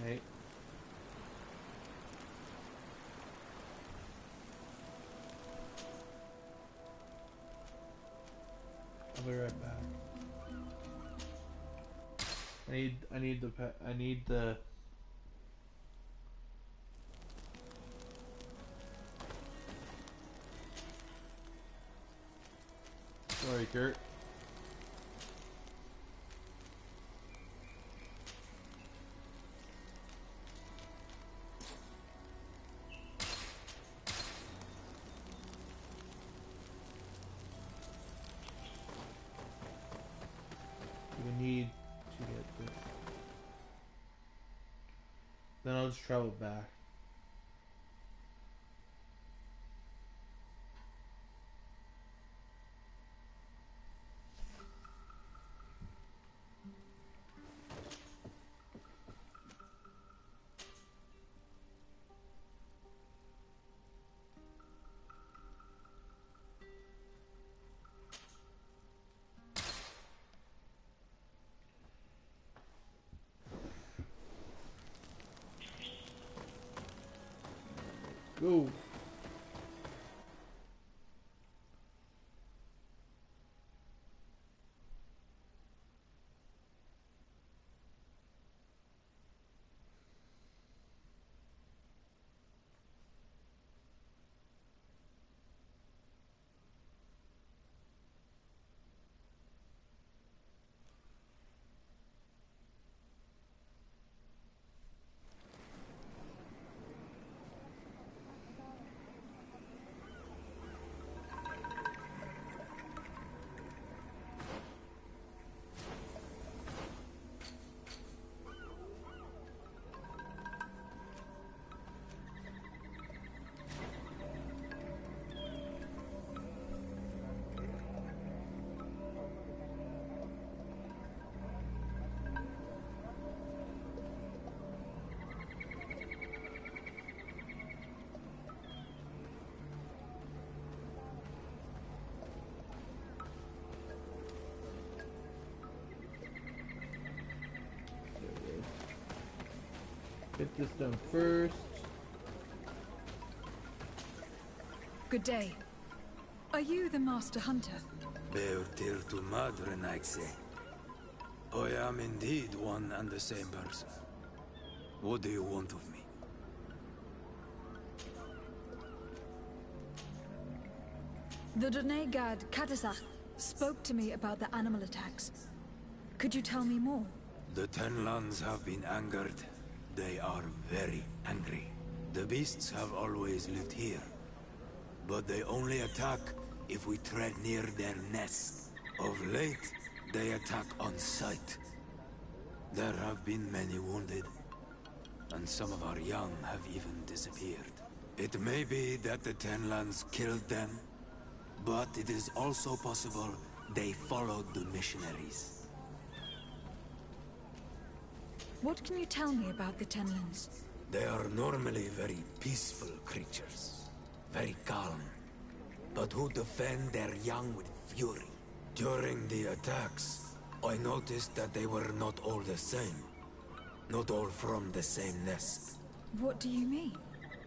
Alright. I'll be right back. I need the sorry, Kurt. We need to get this. Then I'll just travel back. Go. Get this done first. Good day. Are you the Master Hunter? Beurtir tu madre, Naixe. I am indeed one and the same person. What do you want of me? The Donegad Katasach spoke to me about the animal attacks. Could you tell me more? The Tenlands have been angered. They are very angry. The beasts have always lived here, but they only attack if we tread near their nest. Of late, they attack on sight. There have been many wounded, and some of our young have even disappeared. It may be that the Tenlands killed them, but it is also possible they followed the missionaries. What can you tell me about the Tenlands? They are normally very peaceful creatures, very calm, but who defend their young with fury. During the attacks, I noticed that they were not all the same. Not all from the same nest. What do you mean?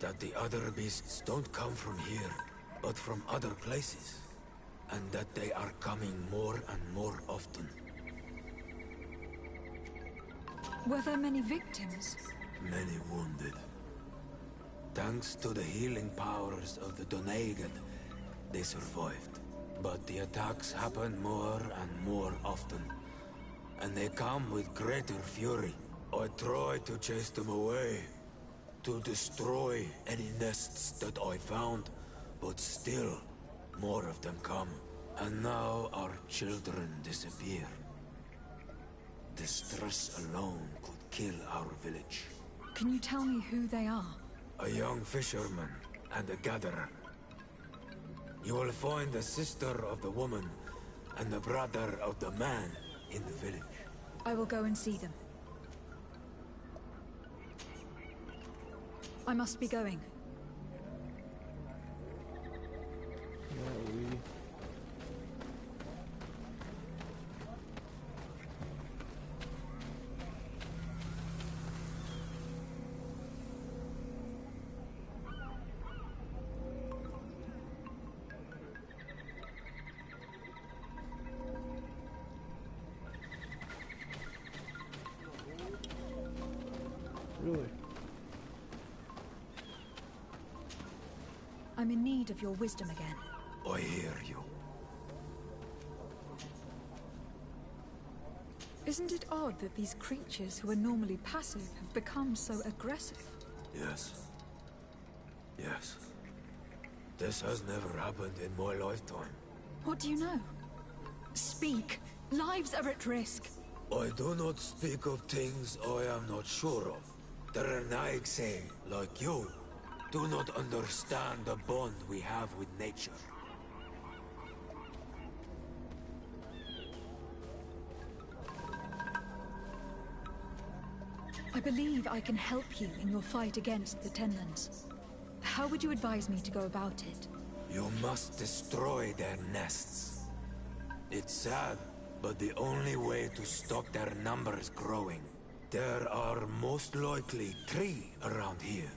That the other beasts don't come from here, but from other places. And that they are coming more and more often. Were there many victims? Many wounded. Thanks to the healing powers of the Donegad, they survived. But the attacks happen more and more often. And they come with greater fury. I try to chase them away. To destroy any nests that I found. But still, more of them come. And now our children disappear. The stress alone could kill our village. Can you tell me who they are? A young fisherman and a gatherer. You will find the sister of the woman and the brother of the man in the village. I will go and see them. I must be going. Really? I'm in need of your wisdom again. I hear you. Isn't it odd that these creatures who are normally passive have become so aggressive? Yes. Yes. This has never happened in my lifetime. What do you know? Speak. Lives are at risk. I do not speak of things I am not sure of. The Renaigse, like you, do not understand the bond we have with nature. I believe I can help you in your fight against the Tenlands. How would you advise me to go about it? You must destroy their nests. It's sad, but the only way to stop their numbers growing. There are most likely 3 around here.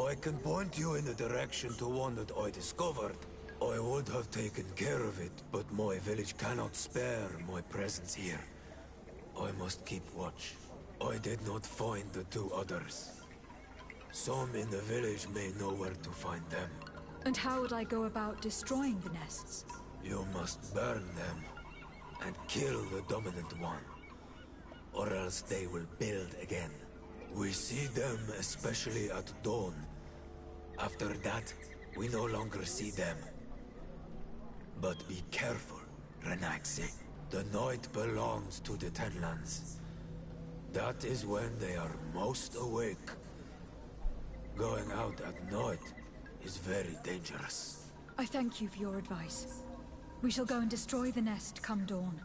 I can point you in the direction to one that I discovered. I would have taken care of it, but my village cannot spare my presence here. I must keep watch. I did not find the two others. Some in the village may know where to find them. And how would I go about destroying the nests? You must burn them and kill the dominant one, or else they will build again. We see them especially at dawn. After that, we no longer see them. But be careful, Renaxi. The night belongs to the Tenlands. That is when they are most awake. Going out at night is very dangerous. I thank you for your advice. We shall go and destroy the nest come dawn.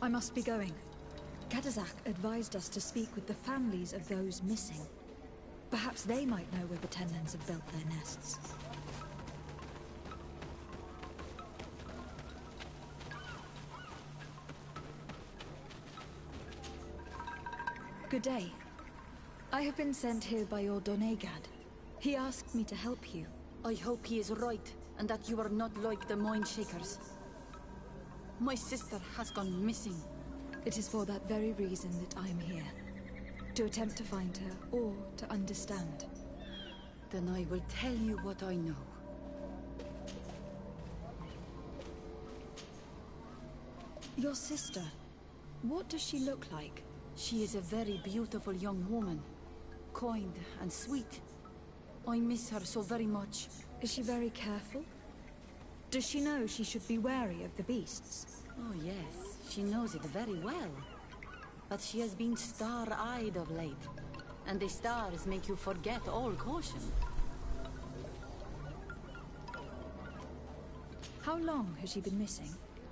I must be going. Katazak advised us to speak with the families of those missing. Perhaps they might know where the Tenlands have built their nests. Good day. I have been sent here by your Donegad. He asked me to help you. I hope he is right, and that you are not like the Mindshakers. My sister has gone missing. It is for that very reason that I am here. To attempt to find her, or to understand. Then I will tell you what I know. Your sister, what does she look like? She is a very beautiful young woman. Kind and sweet. I miss her so very much. Is she very careful? Does she know she should be wary of the beasts? Oh yes, she knows it very well. But she has been star-eyed of late. And the stars make you forget all caution. How long has she been missing?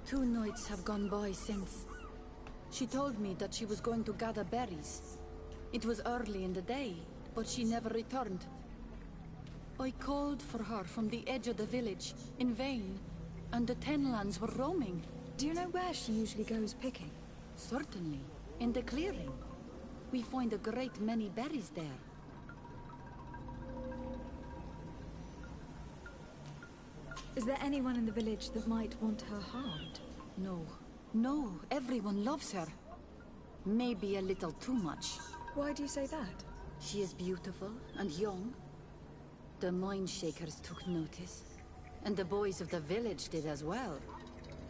2 nights have gone by since. She told me that she was going to gather berries. It was early in the day, but she never returned. I called for her from the edge of the village, in vain, and the Tenlands were roaming. Do you know where she usually goes picking? Certainly, in the clearing. We find a great many berries there. Is there anyone in the village that might want her harmed? No. No, everyone loves her. Maybe a little too much. Why do you say that? She is beautiful and young. The Mindshakers took notice. And the boys of the village did as well.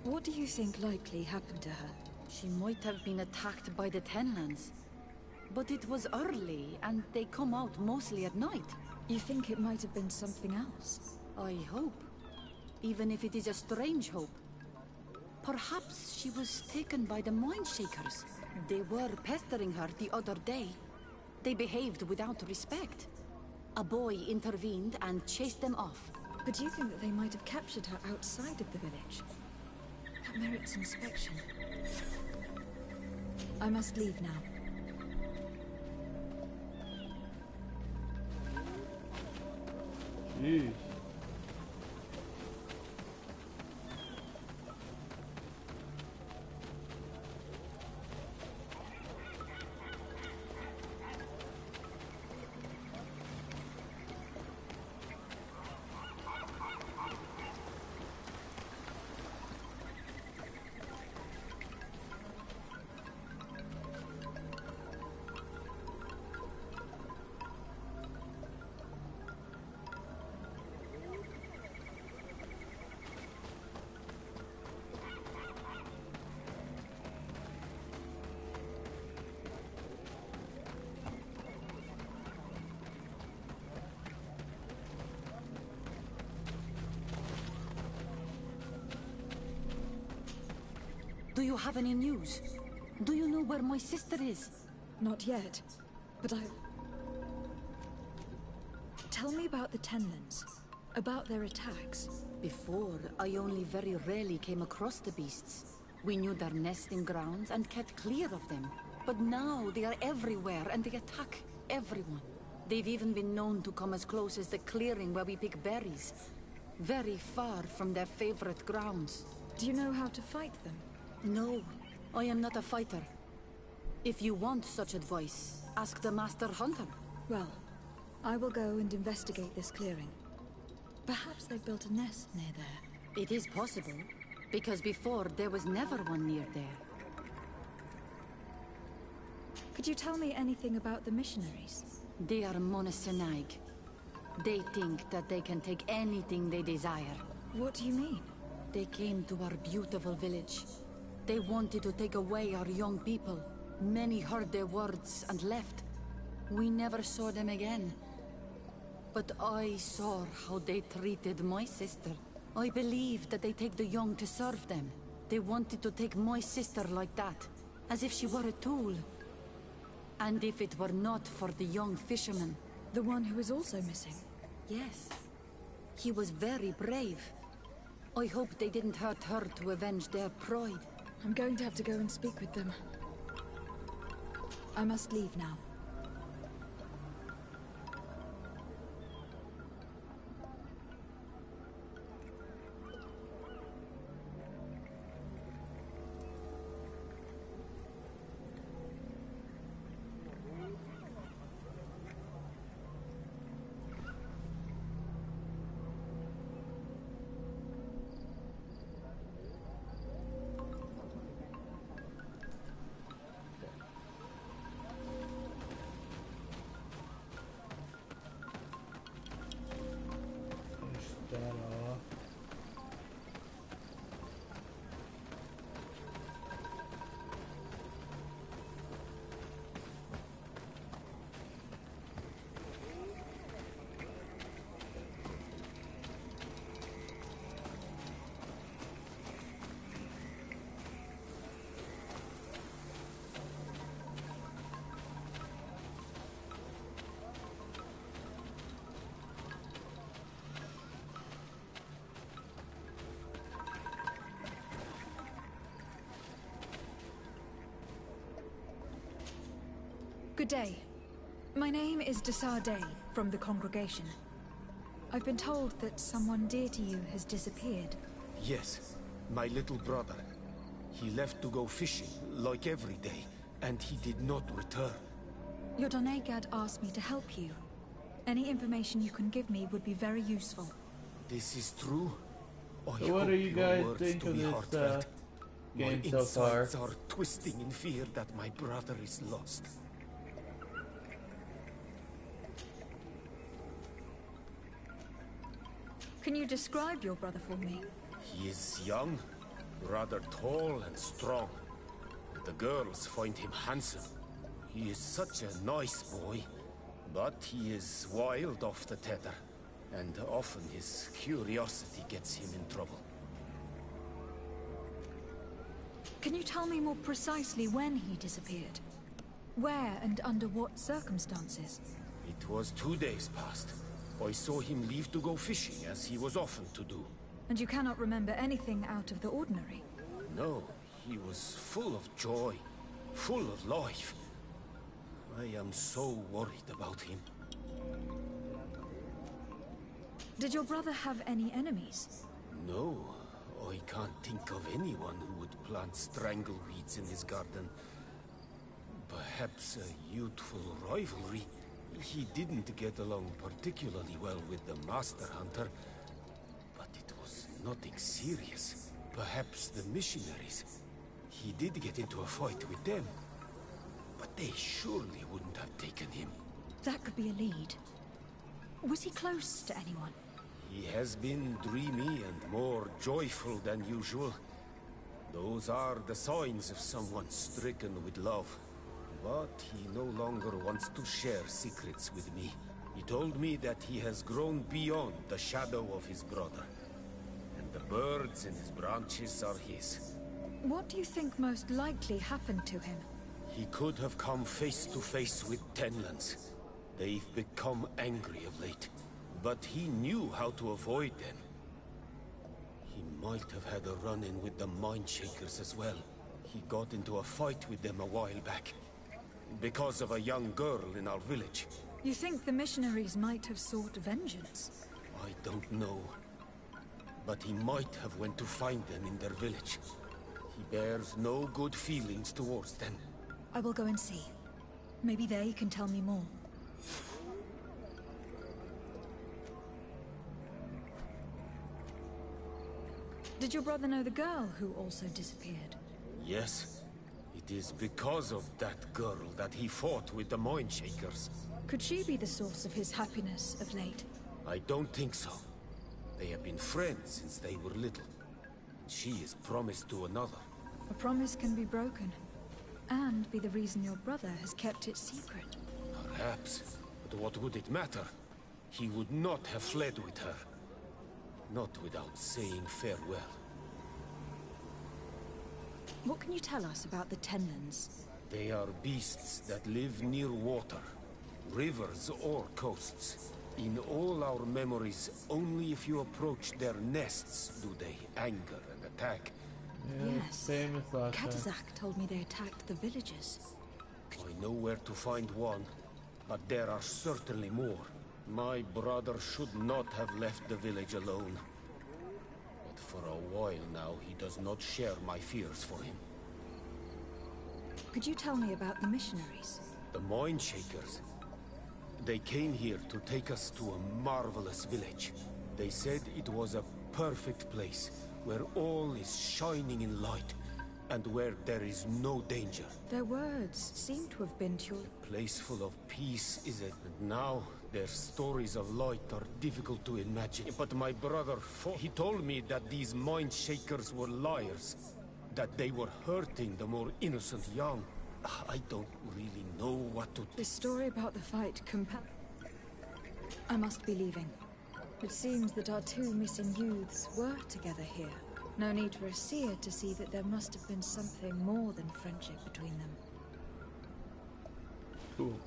What do you think likely happened to her? She might have been attacked by the Tenlands. But it was early, and they come out mostly at night. You think it might have been something else? I hope. Even if it is a strange hope. Perhaps she was taken by the Mindshakers. They were pestering her the other day. They behaved without respect. A boy intervened and chased them off. But do you think that they might have captured her outside of the village? That merits inspection. I must leave now. Jeez. Do you have any news? Do you know where my sister is? Not yet, but Tell me about the Tenlands, about their attacks. Before, I only very rarely came across the beasts. We knew their nesting grounds and kept clear of them. But now they are everywhere and they attack. everyone. They've even been known to come as close as the clearing where we pick berries. Very far from their favorite grounds. Do you know how to fight them? No, I am not a fighter. If you want such advice, ask the Master Hunter. Well, I will go and investigate this clearing. Perhaps they've built a nest near there. It is possible, because before there was never one near there. Could you tell me anything about the missionaries? They are monastenaig. They think that they can take anything they desire. What do you mean? They came to our beautiful village. They wanted to take away our young people. Many heard their words and left. We never saw them again. But I saw how they treated my sister. I believe that they take the young to serve them. They wanted to take my sister like that, as if she were a tool. And if it were not for the young fisherman... The one who is also missing? Yes. He was very brave. I hope they didn't hurt her to avenge their pride. I'm going to have to go and speak with them. I must leave now. Good day. My name is Desardet, from the congregation. I've been told that someone dear to you has disappeared. Yes, my little brother. He left to go fishing, like every day, and he did not return. Your Donegad asked me to help you. Any information you can give me would be very useful. This is true? So what do you guys think of this game so far? My insides are twisting in fear that my brother is lost. Can you describe your brother for me? He is young, rather tall and strong. The girls find him handsome. He is such a nice boy, but he is wild off the tether, and often his curiosity gets him in trouble. Can you tell me more precisely when he disappeared? Where and under what circumstances? It was 2 days past. I saw him leave to go fishing, as he was often to do. And you cannot remember anything out of the ordinary? No, he was full of joy, full of life. I am so worried about him. Did your brother have any enemies? No, I can't think of anyone who would plant strangleweeds in his garden. Perhaps a youthful rivalry. He didn't get along particularly well with the Master Hunter, but it was nothing serious. Perhaps the missionaries. He did get into a fight with them, but they surely wouldn't have taken him. That could be a lead. Was he close to anyone? He has been dreamy and more joyful than usual. Those are the signs of someone stricken with love. But he no longer wants to share secrets with me. He told me that he has grown beyond the shadow of his brother. And the birds in his branches are his. What do you think most likely happened to him? He could have come face to face with Tenlands. They've become angry of late. But he knew how to avoid them. He might have had a run-in with the Mindshakers as well. He got into a fight with them a while back. because of a young girl in our village. You think the missionaries might have sought vengeance? I don't know. But he might have went to find them in their village. He bears no good feelings towards them. I will go and see. Maybe they can tell me more. Did your brother know the girl who also disappeared? Yes. It is because of that girl that he fought with the Mindshakers. Could she be the source of his happiness of late? I don't think so. They have been friends since they were little. She is promised to another. A promise can be broken, and be the reason your brother has kept it secret. Perhaps. But what would it matter? He would not have fled with her. Not without saying farewell. What can you tell us about the Tenlands? They are beasts that live near water, rivers or coasts. In all our memories, only if you approach their nests do they anger and attack. Yes. Katazak told me they attacked the villagers. I know where to find one, but there are certainly more. My brother should not have left the village alone. But for a while now, he does not share my fears for him. Could you tell me about the missionaries? The Mindshakers. They came here to take us to a marvelous village. They said it was a perfect place, where all is shining in light, and where there is no danger. Their words seem to have been to your... Place full of peace, is it? And now, their stories of light are difficult to imagine. But my brother fought. He told me that these Mindshakers were liars, that they were hurting the more innocent young. I don't really know what to... The story about the fight I must be leaving. It seems that our two missing youths were together here. No need for a seer to see that there must have been something more than friendship between them. Cool.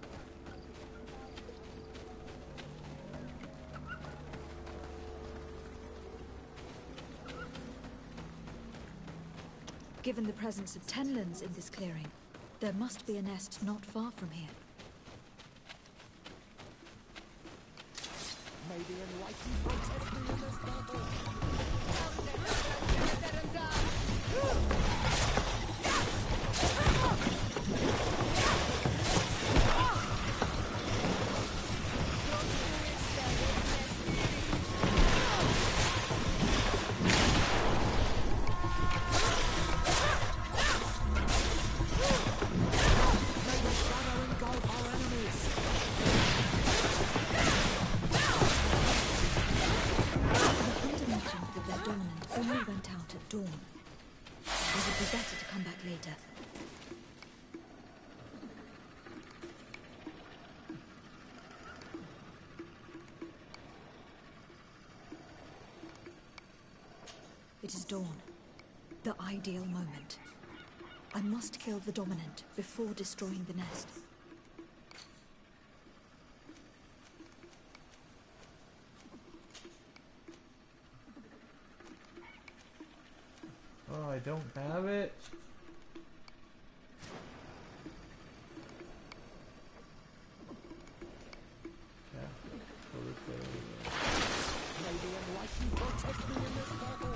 Given the presence of Tenlands in this clearing, there must be a nest not far from here. May the enlightened protect me in this battle. It is dawn. The ideal moment. I must kill the dominant before destroying the nest. Oh, I don't have it. Yeah. May the enlightened protect me in this battle.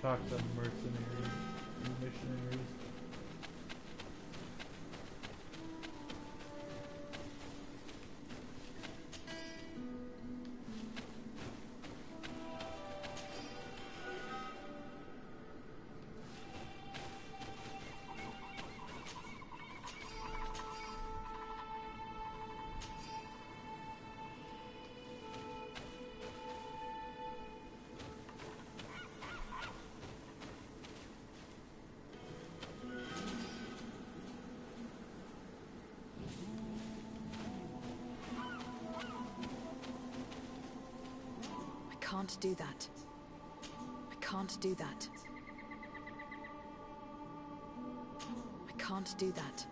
talk to mercenaries and missionaries. I can't do that. I can't do that. I can't do that.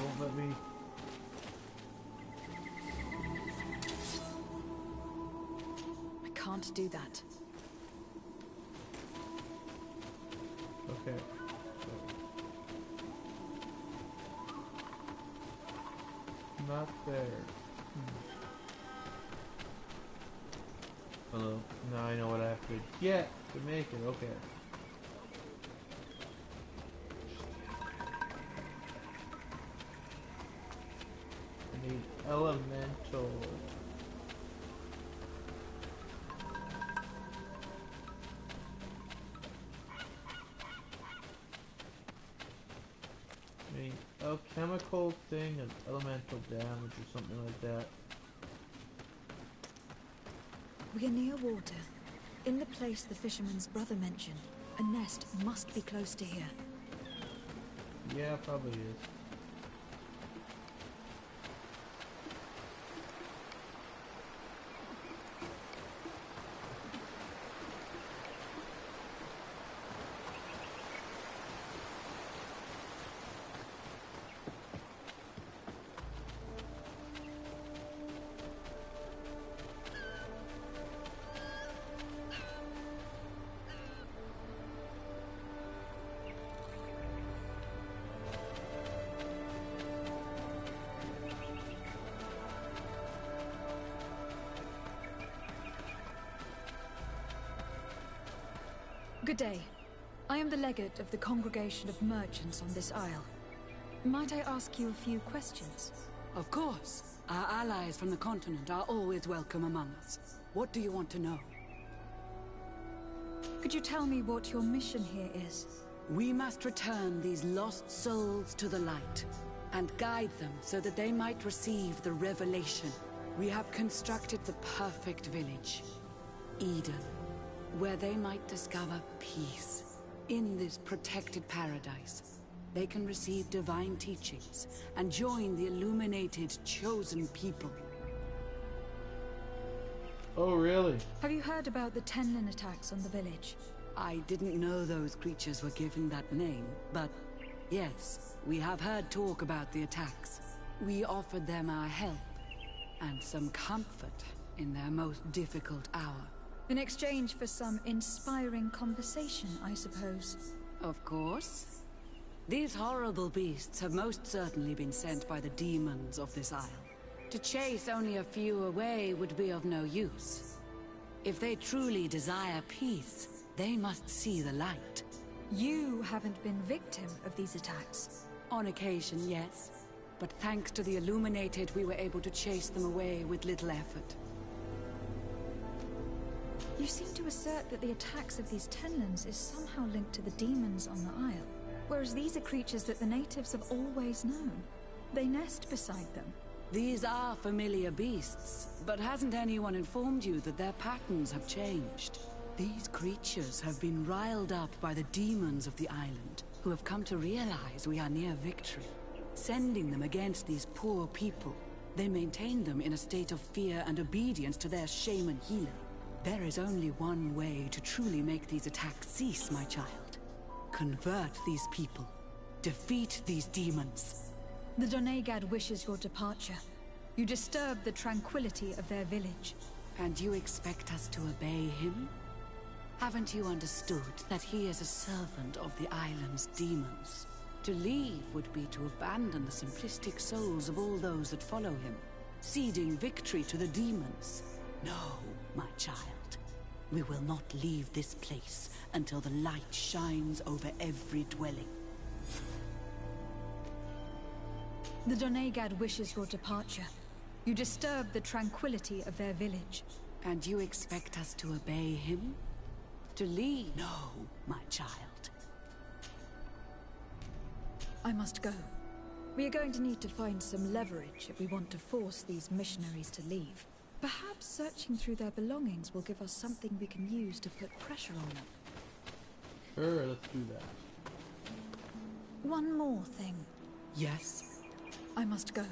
Won't let me. I can't do that. Okay. Not there. Hello. Now I know what I have to get to make it. Okay. I need elemental. I need alchemical thing and elemental damage or something like that. We are near water. In the place the fisherman's brother mentioned. A nest must be close to here. Yeah, probably is. Good day. I am the legate of the Congregation of Merchants on this isle. Might I ask you a few questions? Of course. Our allies from the continent are always welcome among us. What do you want to know? Could you tell me what your mission here is? We must return these lost souls to the light, and guide them so that they might receive the revelation. We have constructed the perfect village, Eden, where they might discover peace. In this protected paradise, they can receive divine teachings and join the illuminated chosen people. Oh, really? Have you heard about the Tenlin attacks on the village? I didn't know those creatures were given that name, but yes, we have heard talk about the attacks. We offered them our help and some comfort in their most difficult hour. In exchange for some inspiring conversation, I suppose. Of course. These horrible beasts have most certainly been sent by the demons of this isle. To chase only a few away would be of no use. If they truly desire peace, they must see the light. You haven't been victim of these attacks? On occasion, yes. But thanks to the Illuminated, we were able to chase them away with little effort. You seem to assert that the attacks of these Tenlins is somehow linked to the demons on the isle, whereas these are creatures that the natives have always known. They nest beside them. These are familiar beasts, but hasn't anyone informed you that their patterns have changed? These creatures have been riled up by the demons of the island, who have come to realize we are near victory. Sending them against these poor people, they maintain them in a state of fear and obedience to their shaman healer. There is only one way to truly make these attacks cease, my child. Convert these people. Defeat these demons. The Donegad wishes your departure. You disturb the tranquility of their village. And you expect us to obey him? Haven't you understood that he is a servant of the island's demons? To leave would be to abandon the simplistic souls of all those that follow him, ceding victory to the demons. No, my child. We will not leave this place until the light shines over every dwelling. The Doneigad wishes your departure. You disturb the tranquility of their village. And you expect us to obey him? To leave? No, my child. I must go. We are going to need to find some leverage if we want to force these missionaries to leave. Perhaps searching through their belongings will give us something we can use to put pressure on them. Sure, let's do that. One more thing. Yes? I must go.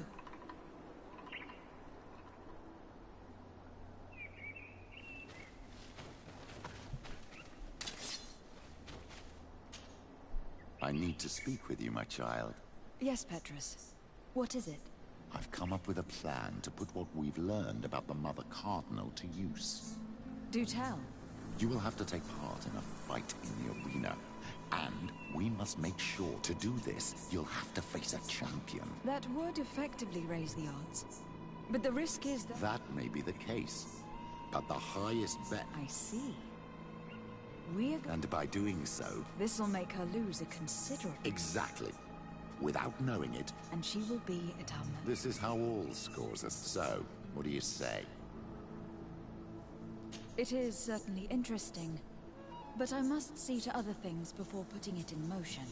I need to speak with you, my child. Yes, Petrus. What is it? I've come up with a plan to put what we've learned about the Mother Cardinal to use. Do tell. You will have to take part in a fight in the arena. And we must make sure to do this, you'll have to face a champion. That would effectively raise the odds. But the risk is that... That may be the case. But the highest bet... I see. And by doing so... This'll make her lose a considerable... Exactly. Without knowing it... And she will be at our mercy. This is how all scores are. So, what do you say? It is certainly interesting. But I must see to other things before putting it in motion.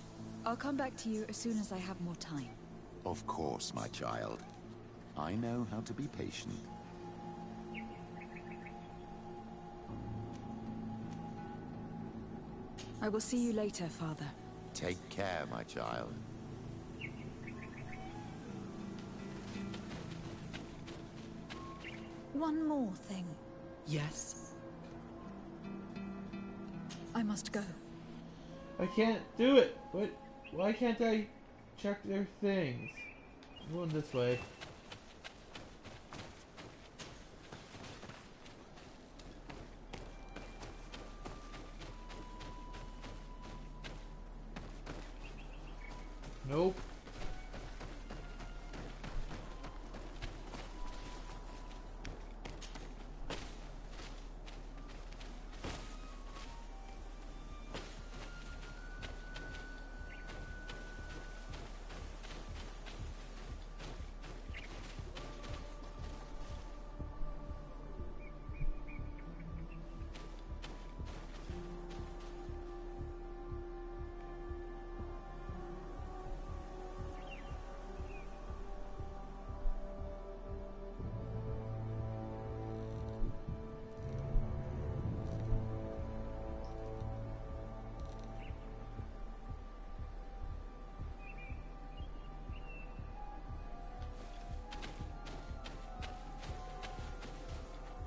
I'll come back to you as soon as I have more time. Of course, my child. I know how to be patient. I will see you later, Father. Take care, my child. One more thing. Yes? I must go. I can't do it! What? Why can't I check their things? I'm going this way. Nope.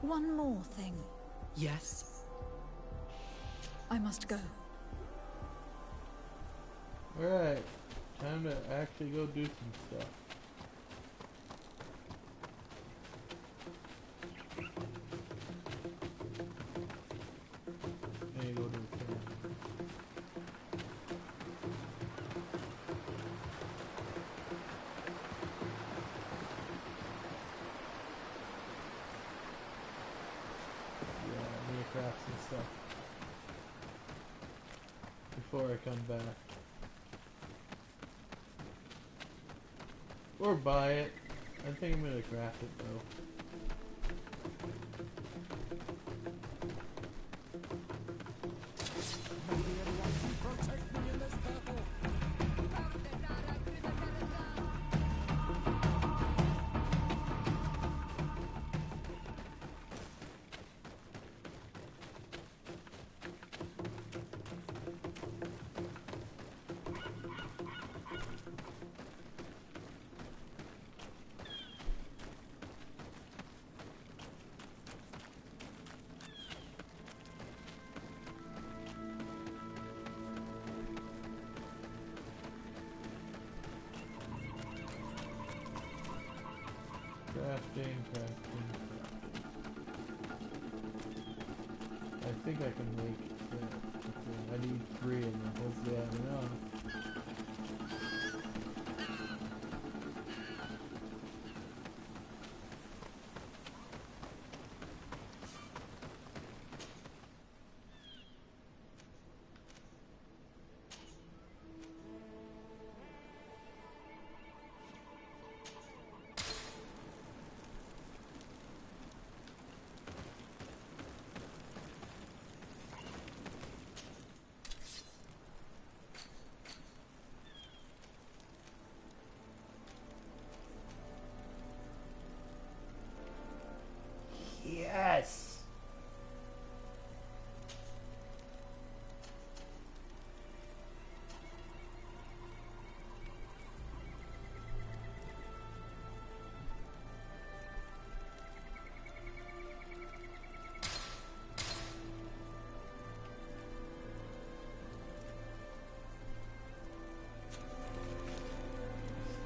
One more thing. Yes? I must go. Alright. Time to actually go do some stuff. There you go to the camp. Craft some stuff before I come back, or buy it. I think I'm gonna craft it though. Crafting. I think I can make it. I need 3 and then hopefully I have enough. Yes!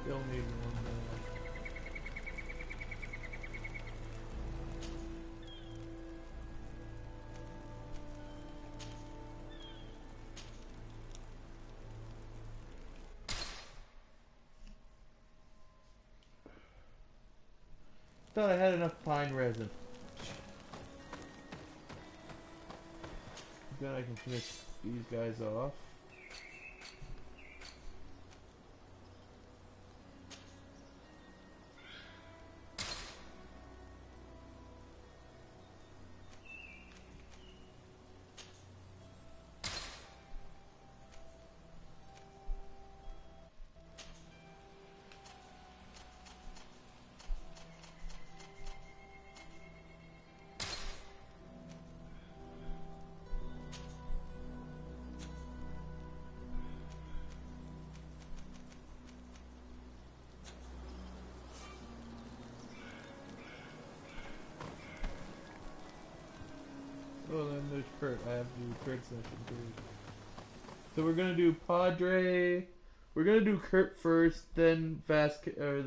Still need one more. Thought I had enough pine resin. Then I can finish these guys off. Oh, then there's Kurt. I have to do Kurt's mission too. So we're gonna do Padre. We're gonna do Kurt first, then or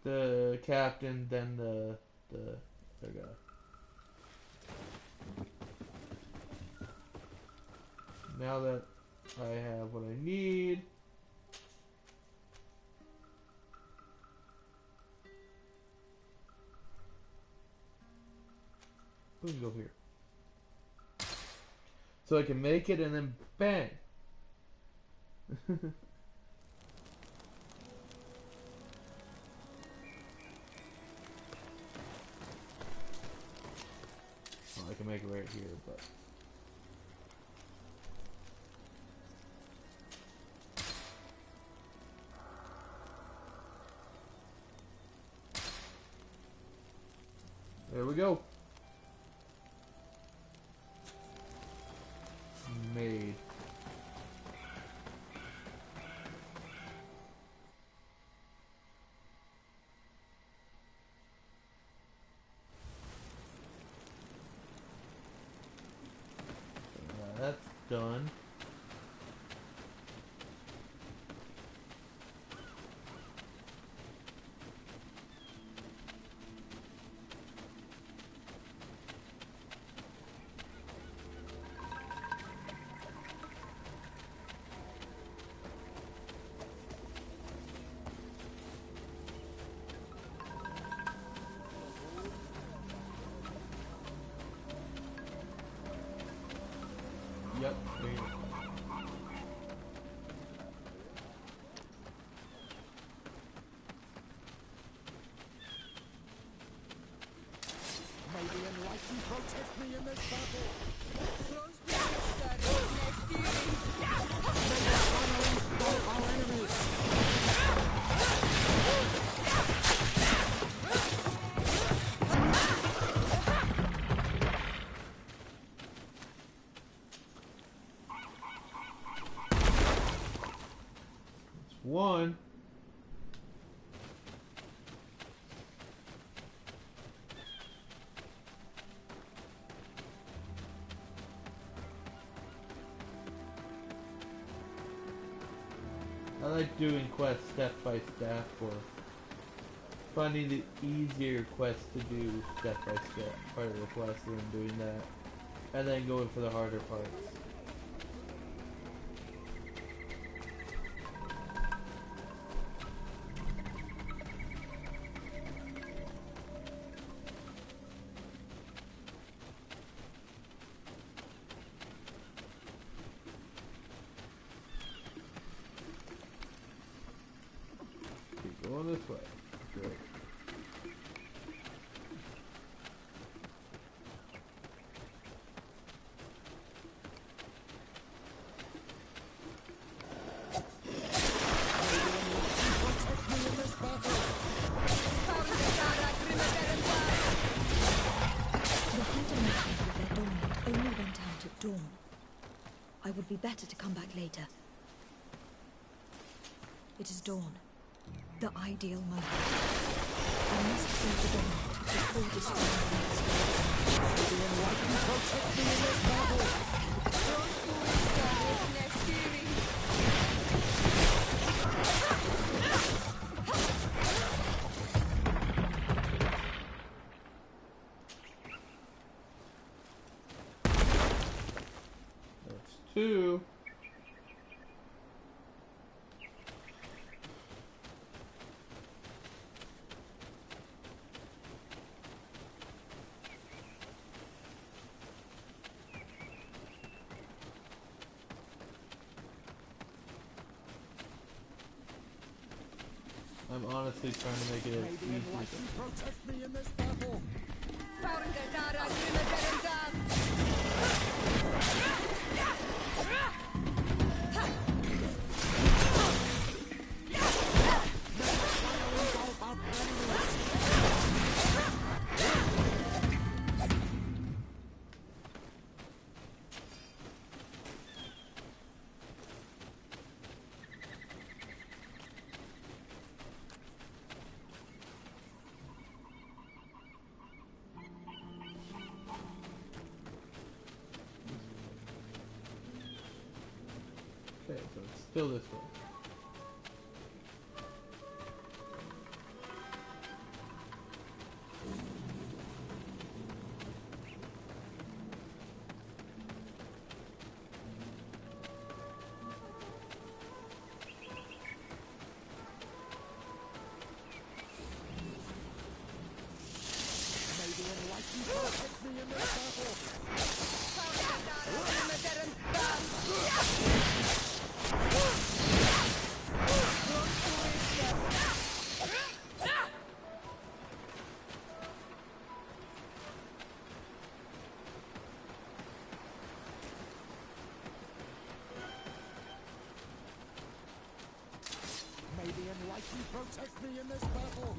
the captain, then the other guy. Now that I have what I need. We can go here. So I can make it and then bang. Well, I can make it right here, but there we go. Made. That's done. Yep. There you go. May the Enlightened protect me in this battle. Our enemies. One. I like doing quests step by step, or finding the easier quest to do step by step part of the quest and then doing that, and then going for the harder parts. Going this way. Great. I would be better to come back later. It is dawn. The ideal moment. I must save the dawn before destroying the next. The enlightened protect me in this battle! That's two. I'm honestly trying to make it as easy as protect me in this battle! Okay, so it's still this way. May the enlightened protect me in this May the enlightened protect me in this battle!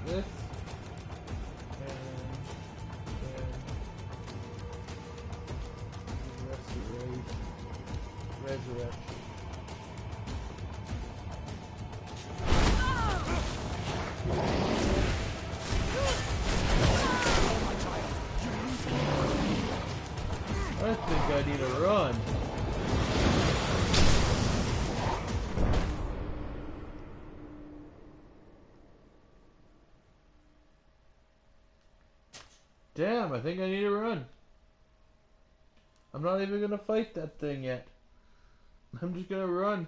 This and resurrection. I think I need to run. Damn, I think I need to run. I'm not even gonna fight that thing yet. I'm just gonna run.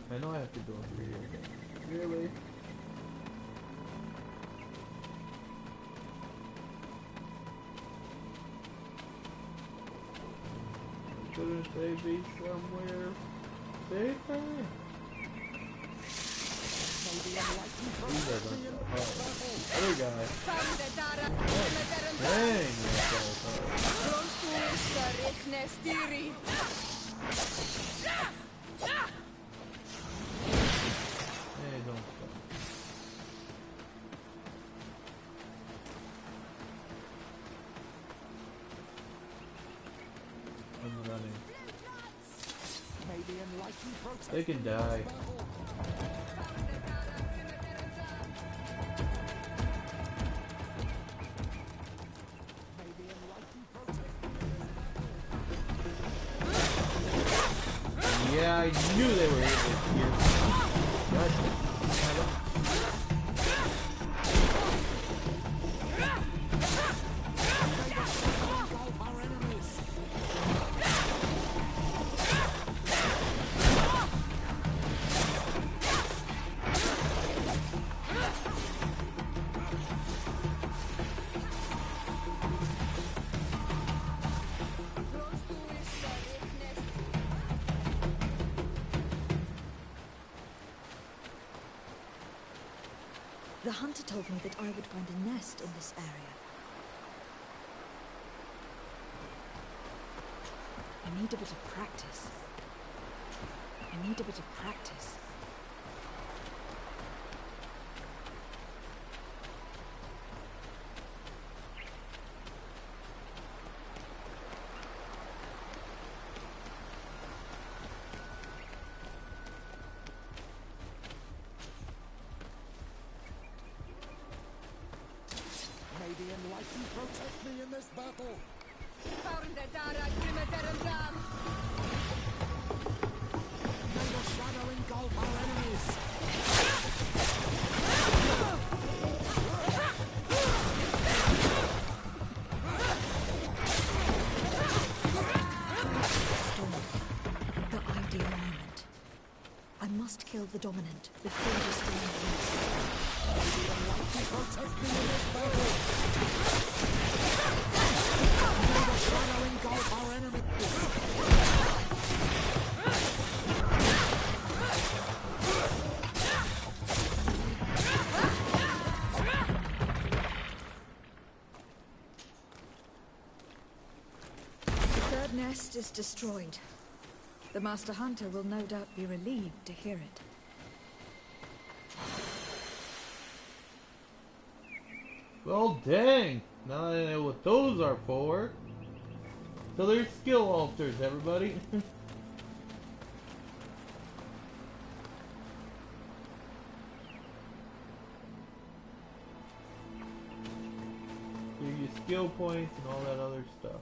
I know I have to go through here again. Really? Couldn't they be somewhere safer? These are the other guy. Dang, that guy's hey, don't stop. I'm running. They can die. Yeah, I knew they were able to hear me. God damn it. The hunter told me that I would find a nest in this area. I need a bit of practice. May the Enlightened protect me in this battle. May the shadow engulf our enemies. The ideal moment. I must kill the dominant before the storm comes. May the Enlightened protect me in this battle. May the shadow engulf our enemies. The third nest is destroyed. The Master Hunter will no doubt be relieved to hear it. Well, dang. Now I know what those are for. So there's skill altars, everybody. Give you skill points and all that other stuff.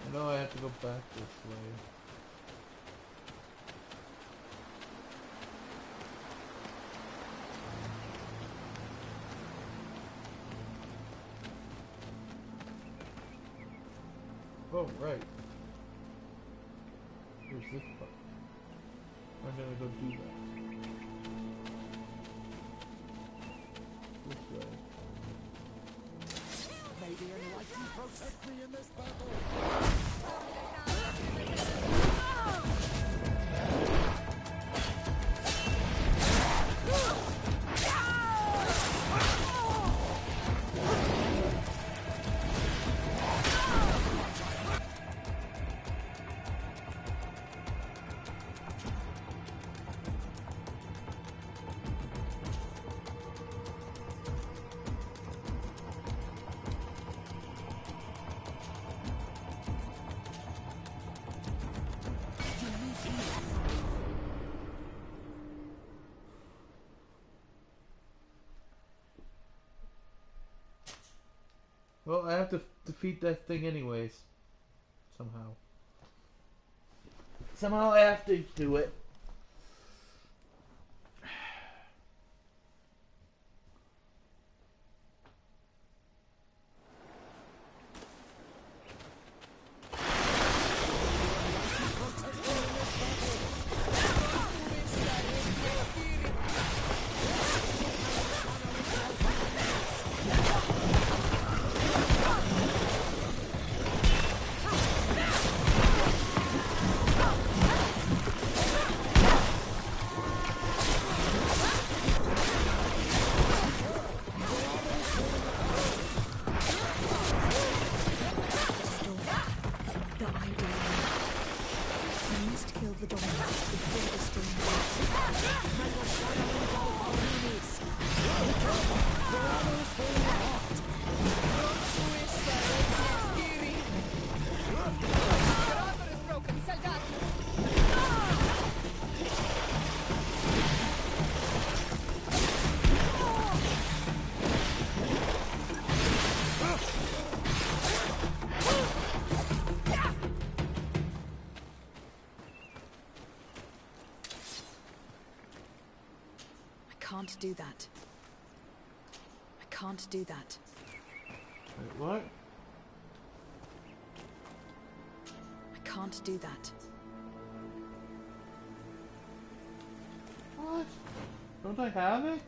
I know I have to go back this way. Oh, right. Where's this part? I'm gonna go do that. This way. May the Enlightened protect me in this battle. Well, I have to defeat that thing anyways. Somehow. Somehow I have to do it. I can't do that. I can't do that. Wait, what? I can't do that. What? Don't I have it?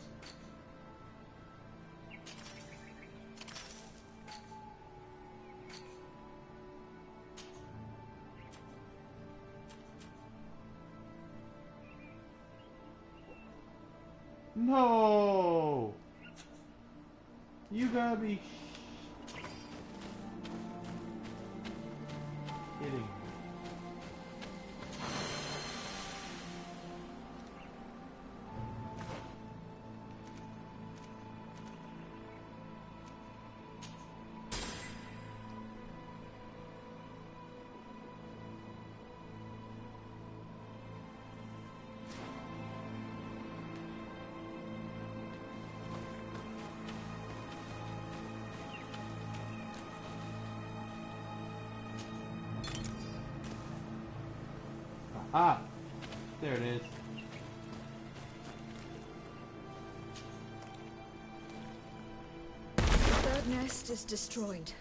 No! You gotta be kidding me. Ah, there it is. The third nest is destroyed.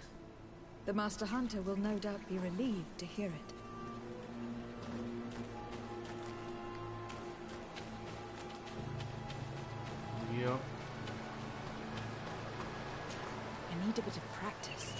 The Master Hunter will no doubt be relieved to hear it. Yep. I need a bit of practice.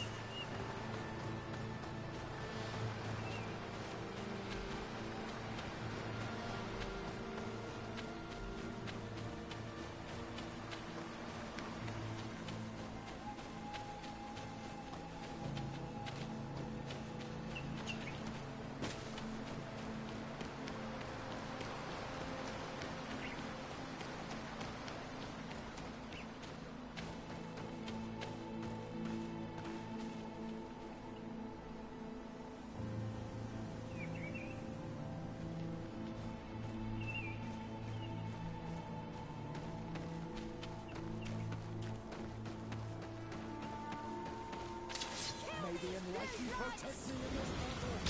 May the enlightened protect me in this battle.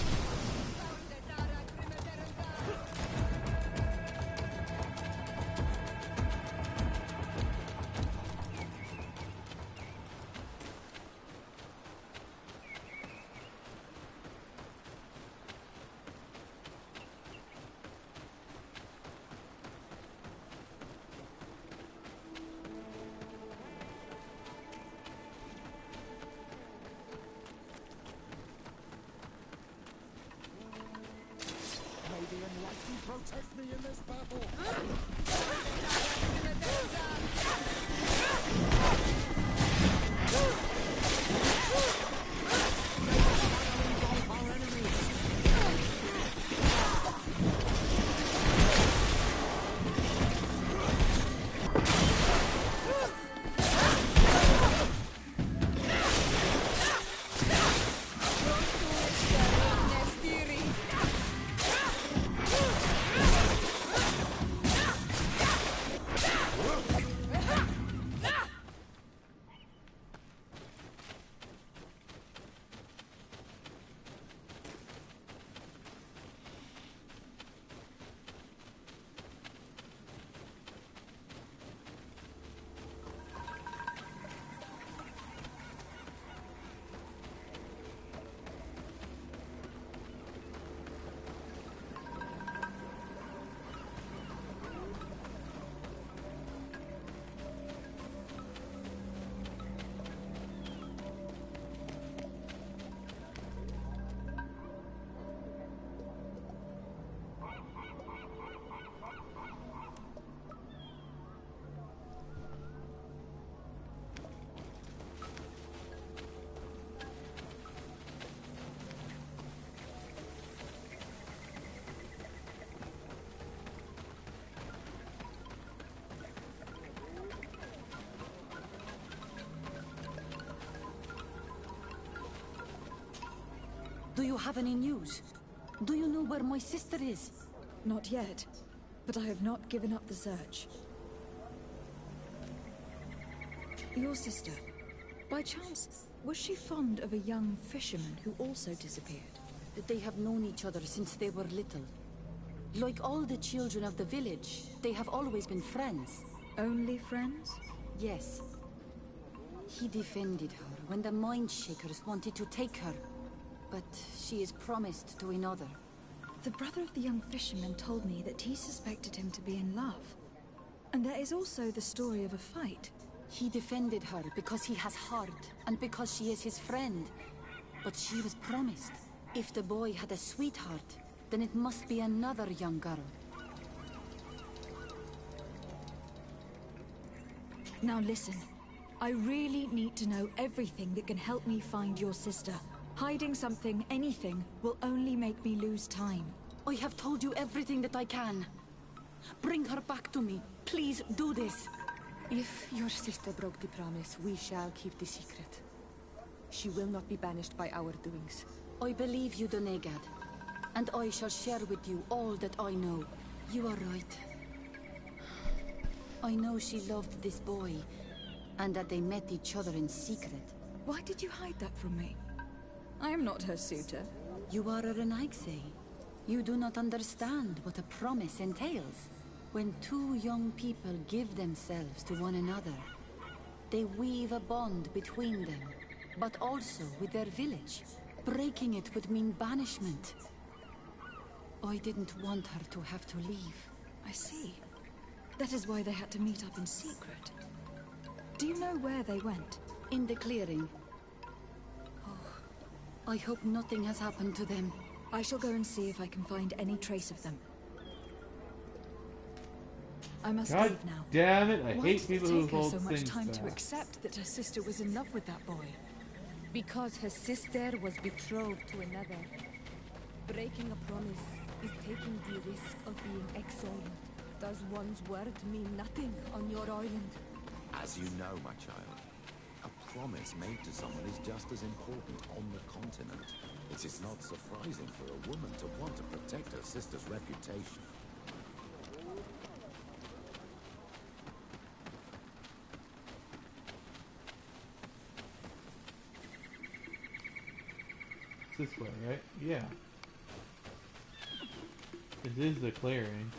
May the enlightened protect me in this battle. Do you have any news? Do you know where my sister is? Not yet, but I have not given up the search. Your sister, by chance, was she fond of a young fisherman who also disappeared? They have known each other since they were little. Like all the children of the village, they have always been friends. Only friends? Yes. He defended her when the Mindshakers wanted to take her, but she is promised to another. The brother of the young fisherman told me that he suspected him to be in love. And there is also the story of a fight. He defended her because he has heart, and because she is his friend. But she was promised. If the boy had a sweetheart, then it must be another young girl. Now listen. I really need to know everything that can help me find your sister. Hiding something, anything, will only make me lose time. I have told you everything that I can. Bring her back to me. Please do this. If your sister broke the promise, we shall keep the secret. She will not be banished by our doings. I believe you, Donegad. And I shall share with you all that I know. You are right. I know she loved this boy, and that they met each other in secret. Why did you hide that from me? I am not her suitor. You are a Renaigse. You do not understand what a promise entails. When two young people give themselves to one another, they weave a bond between them, but also with their village. Breaking it would mean banishment. I didn't want her to have to leave. I see. That is why they had to meet up in secret. Do you know where they went? In the clearing. Oh, I hope nothing has happened to them. I shall go and see if I can find any trace of them. I must God leave now. damn it, I Why hate did it people who take her hold so much things time to back. accept that her sister was in love with that boy? Because her sister was betrothed to another. Breaking a promise is taking the risk of being exiled. Does one's word mean nothing on your island? As you know, my child, a promise made to someone is just as important on the continent. It is not surprising for a woman to want to protect her sister's reputation. It's this way, right? Yeah. This is the clearing.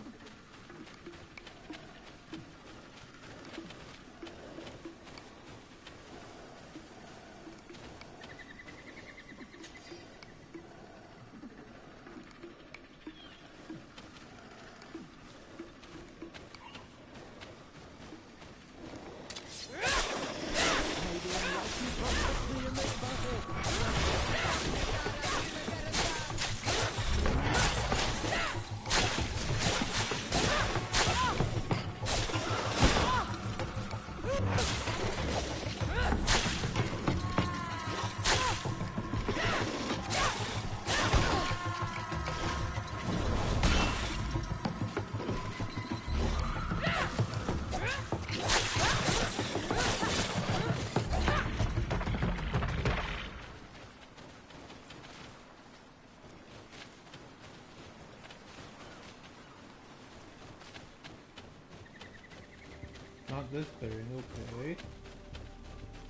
Not this clearing, okay.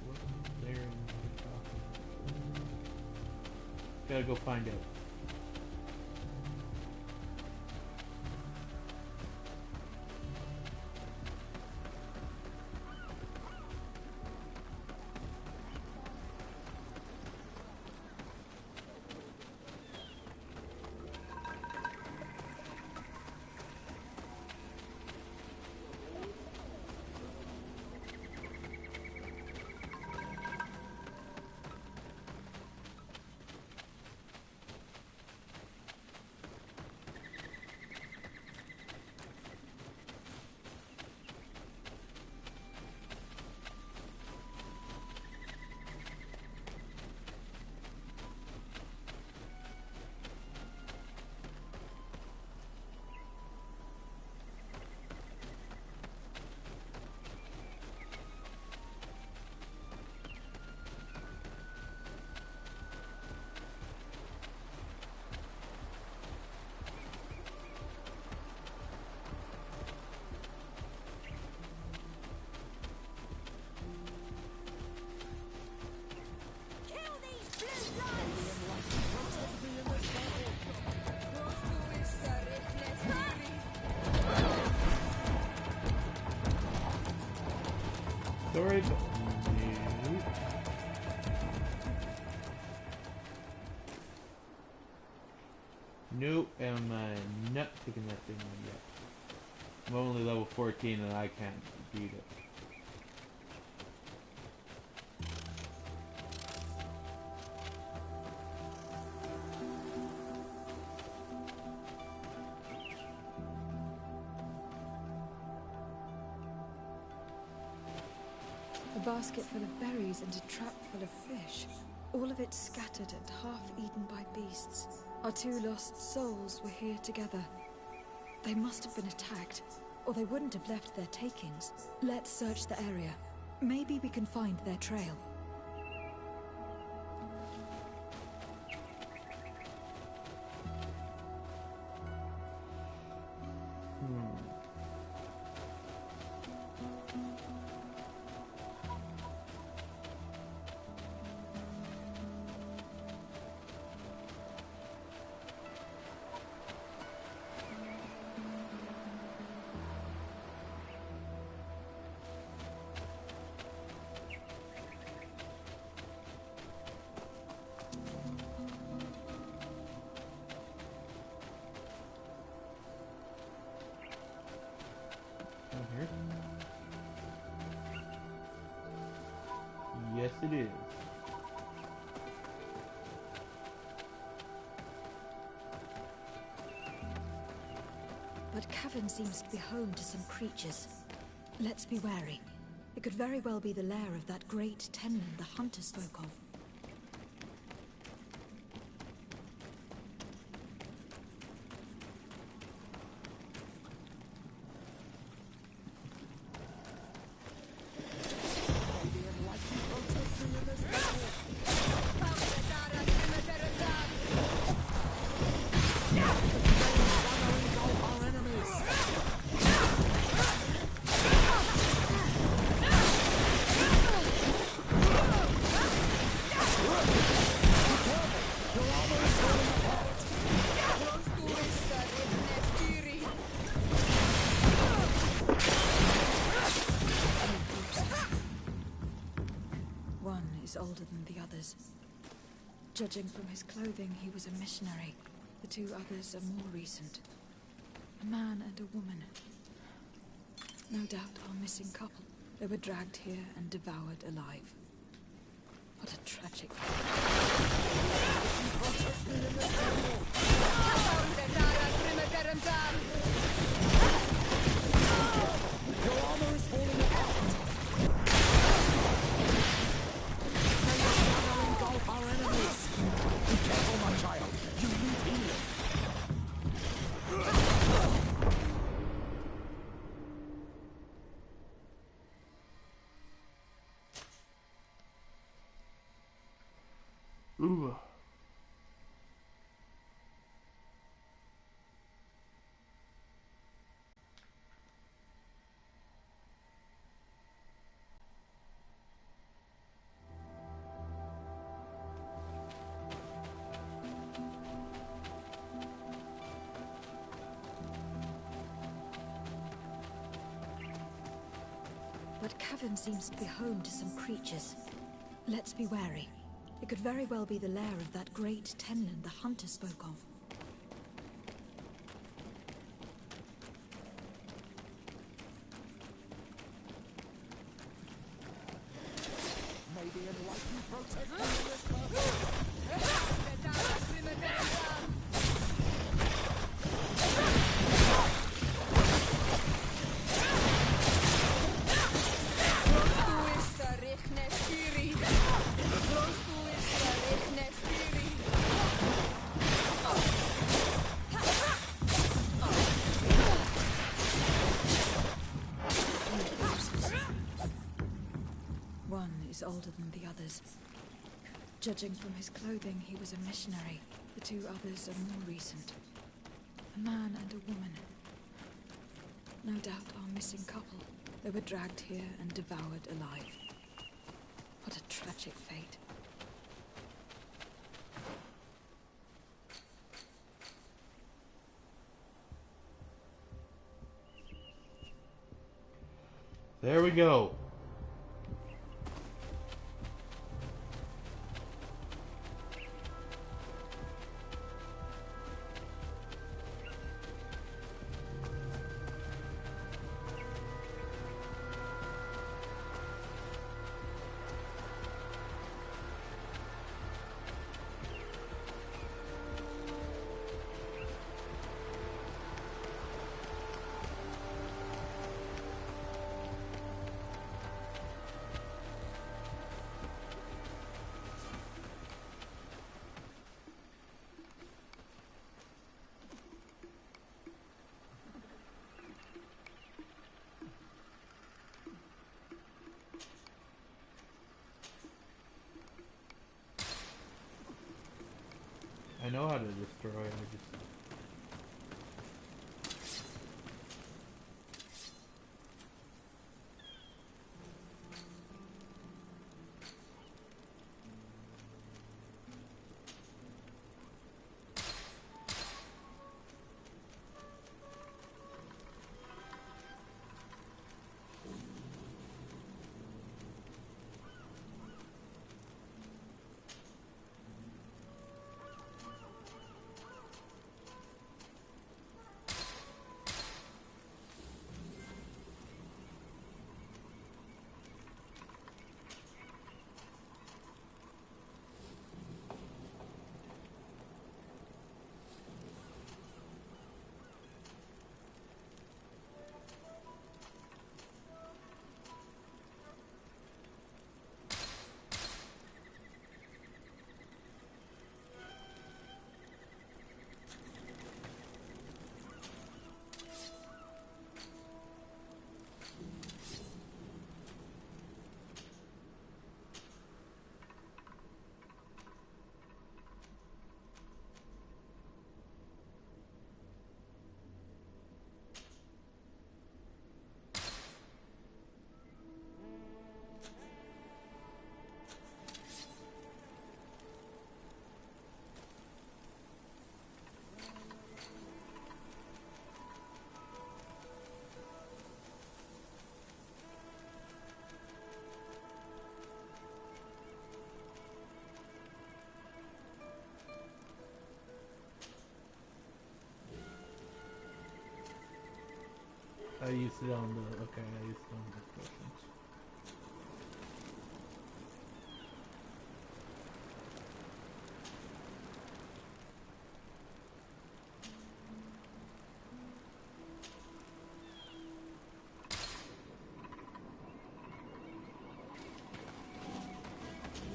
What clearing am I talking about? Gotta go find out. destroyed? Nope, I'm not taking that thing on yet. I'm only level 14 and I can't beat it. A basket full of berries and a trap full of fish. All of it scattered and half eaten by beasts. Our two lost souls were here together. They must have been attacked, or they wouldn't have left their takings. Let's search the area. Maybe we can find their trail. Yes, it is. But cavern seems to be home to some creatures. Let's be wary. It could very well be the lair of that great tenman the hunter spoke of. Older than the others. Judging from his clothing, he was a missionary. The two others are more recent. A man and a woman. No doubt our missing couple. They were dragged here and devoured alive. What a tragic... Your armor is falling apart! Our enemies! Be careful, my child. You need healing. Ooh. That cavern seems to be home to some creatures. Let's be wary. It could very well be the lair of that great tenman the hunter spoke of. May the enlightened protect you in this battle! One is older than the others. Judging from his clothing, he was a missionary. The two others are more recent. A man and a woman. No doubt our missing couple. They were dragged here and devoured alive. What a tragic fate. There we go. destroy. I just I used it on the okay. I used it on the questions.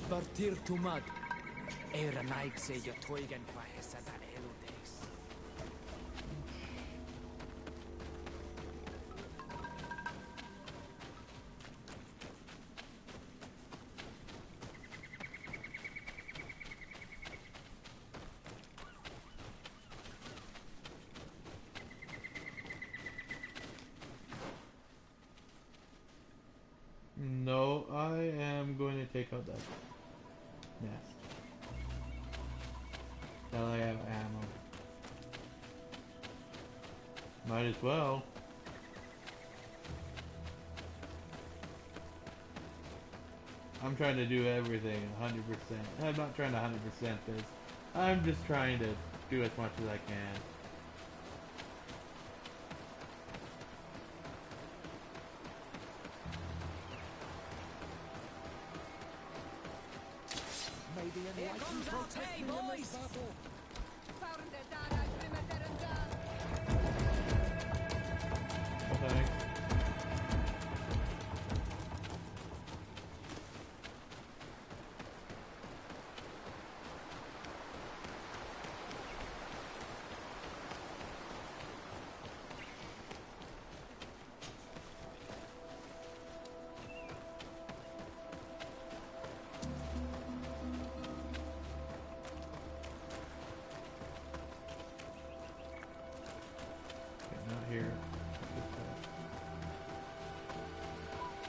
Partir to mud. Naig se yo toigen kwahesada eludes. No, I am going to take out that nest. Now I have ammo. Might as well. I'm trying to do everything 100%. I'm not trying to 100% this. I'm just trying to do as much as I can. May the enlightened protect me in this battle. Okay. Not here.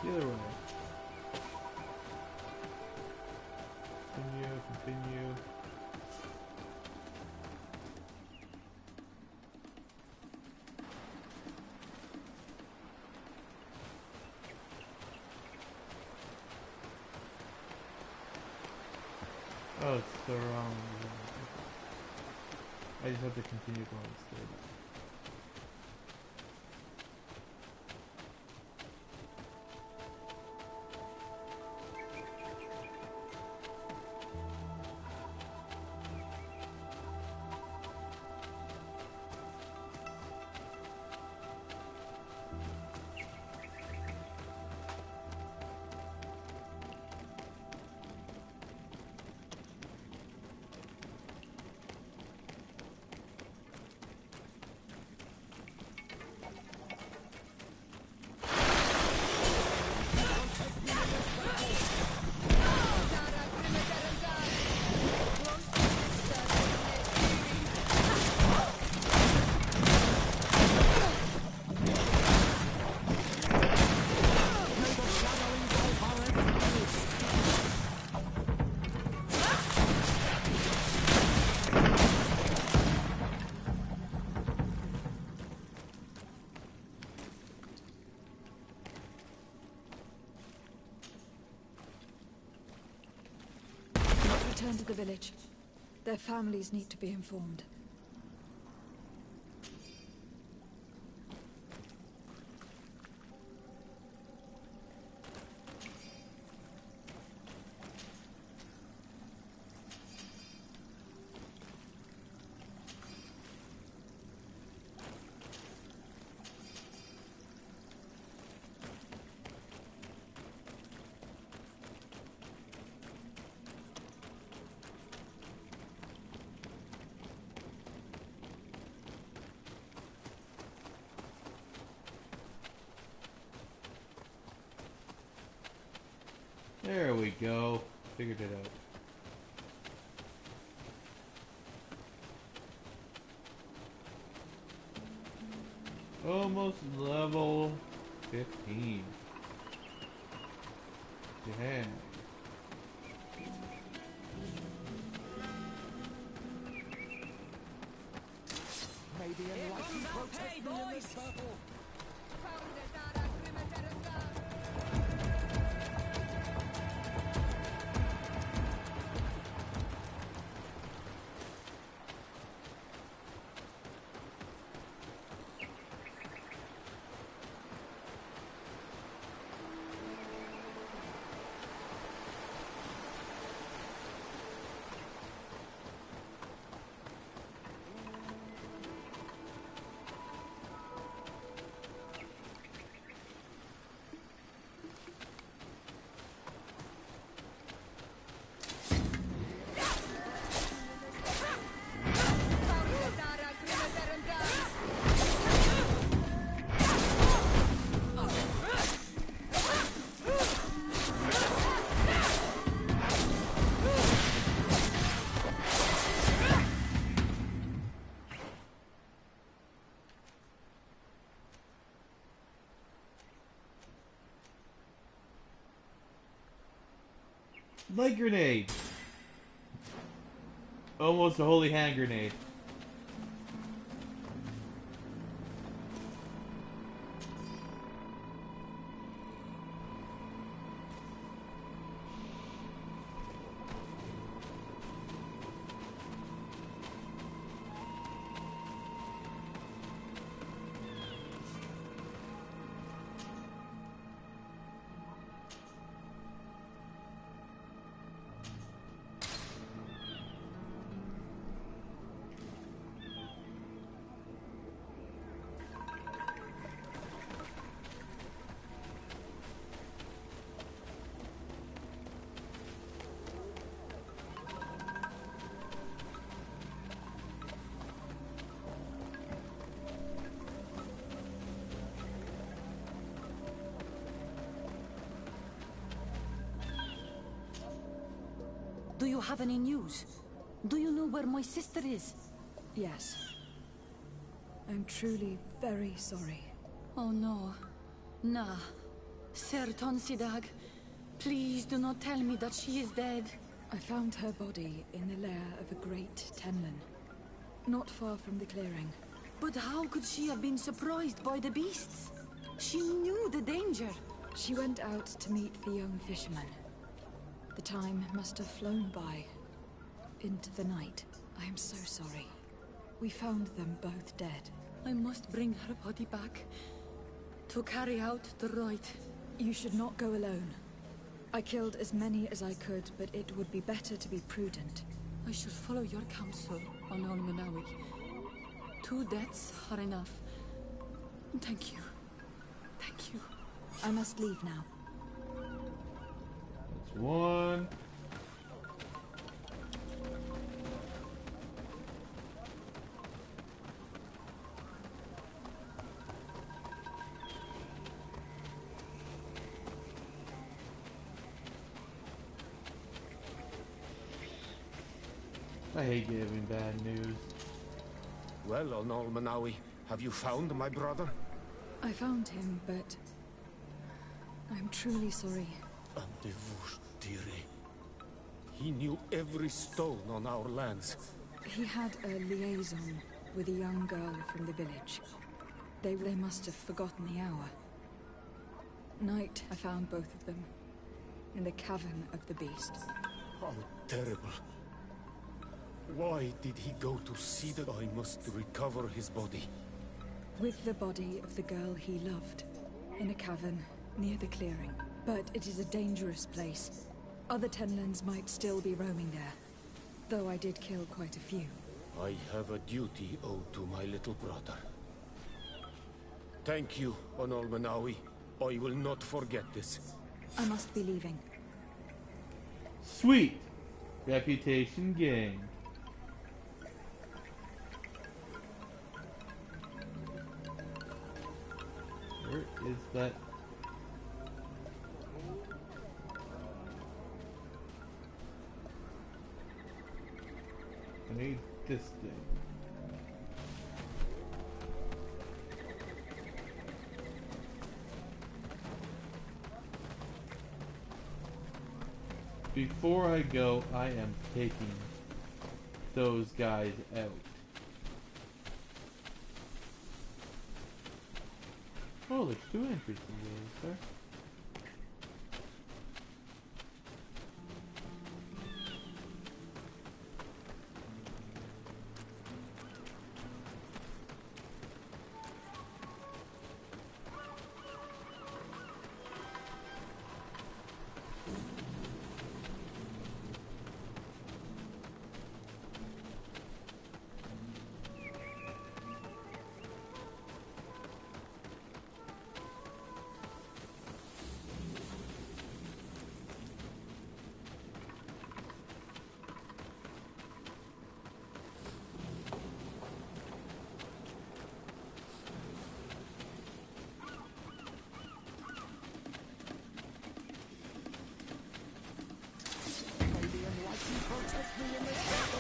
The other way. Continue. Oh, it's the wrong. I just have to continue going straight. return to the village. Their families need to be informed. There we go. Figured it out. Almost level 15. Damn. May the enlightened protect me in this battle. Light grenade. Almost a holy hand grenade. Do you have any news? Do you know where my sister is? Yes. I'm truly very sorry. Oh no. Nah. Ser Tonsidag, please do not tell me that she is dead. I found her body in the lair of a great Tenman, not far from the clearing. But how could she have been surprised by the beasts? She knew the danger. She went out to meet the young fisherman. The time must have flown by, into the night. I am so sorry. We found them both dead. I must bring her body back to carry out the rite. You should not go alone. I killed as many as I could, but it would be better to be prudent. I shall follow your counsel, Anol Manawi. 2 deaths are enough. Thank you. Thank you. I must leave now. That's one. I hate giving bad news. Well, Anol Manawi, have you found my brother? I found him, but I'm truly sorry. He knew every stone on our lands. He had a liaison with a young girl from the village. They must have forgotten the hour. Night, I found both of them in the cavern of the beast. How terrible. Why did he go to see that I must recover his body? With the body of the girl he loved, in a cavern near the clearing. But it is a dangerous place. Other Tenlands might still be roaming there, though I did kill quite a few. I have a duty owed to my little brother. Thank you, Onol Manawi. I will not forget this. I must be leaving. Sweet! Reputation gained. Where is that? I need this thing. Before I go, I am taking those guys out. Oh, there's 2 entries in there, sir. Protect me in this battle!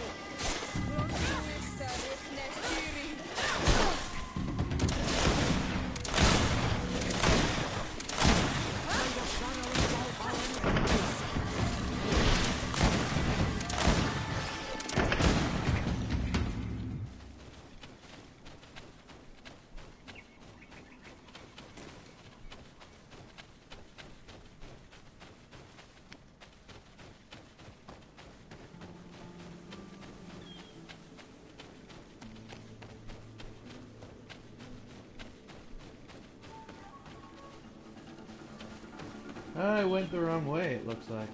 I went the wrong way, it looks like.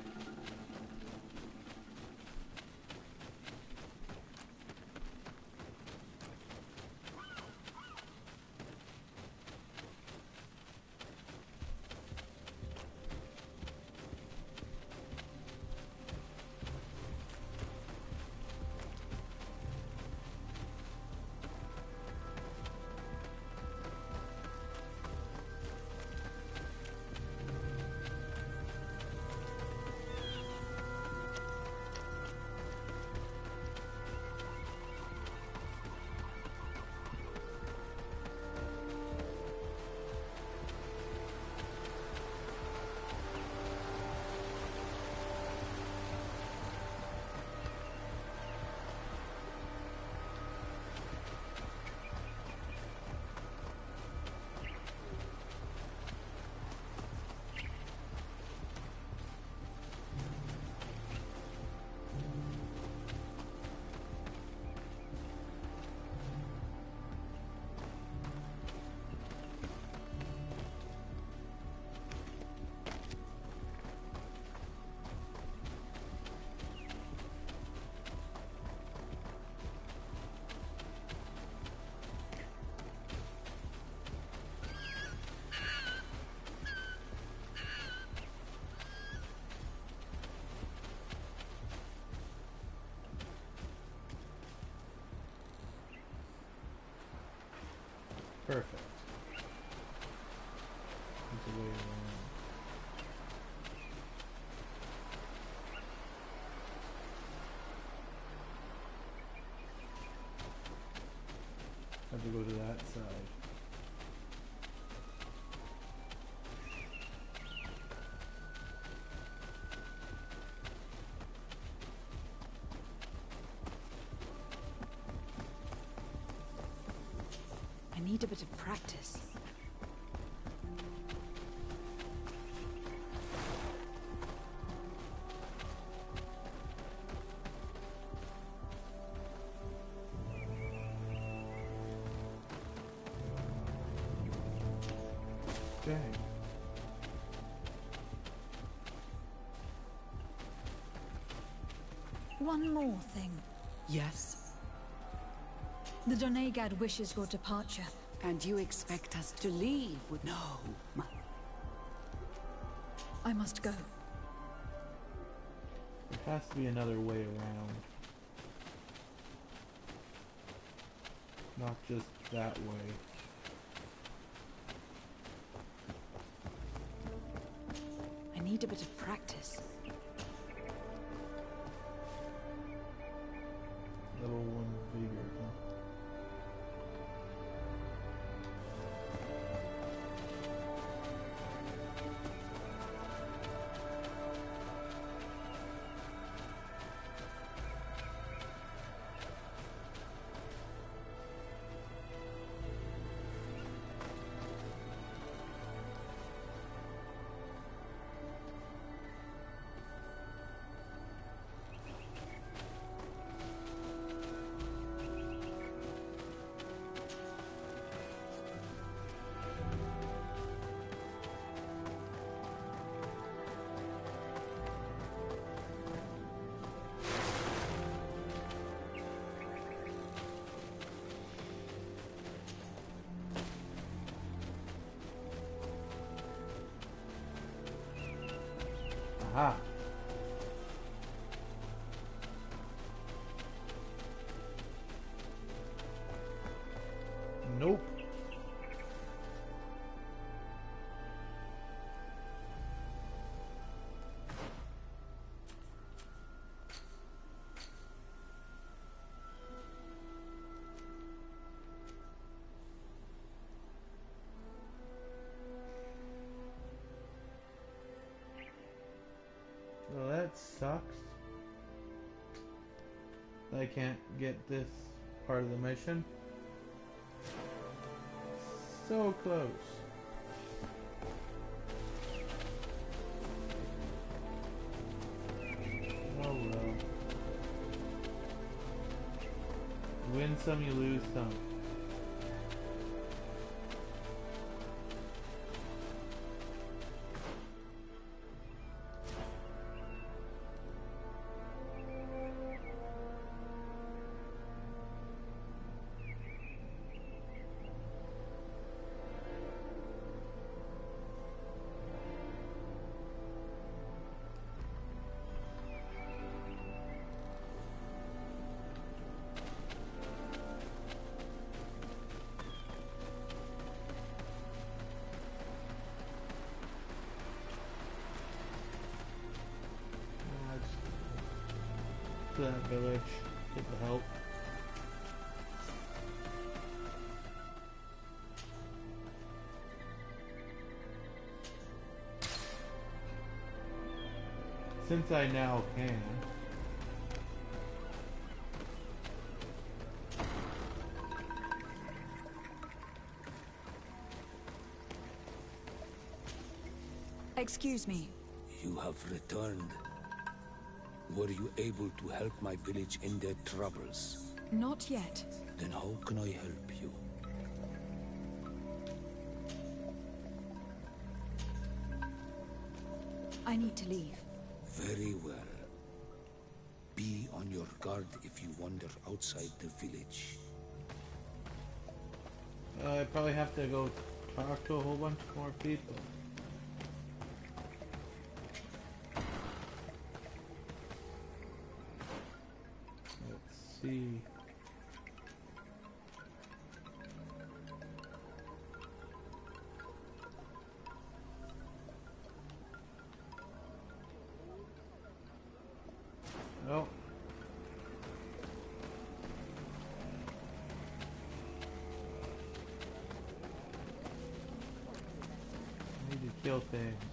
Perfect. There's a way around. Have to go to that side. I need a bit of practice. Okay. One more thing. Yes? The Doneigad wishes your departure. And you expect us to leave with... No. I must go. There has to be another way around. Not just that way. I need a bit of practice. Level 1 vigor, huh? Aha. Nope. Well, that sucks. I can't get this part of the mission. So close. Oh well. You win some, you lose some. To that village, get the help. Since I now can. Excuse me. You have returned. Were you able to help my village in their troubles? Not yet. Then how can I help you? I need to leave. Very well. Be on your guard if you wander outside the village. I probably have to go talk to a whole bunch more people. Let's see. Oh. I need to kill things.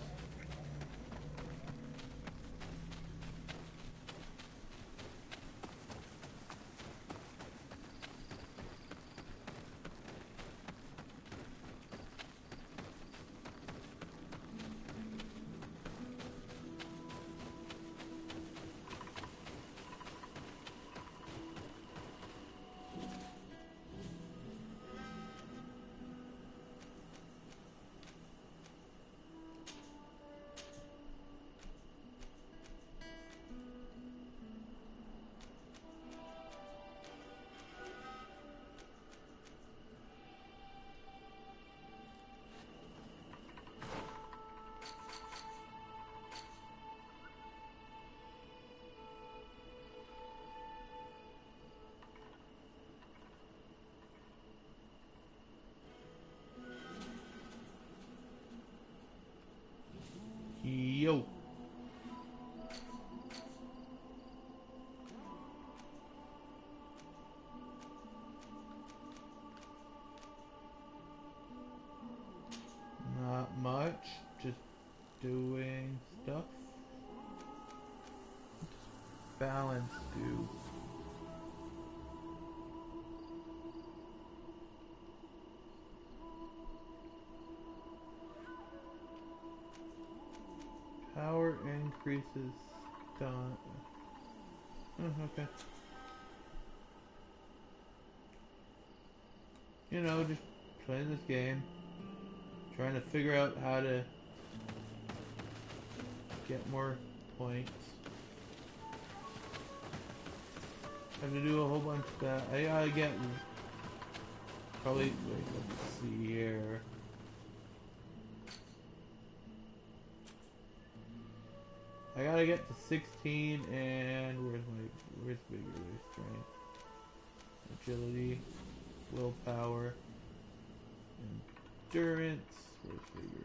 much. Just doing stuff. Balance do. Power increases stun. Oh, okay. You know, just playing this game. Trying to figure out how to get more points. Have to do a whole bunch of that. I gotta get probably, wait, let's see here. I gotta get to 16 and where's bigger? There's strength, agility, willpower, endurance. Where's bigger?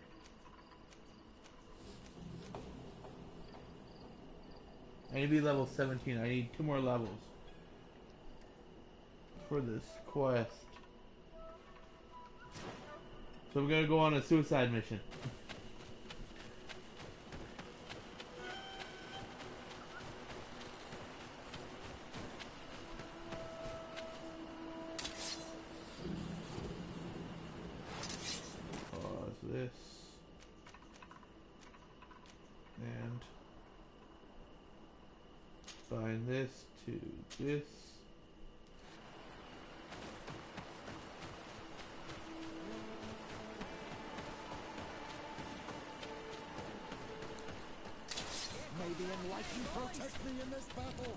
I need to be level 17. I need 2 more levels for this quest. So we're gonna go on a suicide mission. This and bind this to this. May the enlightened protect me in this battle.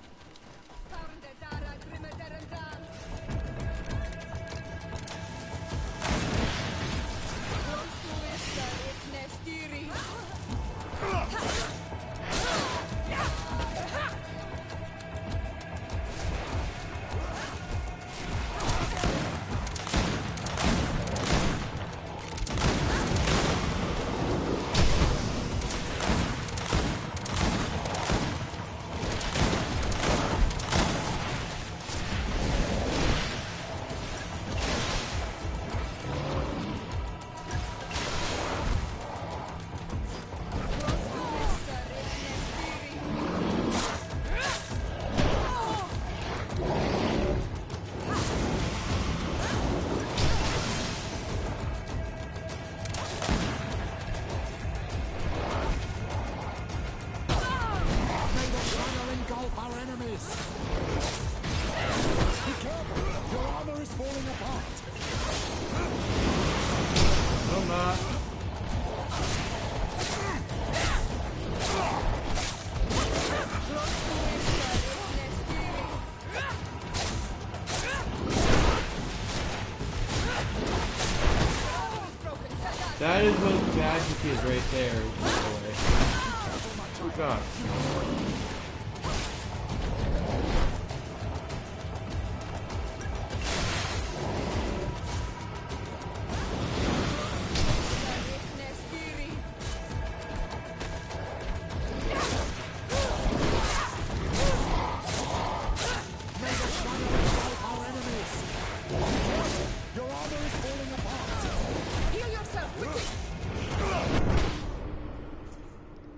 That is what magic is right there, by the way. Oh god.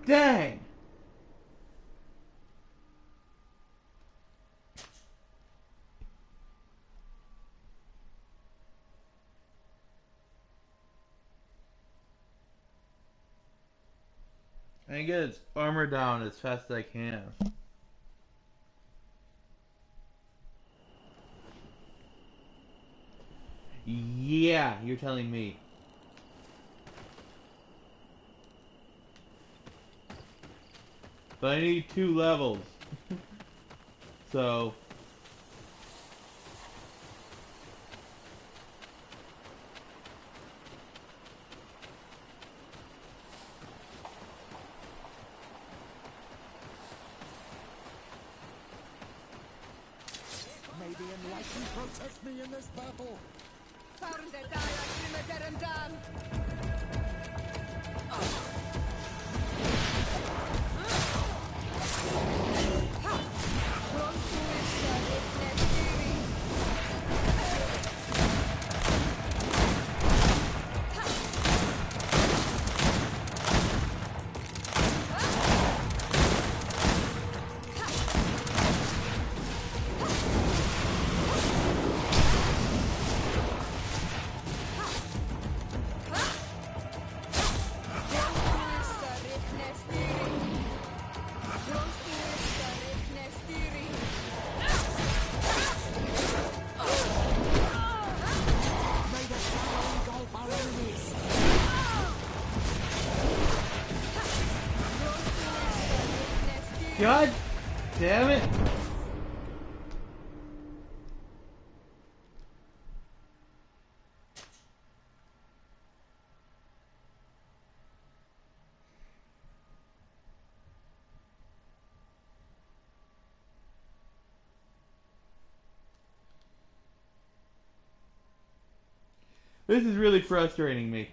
Dang! I get its armor down as fast as I can. Yeah, you're telling me. But I need 2 levels. So may the enlightened protect me in this battle. God damn it. This is really frustrating me.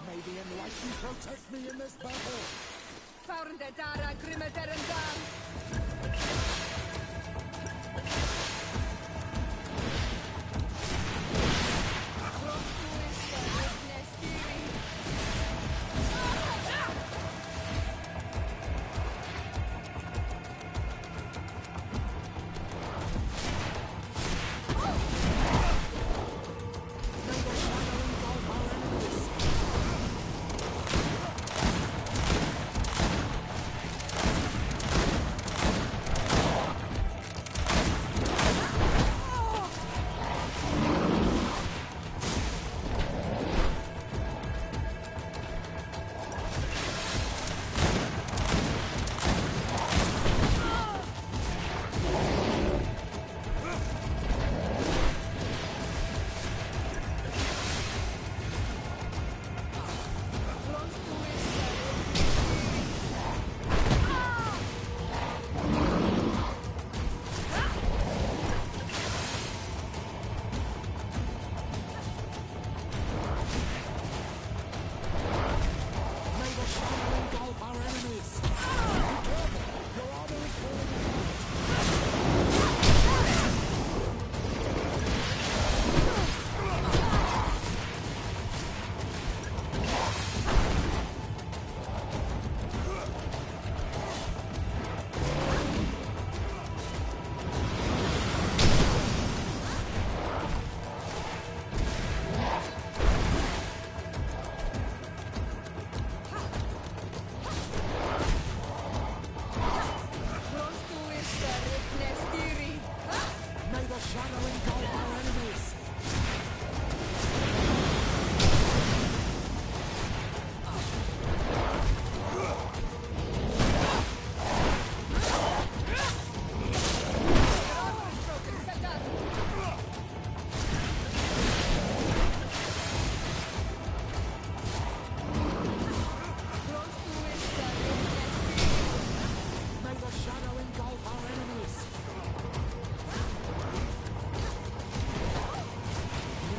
May the Enlightened protect me in this battle! Fahrende Dara Grimme deren Dan!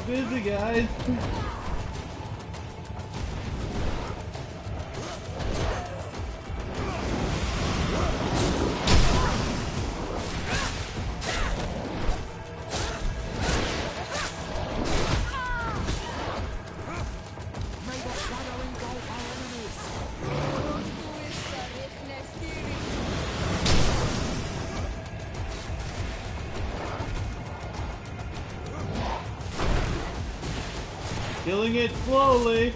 Busy, guys. Killing it slowly.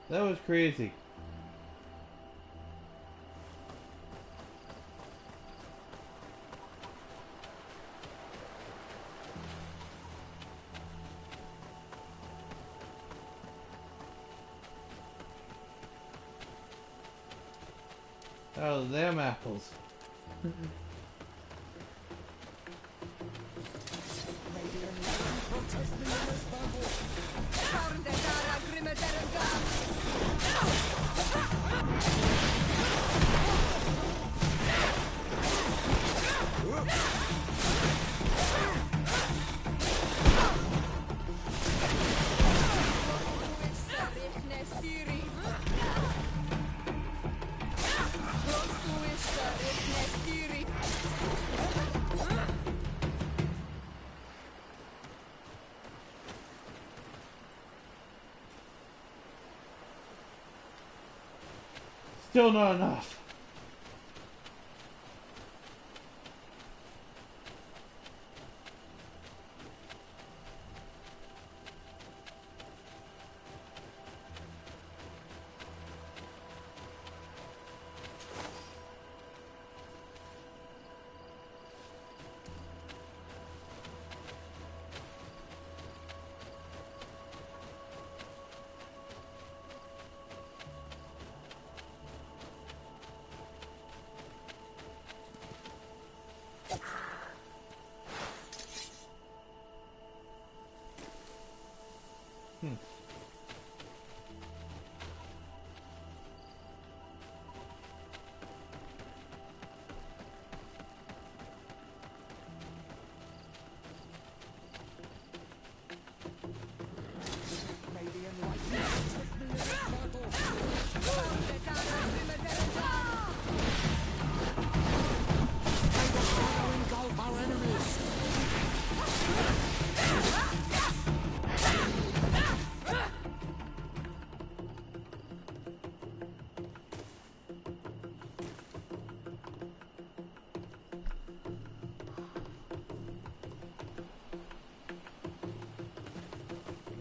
That was crazy. Oh, them apples. Still not enough.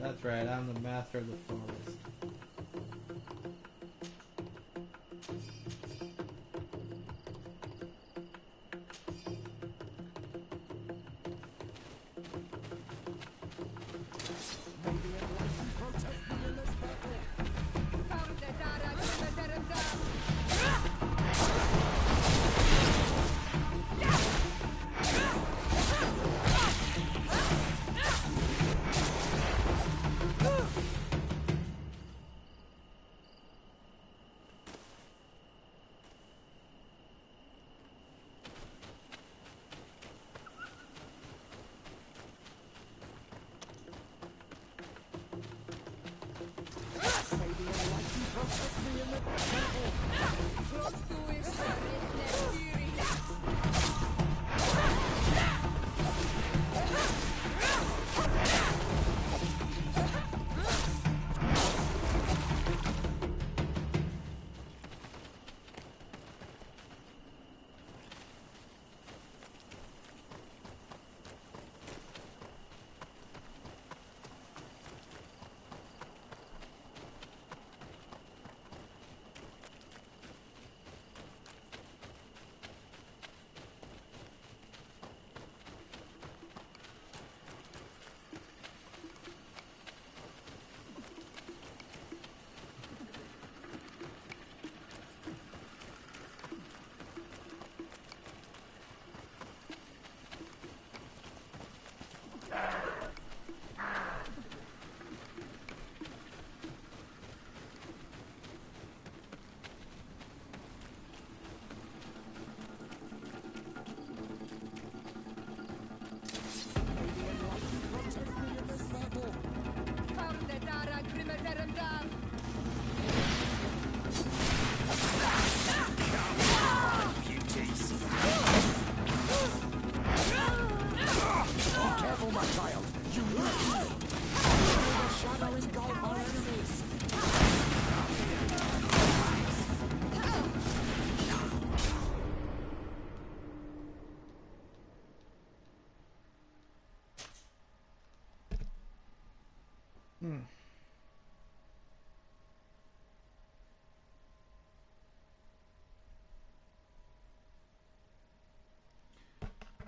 That's right, I'm the master of the forest.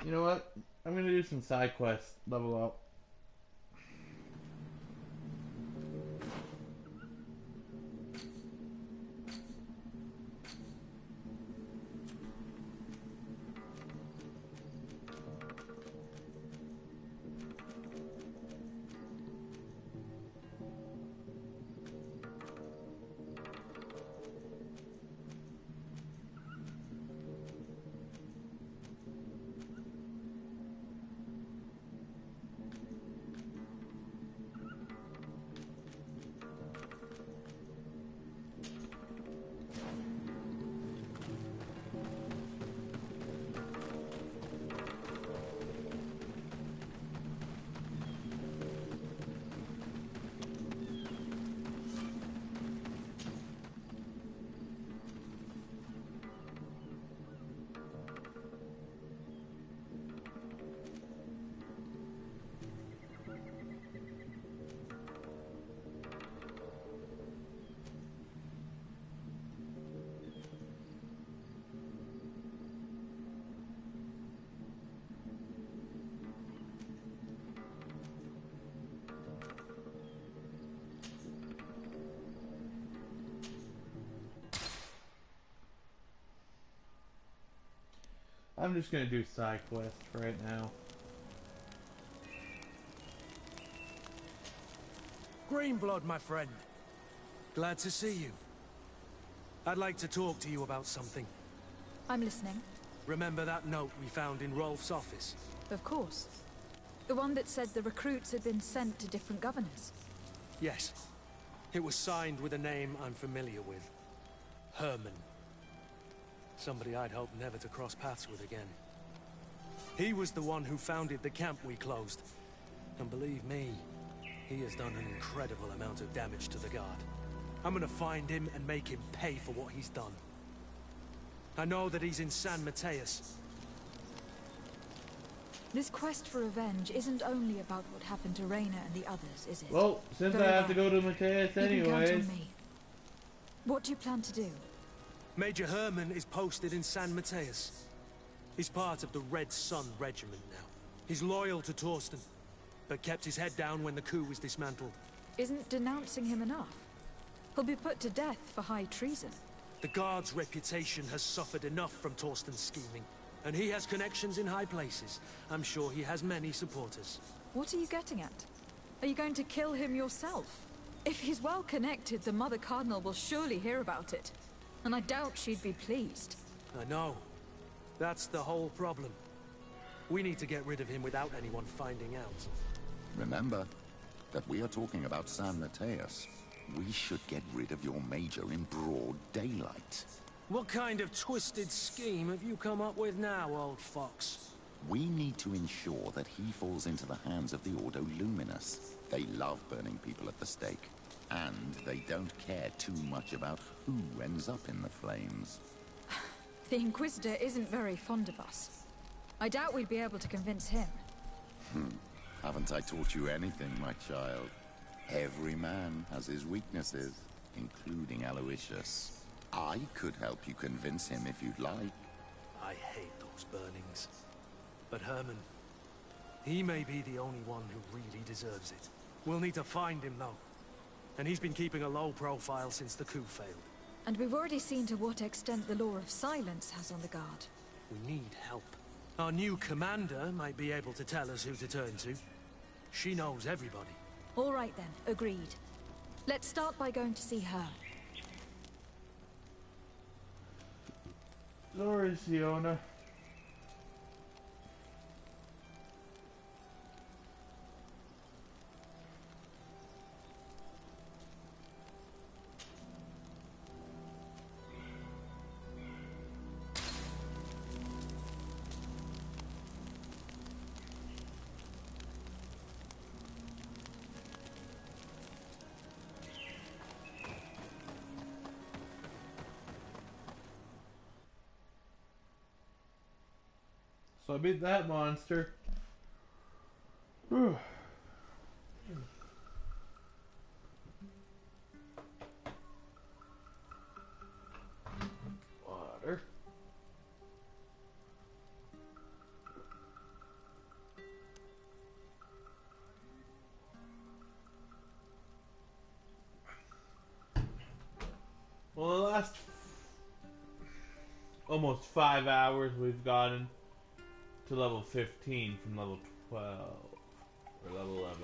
You know what? I'm gonna do some side quests. Level up. I'm just gonna do side quests right now. Greenblood, my friend. Glad to see you. I'd like to talk to you about something. I'm listening. Remember that note we found in Rolf's office? Of course. The one that said the recruits had been sent to different governors. Yes. It was signed with a name I'm familiar with. Herman. Somebody I'd hoped never to cross paths with again. He was the one who founded the camp we closed. And believe me, he has done an incredible amount of damage to the Guard. I'm gonna find him and make him pay for what he's done. I know that he's in San Mateus. This quest for revenge isn't only about what happened to Reyna and the others, is it? Well, since I have to go to Mateus anyways. You can count on me. What do you plan to do? Major Herman is posted in San Mateus. He's part of the Red Sun Regiment now. He's loyal to Torsten, but kept his head down when the coup was dismantled. Isn't denouncing him enough? He'll be put to death for high treason. The Guard's reputation has suffered enough from Torsten's scheming, and he has connections in high places. I'm sure he has many supporters. What are you getting at? Are you going to kill him yourself? If he's well connected, the Mother Cardinal will surely hear about it. And I doubt she'd be pleased. I know. That's the whole problem. We need to get rid of him without anyone finding out. Remember that we are talking about San Mateus. We should get rid of your major in broad daylight. What kind of twisted scheme have you come up with now, old fox? We need to ensure that he falls into the hands of the Ordo Luminous. They love burning people at the stake. And they don't care too much about who ends up in the flames. The Inquisitor isn't very fond of us. I doubt we'd be able to convince him. Haven't I taught you anything, my child? Every man has his weaknesses, including Aloysius. I could help you convince him if you'd like. I hate those burnings. But Herman, he may be the only one who really deserves it. We'll need to find him, though. And he's been keeping a low profile since the coup failed. And we've already seen to what extent the law of silence has on the Guard. We need help. Our new commander might be able to tell us who to turn to. She knows everybody. All right then, agreed. Let's start by going to see her. Sorry, Siona. So I beat that monster. Whew. Water. almost 5 hours, we've gotten to level 15 from level 12 or level 11.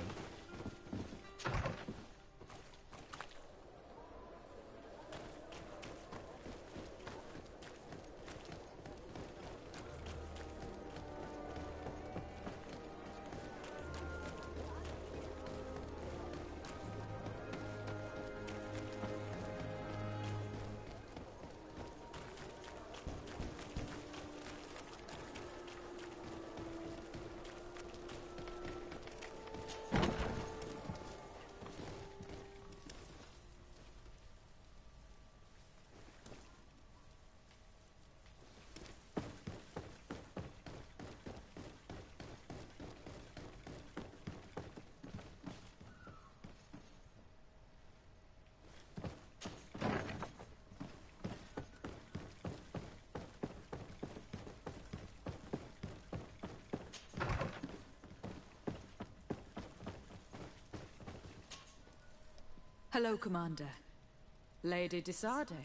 Hello, Commander. Lady Desarde.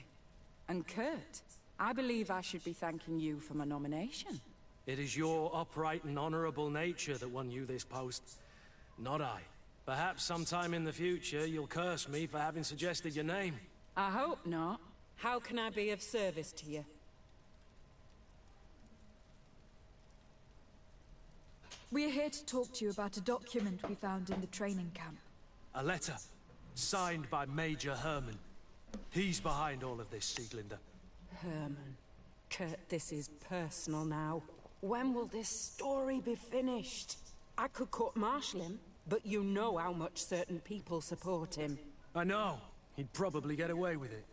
And Kurt, I believe I should be thanking you for my nomination. It is your upright and honorable nature that won you this post, not I. Perhaps sometime in the future you'll curse me for having suggested your name. I hope not. How can I be of service to you? We're here to talk to you about a document we found in the training camp. A letter, signed by Major Herman. He's behind all of this, Sieglinder. Herman. Kurt, this is personal now. When will this story be finished? I could court-martial him, but you know how much certain people support him. I know. He'd probably get away with it.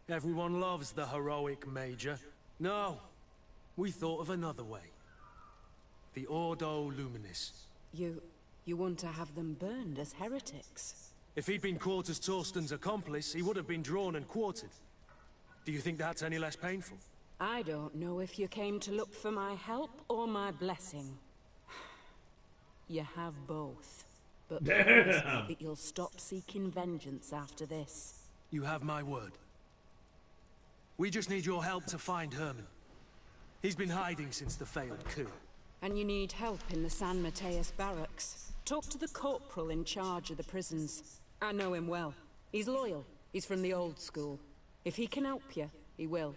Everyone loves the heroic Major. No, we thought of another way. The Ordo Luminis. You want to have them burned as heretics? If he'd been caught as Torsten's accomplice, he would have been drawn and quartered. Do you think that's any less painful? I don't know if you came to look for my help or my blessing. You have both. But promise me that you'll stop seeking vengeance after this. You have my word. We just need your help to find Herman. He's been hiding since the failed coup. And you need help in the San Mateus barracks. Talk to the corporal in charge of the prisons. I know him well. He's loyal. He's from the old school. If he can help you, he will.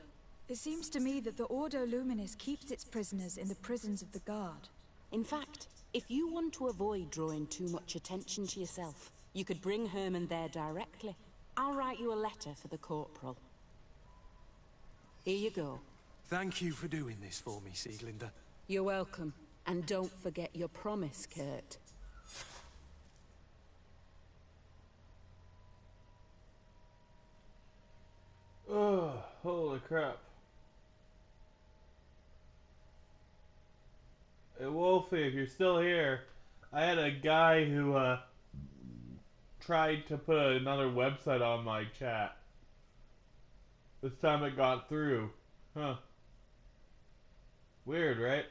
It seems to me that the Ordo Luminis keeps its prisoners in the prisons of the Guard. In fact, if you want to avoid drawing too much attention to yourself, you could bring Herman there directly. I'll write you a letter for the corporal. Here you go. Thank you for doing this for me, Sieglinder. You're welcome. And don't forget your promise, Kurt. Oh, holy crap. Hey, Wolfie, if you're still here, I had a guy who tried to put another website on my chat. This time it got through. Huh. Weird, right?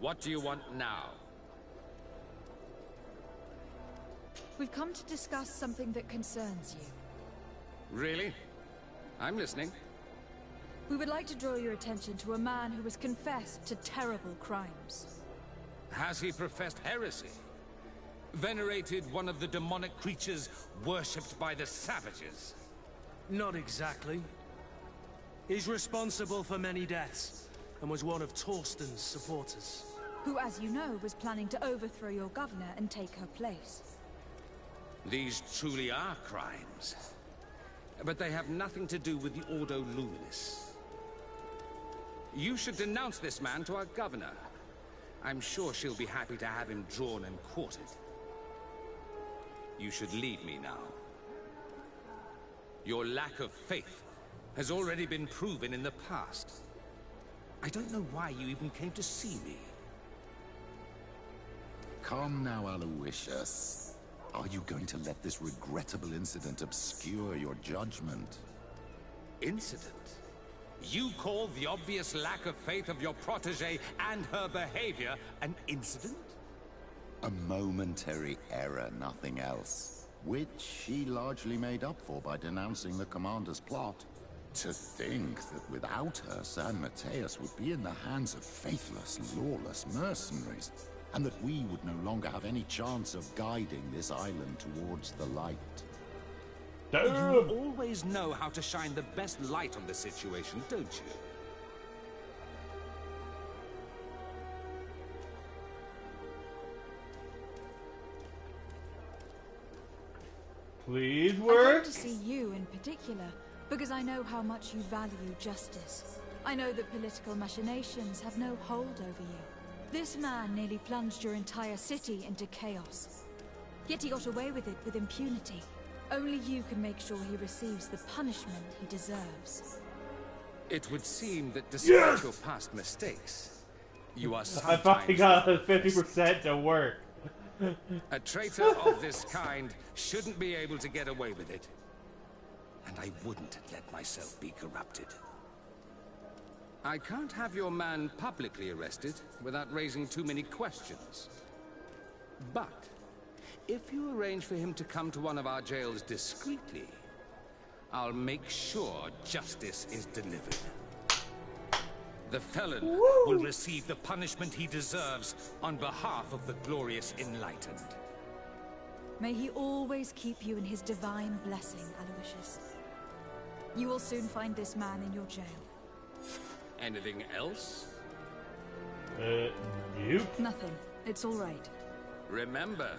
What do you want now? We've come to discuss something that concerns you. Really? I'm listening. We would like to draw your attention to a man who has confessed to terrible crimes. Has he professed heresy? Venerated one of the demonic creatures worshipped by the savages? Not exactly. He's responsible for many deaths, and was one of Torsten's supporters. Who, as you know, was planning to overthrow your governor and take her place. These truly are crimes. But they have nothing to do with the Ordo Luminis. You should denounce this man to our governor. I'm sure she'll be happy to have him drawn and quartered. You should leave me now. Your lack of faith has already been proven in the past. I don't know why you even came to see me. Come now, Aloysius. Are you going to let this regrettable incident obscure your judgment? Incident? You call the obvious lack of faith of your protégé and her behavior an incident? A momentary error, nothing else. Which she largely made up for by denouncing the commander's plot. To think that without her, San Mateus would be in the hands of faithless, lawless mercenaries, and that we would no longer have any chance of guiding this island towards the light. You always know how to shine the best light on the situation, don't you? Please I work. came to see you in particular, because I know how much you value justice. I know that political machinations have no hold over you. This man nearly plunged your entire city into chaos. Yet he got away with it with impunity. Only you can make sure he receives the punishment he deserves. It would seem that despite your past mistakes, you are sometimes... I finally got 50% to work. A traitor of this kind shouldn't be able to get away with it. And I wouldn't let myself be corrupted. I can't have your man publicly arrested without raising too many questions. But if you arrange for him to come to one of our jails discreetly, I'll make sure justice is delivered. The felon will receive the punishment he deserves on behalf of the glorious Enlightened. May he always keep you in his divine blessing, Aloysius. You will soon find this man in your jail. Anything else? You? Nothing. It's all right. Remember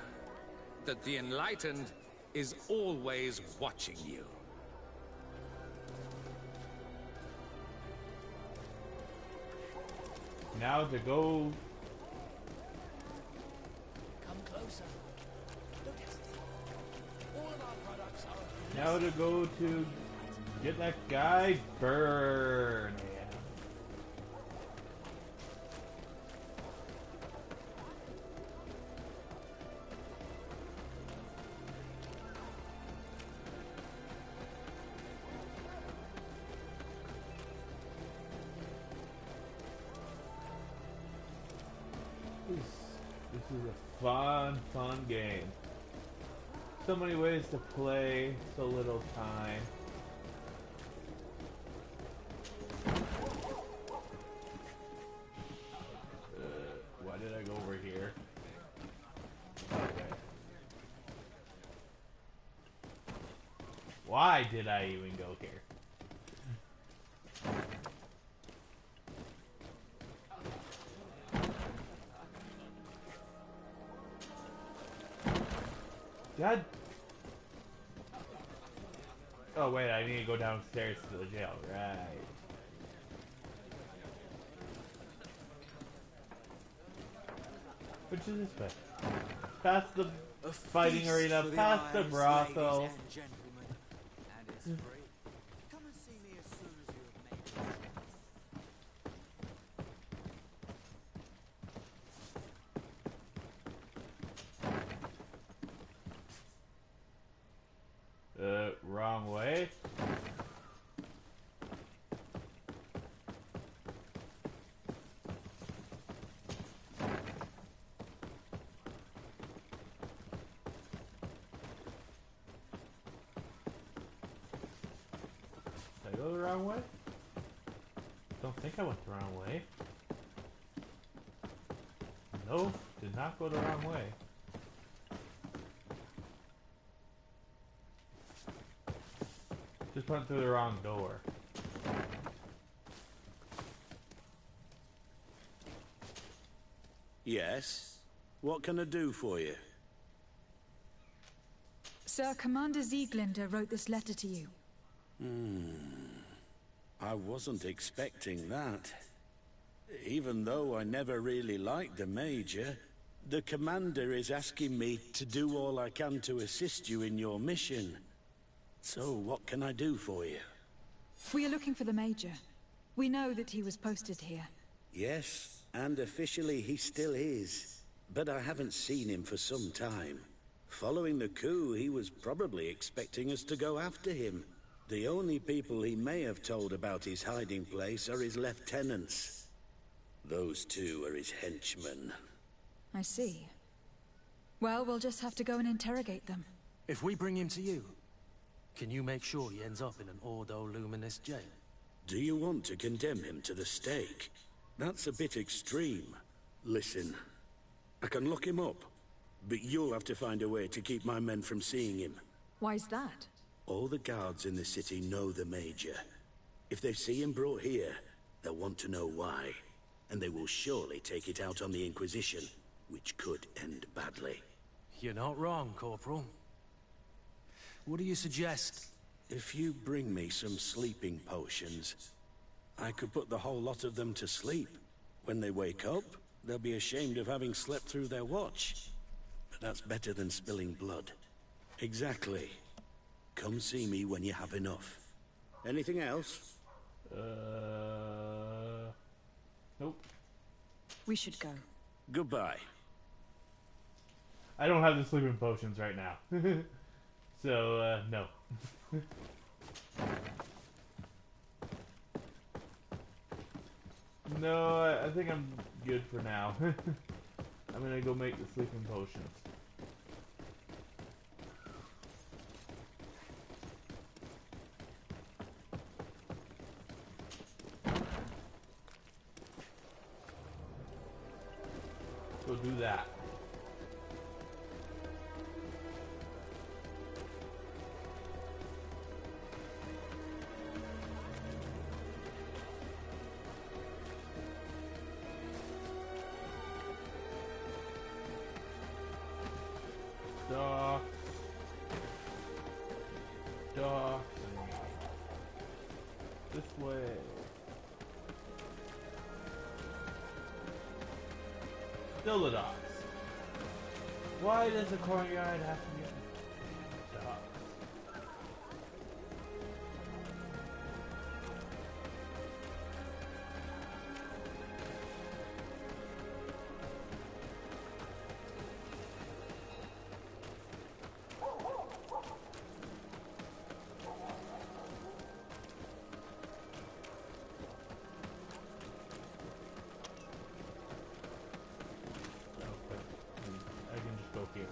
that the Enlightened is always watching you. Now to go. Come closer. Don't hesitate. All of our products are... Now to go to get that guy burned. This is a fun game. So many ways to play, so little time. Why did I go over here? Okay. Why did I even go here? God. Oh wait, I need to go downstairs to the jail, right. Which is this way? Past the fighting arena, past the brothel. Wrong way. Did I go the wrong way? Don't think I went the wrong way. No, did not go the wrong way. Just went through the wrong door. Yes? What can I do for you? Sir, Commander Sieglinde wrote this letter to you. I wasn't expecting that. Even though I never really liked the Major, the Commander is asking me to do all I can to assist you in your mission. So, what can I do for you? We are looking for the Major. We know that he was posted here. Yes, and officially he still is. But I haven't seen him for some time. Following the coup, he was probably expecting us to go after him. The only people he may have told about his hiding place are his lieutenants. Those two are his henchmen. I see. Well, we'll just have to go and interrogate them. If we bring him to you, can you make sure he ends up in an Ordo Luminous jail? Do you want to condemn him to the stake? That's a bit extreme. Listen, I can lock him up, but you'll have to find a way to keep my men from seeing him. Why's that? All the guards in the city know the Major. If they see him brought here, they'll want to know why. And they will surely take it out on the Inquisition, which could end badly. You're not wrong, Corporal. What do you suggest? If you bring me some sleeping potions, I could put the whole lot of them to sleep. When they wake up, they'll be ashamed of having slept through their watch. But that's better than spilling blood. Exactly. Come see me when you have enough. Anything else? Nope. We should go. Goodbye. I don't have the sleeping potions right now. So, no. No, I think I'm good for now. I'm gonna go make the sleeping potions. Go do that. Dock. Dock. This way. Still the docks. Why does the courtyard have to be docks? I can just go here.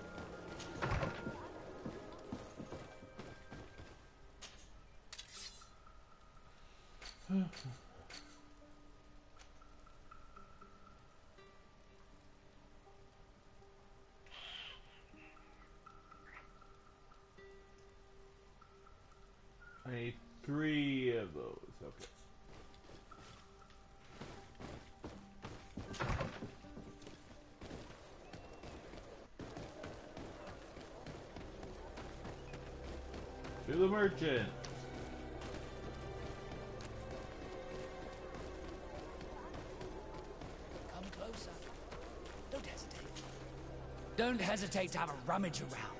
I need 3 of those. Okay. To the merchant. Come closer. Don't hesitate. Don't hesitate to have a rummage around.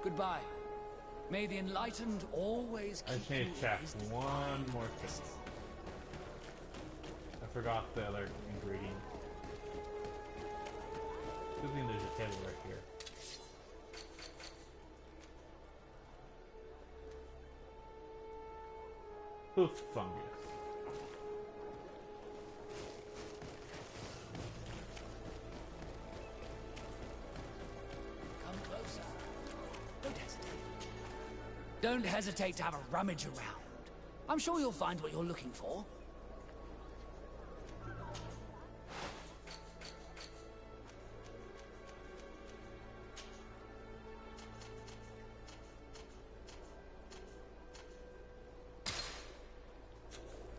Goodbye. May the enlightened always I keep just need you to check raised one more thing. I forgot the other ingredient. Good thing there's a table right here. Hoof fungus. Don't hesitate to have a rummage around. I'm sure you'll find what you're looking for.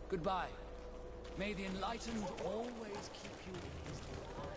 Goodbye. May the Enlightened always keep you in his divine.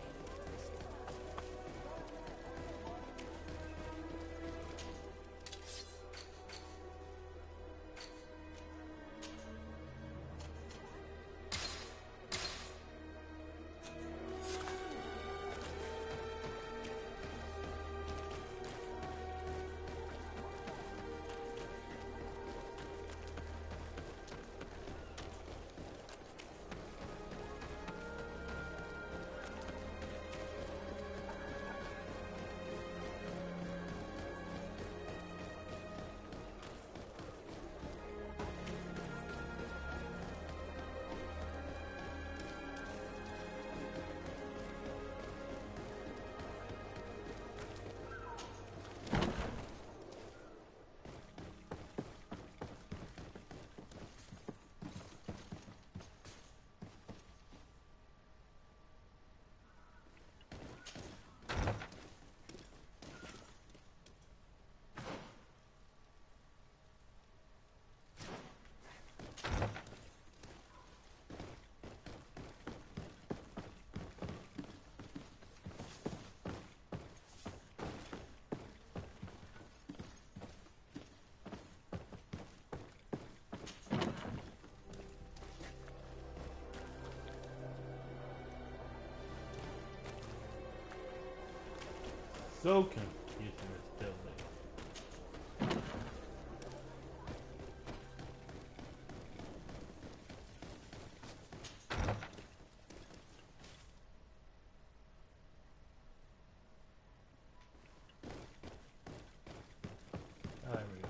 So confused in this building. Oh, there we go.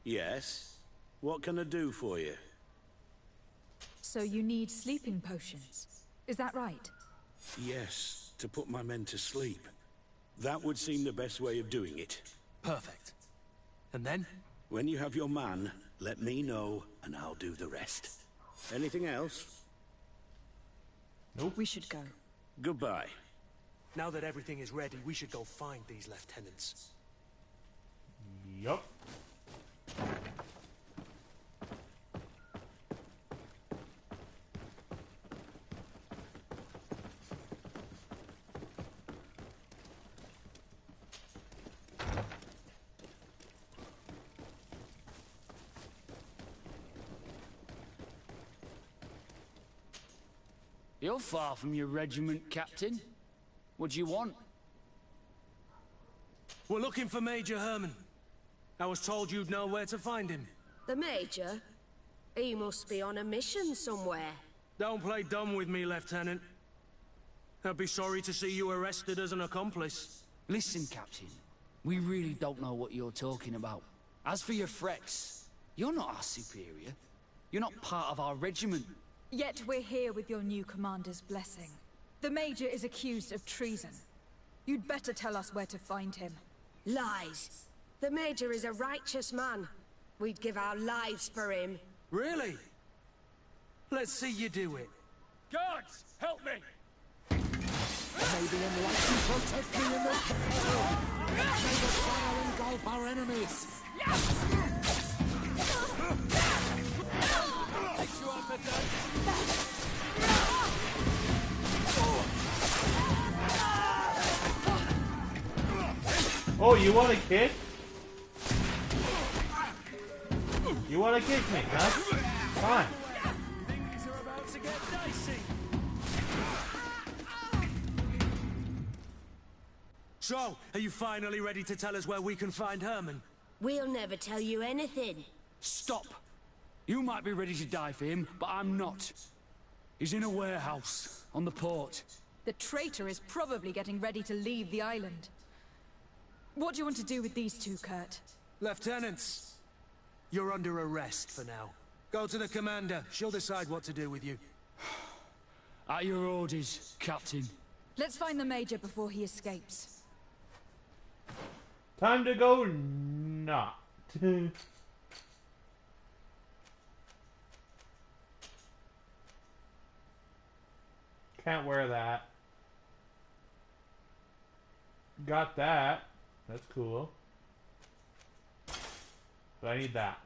Yes? What can I do for you? So you need sleeping potions. Is that right? Yes, to put my men to sleep. That would seem the best way of doing it. Perfect. And then? When you have your man, let me know, and I'll do the rest. Anything else? Nope. We should go. Goodbye. Now that everything is ready, we should go find these lieutenants. Yup. You're far from your regiment, Captain. What do you want? We're looking for Major Herman. I was told you'd know where to find him. The Major? He must be on a mission somewhere. Don't play dumb with me, Lieutenant. I'd be sorry to see you arrested as an accomplice. Listen, Captain. We really don't know what you're talking about. As for your threats, you're not our superior. You're not part of our regiment. Yet we're here with your new commander's blessing. The Major is accused of treason. You'd better tell us where to find him. Lies. The Major is a righteous man. We'd give our lives for him. Really? Let's see you do it. Guards, help me! May the Enlightened protect me in this battle! May the fire engulf our enemies! Fix you up, Lieutenant. Oh, you want to kick? You want to kick me, huh? Fine. Things are about to get dicey. So, are you finally ready to tell us where we can find Herman? We'll never tell you anything. Stop! You might be ready to die for him, but I'm not. He's in a warehouse, on the port. The traitor is probably getting ready to leave the island. What do you want to do with these two, Kurt? Lieutenants, you're under arrest for now. Go to the commander. She'll decide what to do with you. At your orders, Captain. Let's find the Major before he escapes. Time to go not. Can't wear that. Got that. That's cool. But I need that.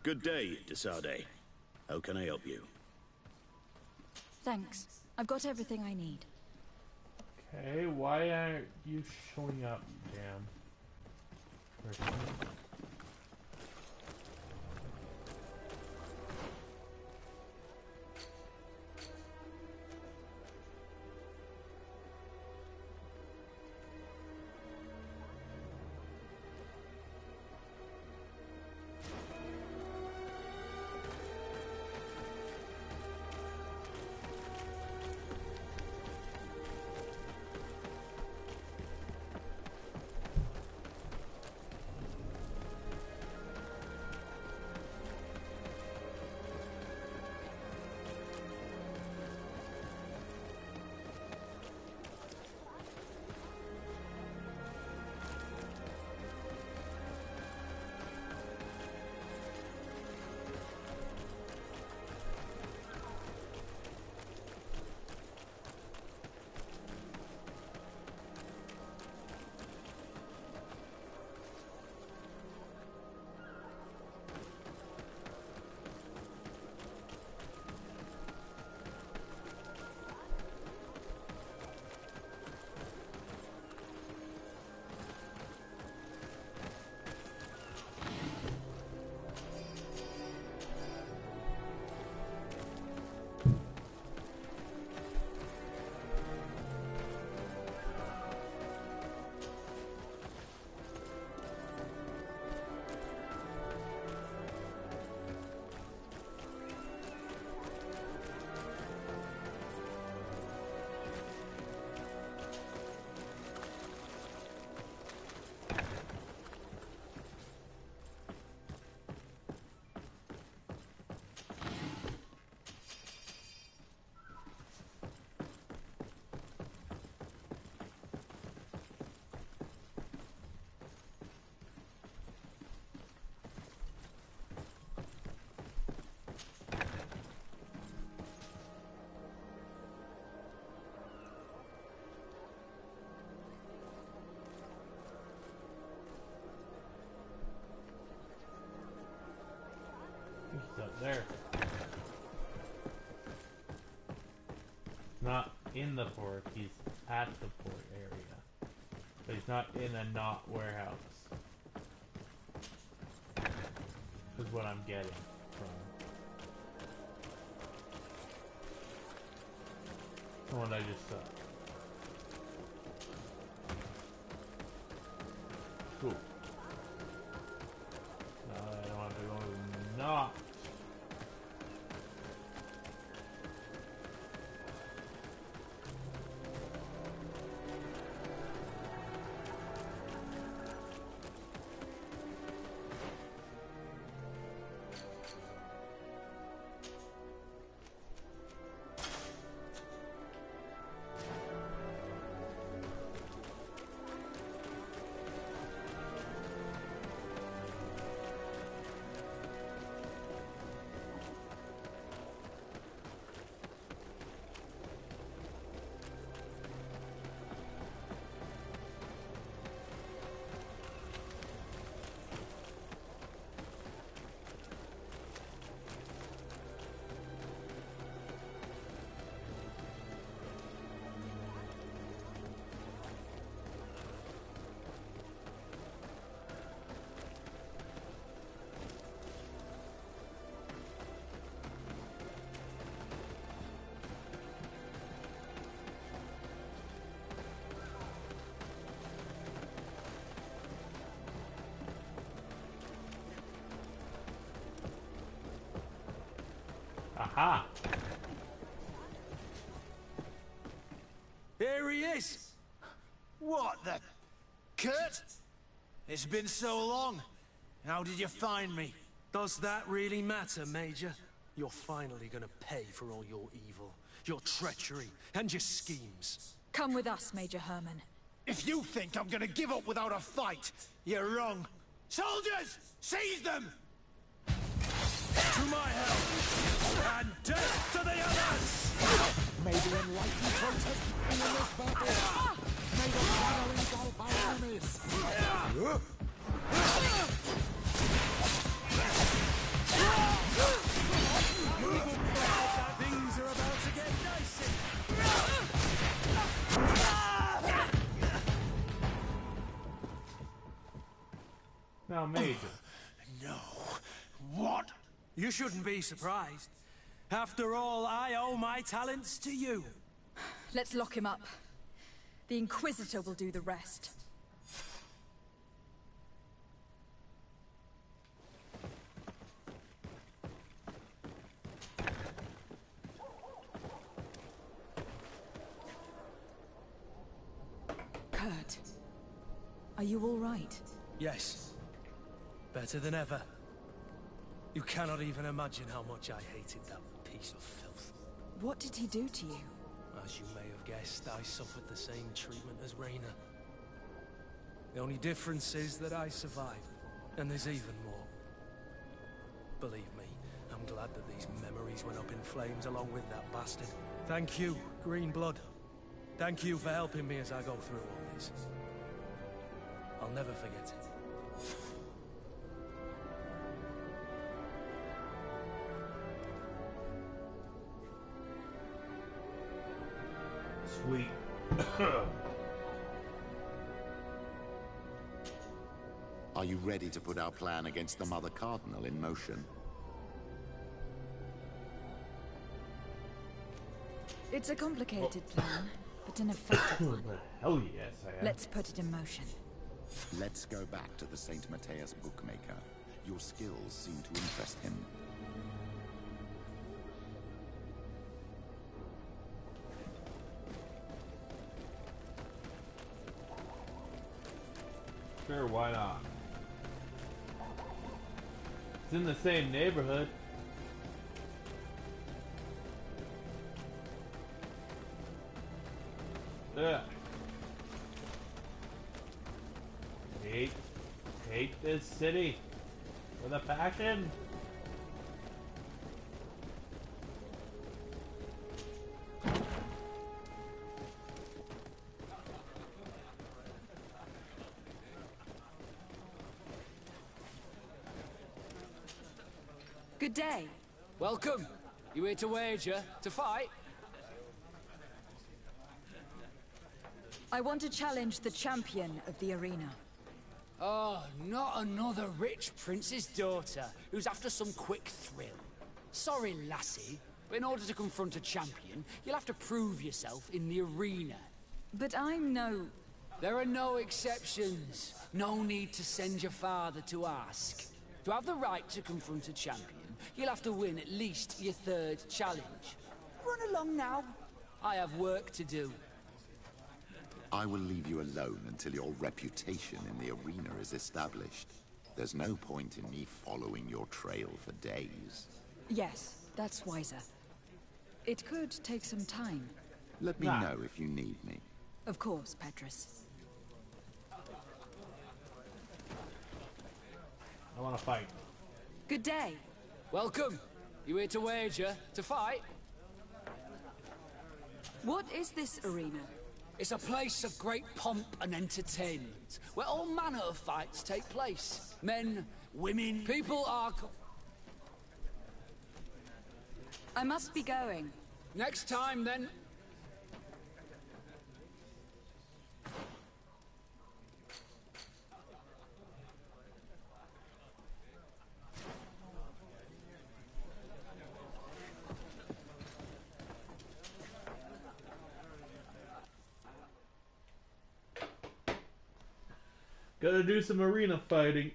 Good day, Desade. How can I help you? Thanks. I've got everything I need. Okay, why aren't you showing up, damn person? He's up there. Not in the port, he's at the port area. But he's not in a not warehouse. Is what I'm getting from the one I just saw. Cool. Now I don't have to go to not. Aha! Here he is! What the... Kurt? It's been so long. How did you find me? Does that really matter, Major? You're finally gonna pay for all your evil, your treachery, and your schemes. Come with us, Major Herman. If you think I'm gonna give up without a fight, you're wrong. Soldiers! Seize them! To my help! And death to the others! May the enlightened protect me in this battle! May the shadow engulf our enemies! Crown Major. No. What? You shouldn't be surprised. After all, I owe my talents to you. Let's lock him up. The Inquisitor will do the rest. Kurt, are you all right? Yes. Better than ever. You cannot even imagine how much I hated that piece of filth. What did he do to you? As you may have guessed, I suffered the same treatment as Reyna. The only difference is that I survived, and there's even more. Believe me, I'm glad that these memories went up in flames along with that bastard. Thank you, Green Blood. Thank you for helping me as I go through all this. I'll never forget it. Sweet. Are you ready to put our plan against the Mother Cardinal in motion? It's a complicated plan, but an effective one. Hell yes, I am. Let's put it in motion. Let's go back to the St. Matthias bookmaker. Your skills seem to interest him. Sure, why not? It's in the same neighborhood. Yeah. Hate this city with a passion. Good day. Welcome. You here to wager? To fight? I want to challenge the champion of the arena. Oh, not another rich prince's daughter who's after some quick thrill. Sorry, lassie, but in order to confront a champion, you'll have to prove yourself in the arena. But I'm no... There are no exceptions. No need to send your father to ask. To have the right to confront a champion, you'll have to win at least your third challenge. Run along now. I have work to do. I will leave you alone until your reputation in the arena is established. There's no point in me following your trail for days. Yes, that's wiser. It could take some time. Let me know if you need me. Of course, Petrus. I want to fight. Good day. Welcome. You here to wager? To fight? What is this arena? It's a place of great pomp and entertainment, where all manner of fights take place. Men, women, people are... I must be going. Next time, then. Gotta do some arena fighting.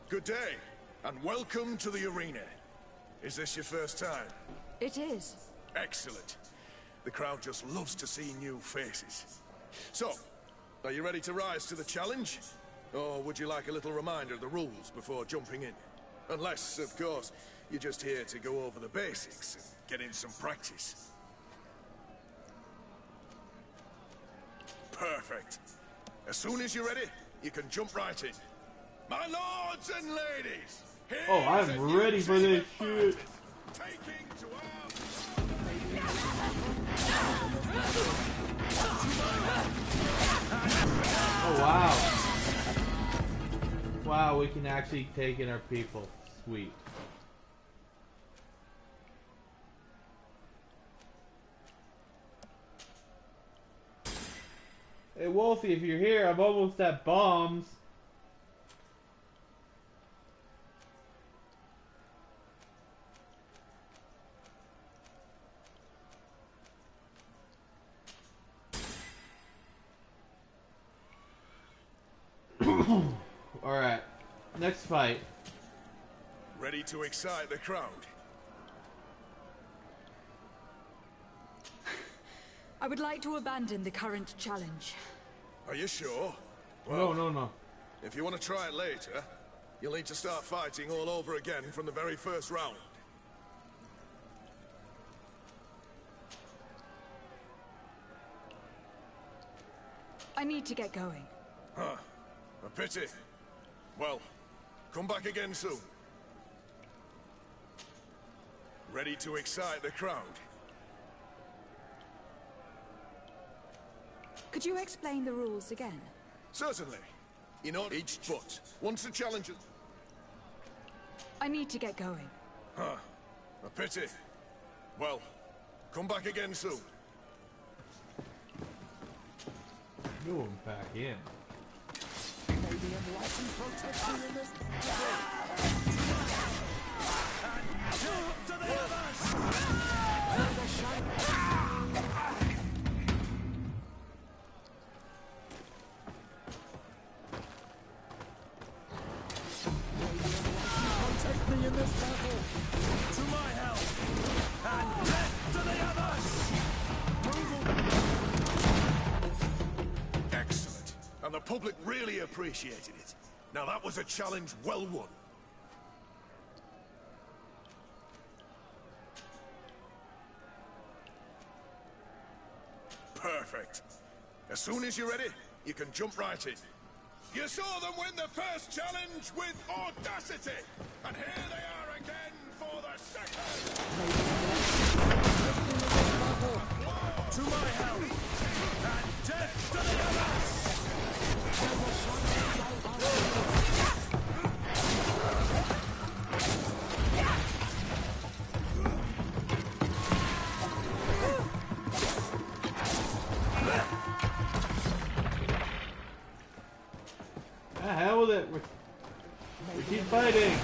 Good day, and welcome to the arena. Is this your first time? It is. Excellent. The crowd just loves to see new faces. So, are you ready to rise to the challenge? Or would you like a little reminder of the rules before jumping in? Unless, of course, you're just here to go over the basics and get in some practice. Perfect. As soon as you're ready, you can jump right in. My lords and ladies, oh, I'm ready for this shit. Taking to arms. Oh wow. Wow, we can actually take in our people. Sweet. Hey Wolfie, if you're here, I'm almost at bombs. Alright, next fight. Ready to excite the crowd? I would like to abandon the current challenge. Are you sure? Well, no. If you want to try it later, you'll need to start fighting all over again from the very first round. I need to get going. Huh. A pity. Well, come back again soon. Ready to excite the crowd? Could you explain the rules again? Certainly. You know, each but once the challenge is... I need to get going. Huh. A pity. Well, come back again soon. Going back in. Maybe enlightened protection in this. To the others! Protect me in this battle. To my help! And death to the others! Excellent. And the public really appreciated it. Now that was a challenge well won. Perfect. As soon as you're ready, you can jump right in. You saw them win the first challenge with audacity, and here they are again for the second. To my help, and death to the others! The hell with it. We keep fighting.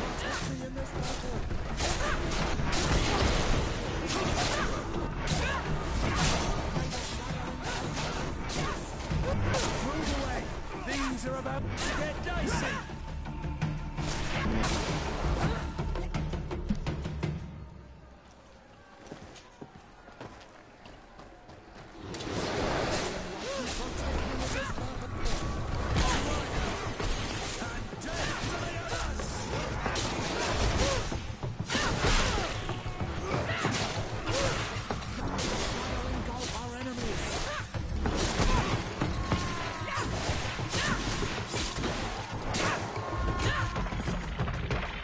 Move away. Things are about to get dicey.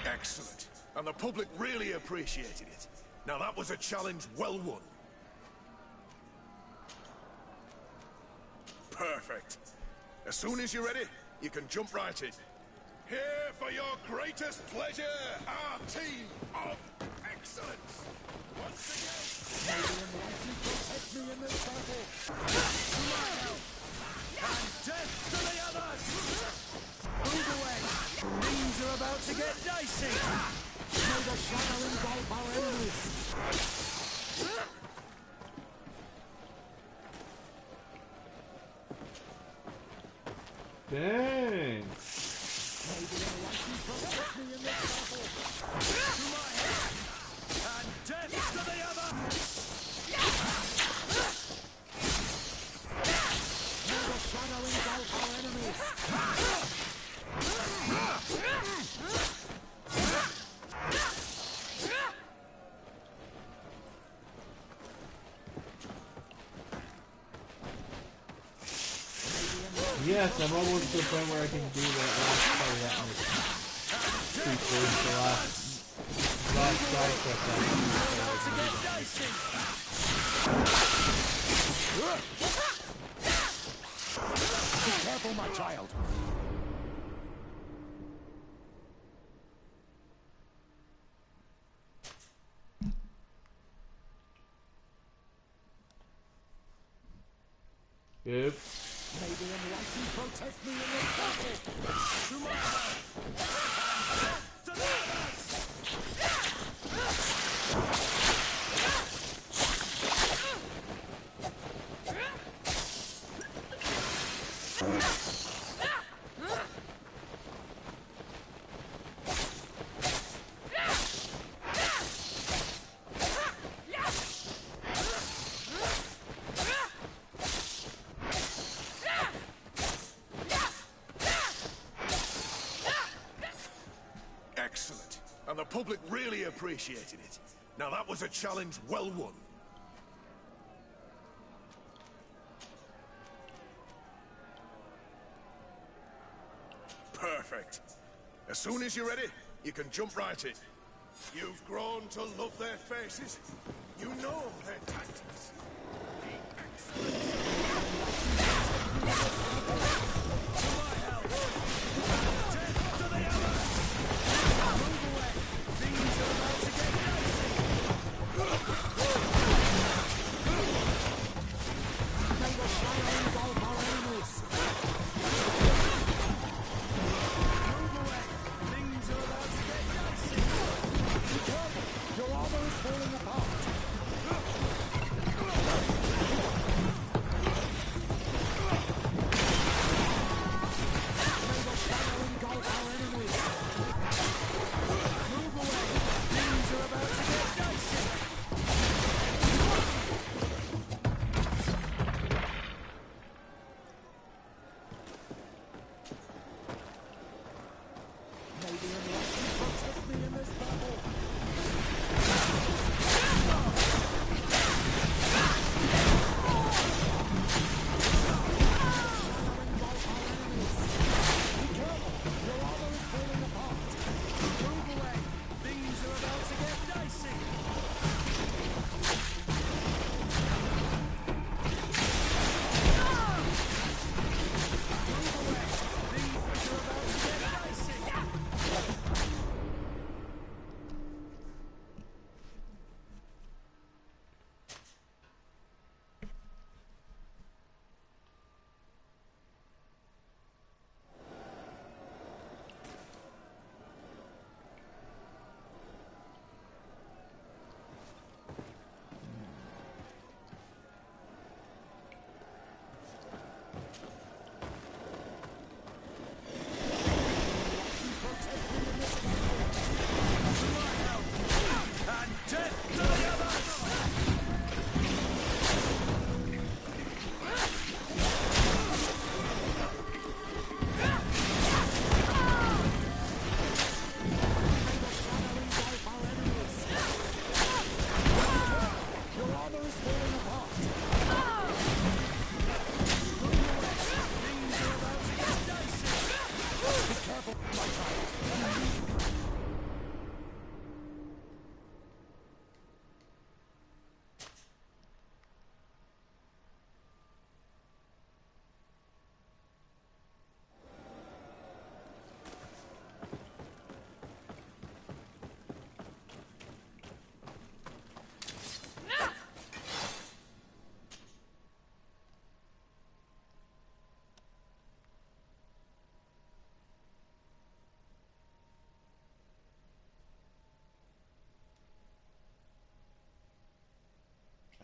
Excellent. And the public really appreciated it. Now that was a challenge well won. Perfect. As soon as you're ready, you can jump right in. Here for your greatest pleasure, our team of excellence. Once again... Protect me in this battle. To my help. And death to the others! Move away. Things are about to get dicey. May the shadow engulf our enemies. Dang. Protect me in this battle. To my help. And death to the others! May the shadow engulf our enemies. Yes, I'm almost to the point where I can do that last part of that mission. Towards the last side quest. Be careful, my child. Oops. May the enlightened protect me in this battle. To my to the Excellent. And the public really appreciated it. Now that was a challenge well won. Perfect. As soon as you're ready, you can jump right in. You've grown to love their faces. You know their tactics.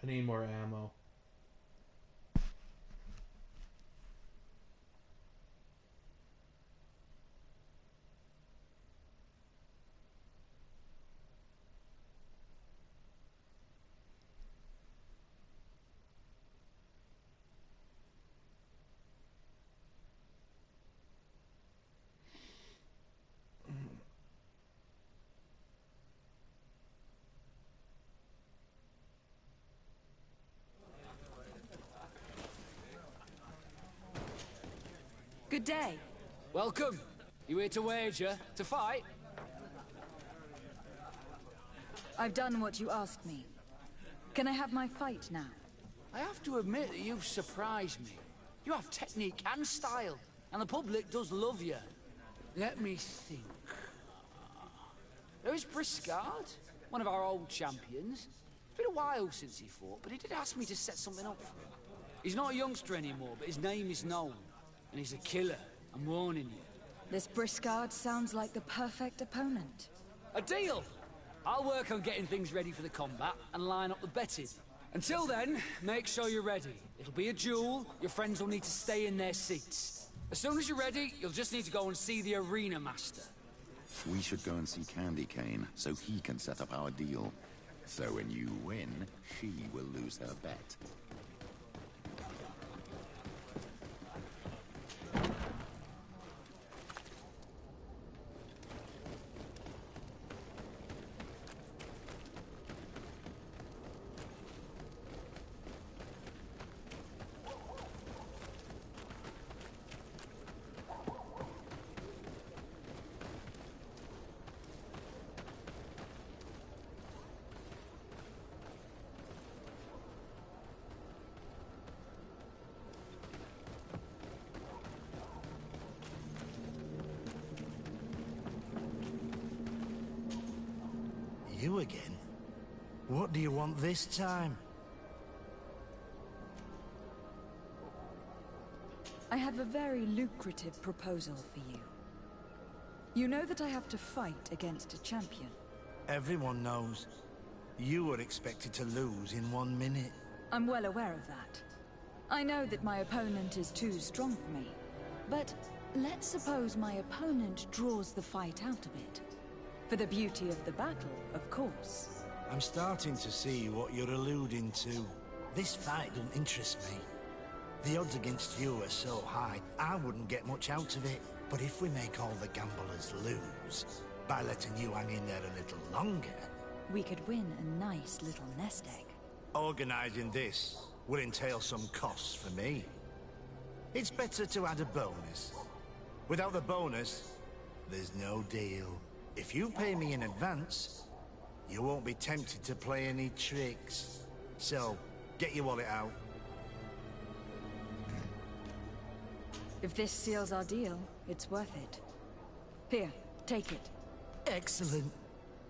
I need more ammo. Good day. Welcome. You here to wager? To fight? I've done what you asked me. Can I have my fight now? I have to admit that you've surprised me. You have technique and style, and the public does love you. Let me think. There's Briscard, one of our old champions. It's been a while since he fought, but he did ask me to set something up for him. He's not a youngster anymore, but his name is known. And he's a killer. I'm warning you. This Briscard sounds like the perfect opponent. A deal! I'll work on getting things ready for the combat and line up the betting. Until then, make sure you're ready. It'll be a duel. Your friends will need to stay in their seats. As soon as you're ready, you'll just need to go and see the arena master. We should go and see Candy Cane, so he can set up our deal. So when you win, she will lose her bet. You again? What do you want this time? I have a very lucrative proposal for you. You know that I have to fight against a champion. Everyone knows. You were expected to lose in 1 minute. I'm well aware of that. I know that my opponent is too strong for me. But let's suppose my opponent draws the fight out a bit. For the beauty of the battle, of course. I'm starting to see what you're alluding to. This fight doesn't interest me. The odds against you are so high, I wouldn't get much out of it. But if we make all the gamblers lose, by letting you hang in there a little longer... we could win a nice little nest egg. Organising this will entail some costs for me. It's better to add a bonus. Without the bonus, there's no deal. If you pay me in advance, you won't be tempted to play any tricks. So, get your wallet out. If this seals our deal, it's worth it. Here, take it. Excellent.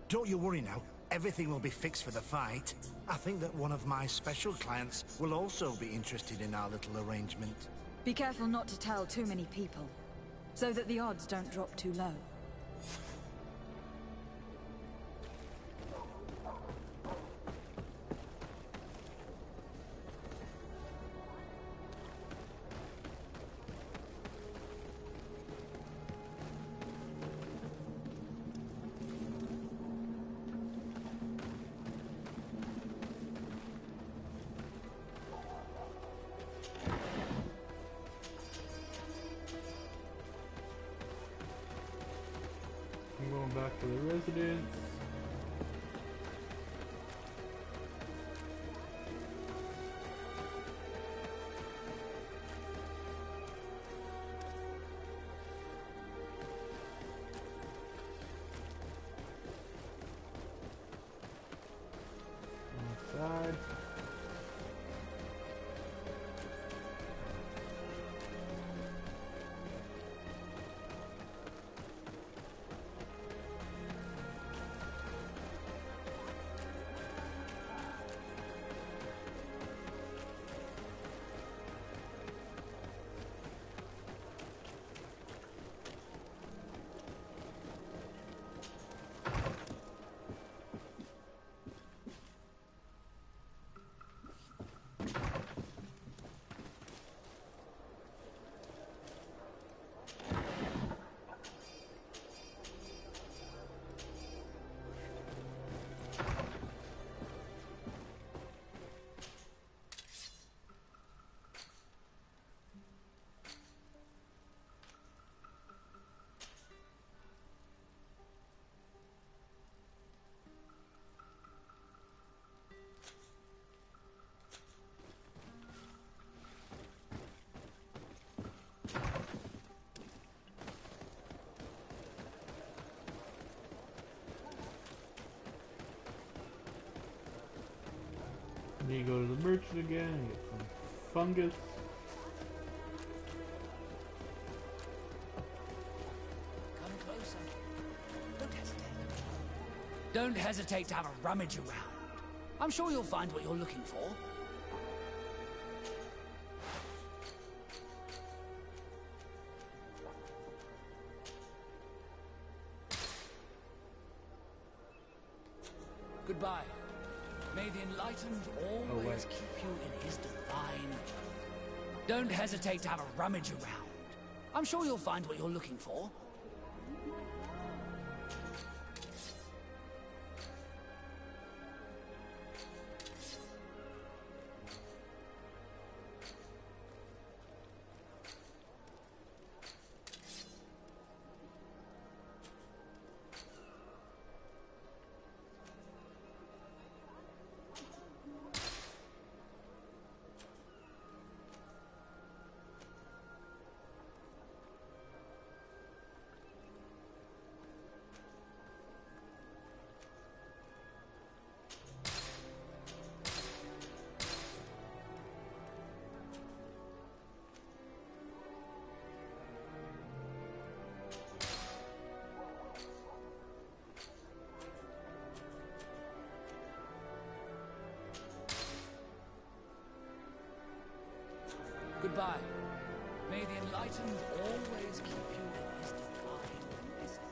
Don't you worry now. Everything will be fixed for the fight. I think that one of my special clients will also be interested in our little arrangement. Be careful not to tell too many people, so that the odds don't drop too low. I'm going back to the residence. Inside. Then you go to the merchant again and get some fungus. Come closer. Don't hesitate. Don't hesitate to have a rummage around. I'm sure you'll find what you're looking for. Goodbye. May the Enlightened always keep you in his divine. Don't hesitate to have a rummage around. I'm sure you'll find what you're looking for. Goodbye. May the Enlightened always keep you in his divine blessing.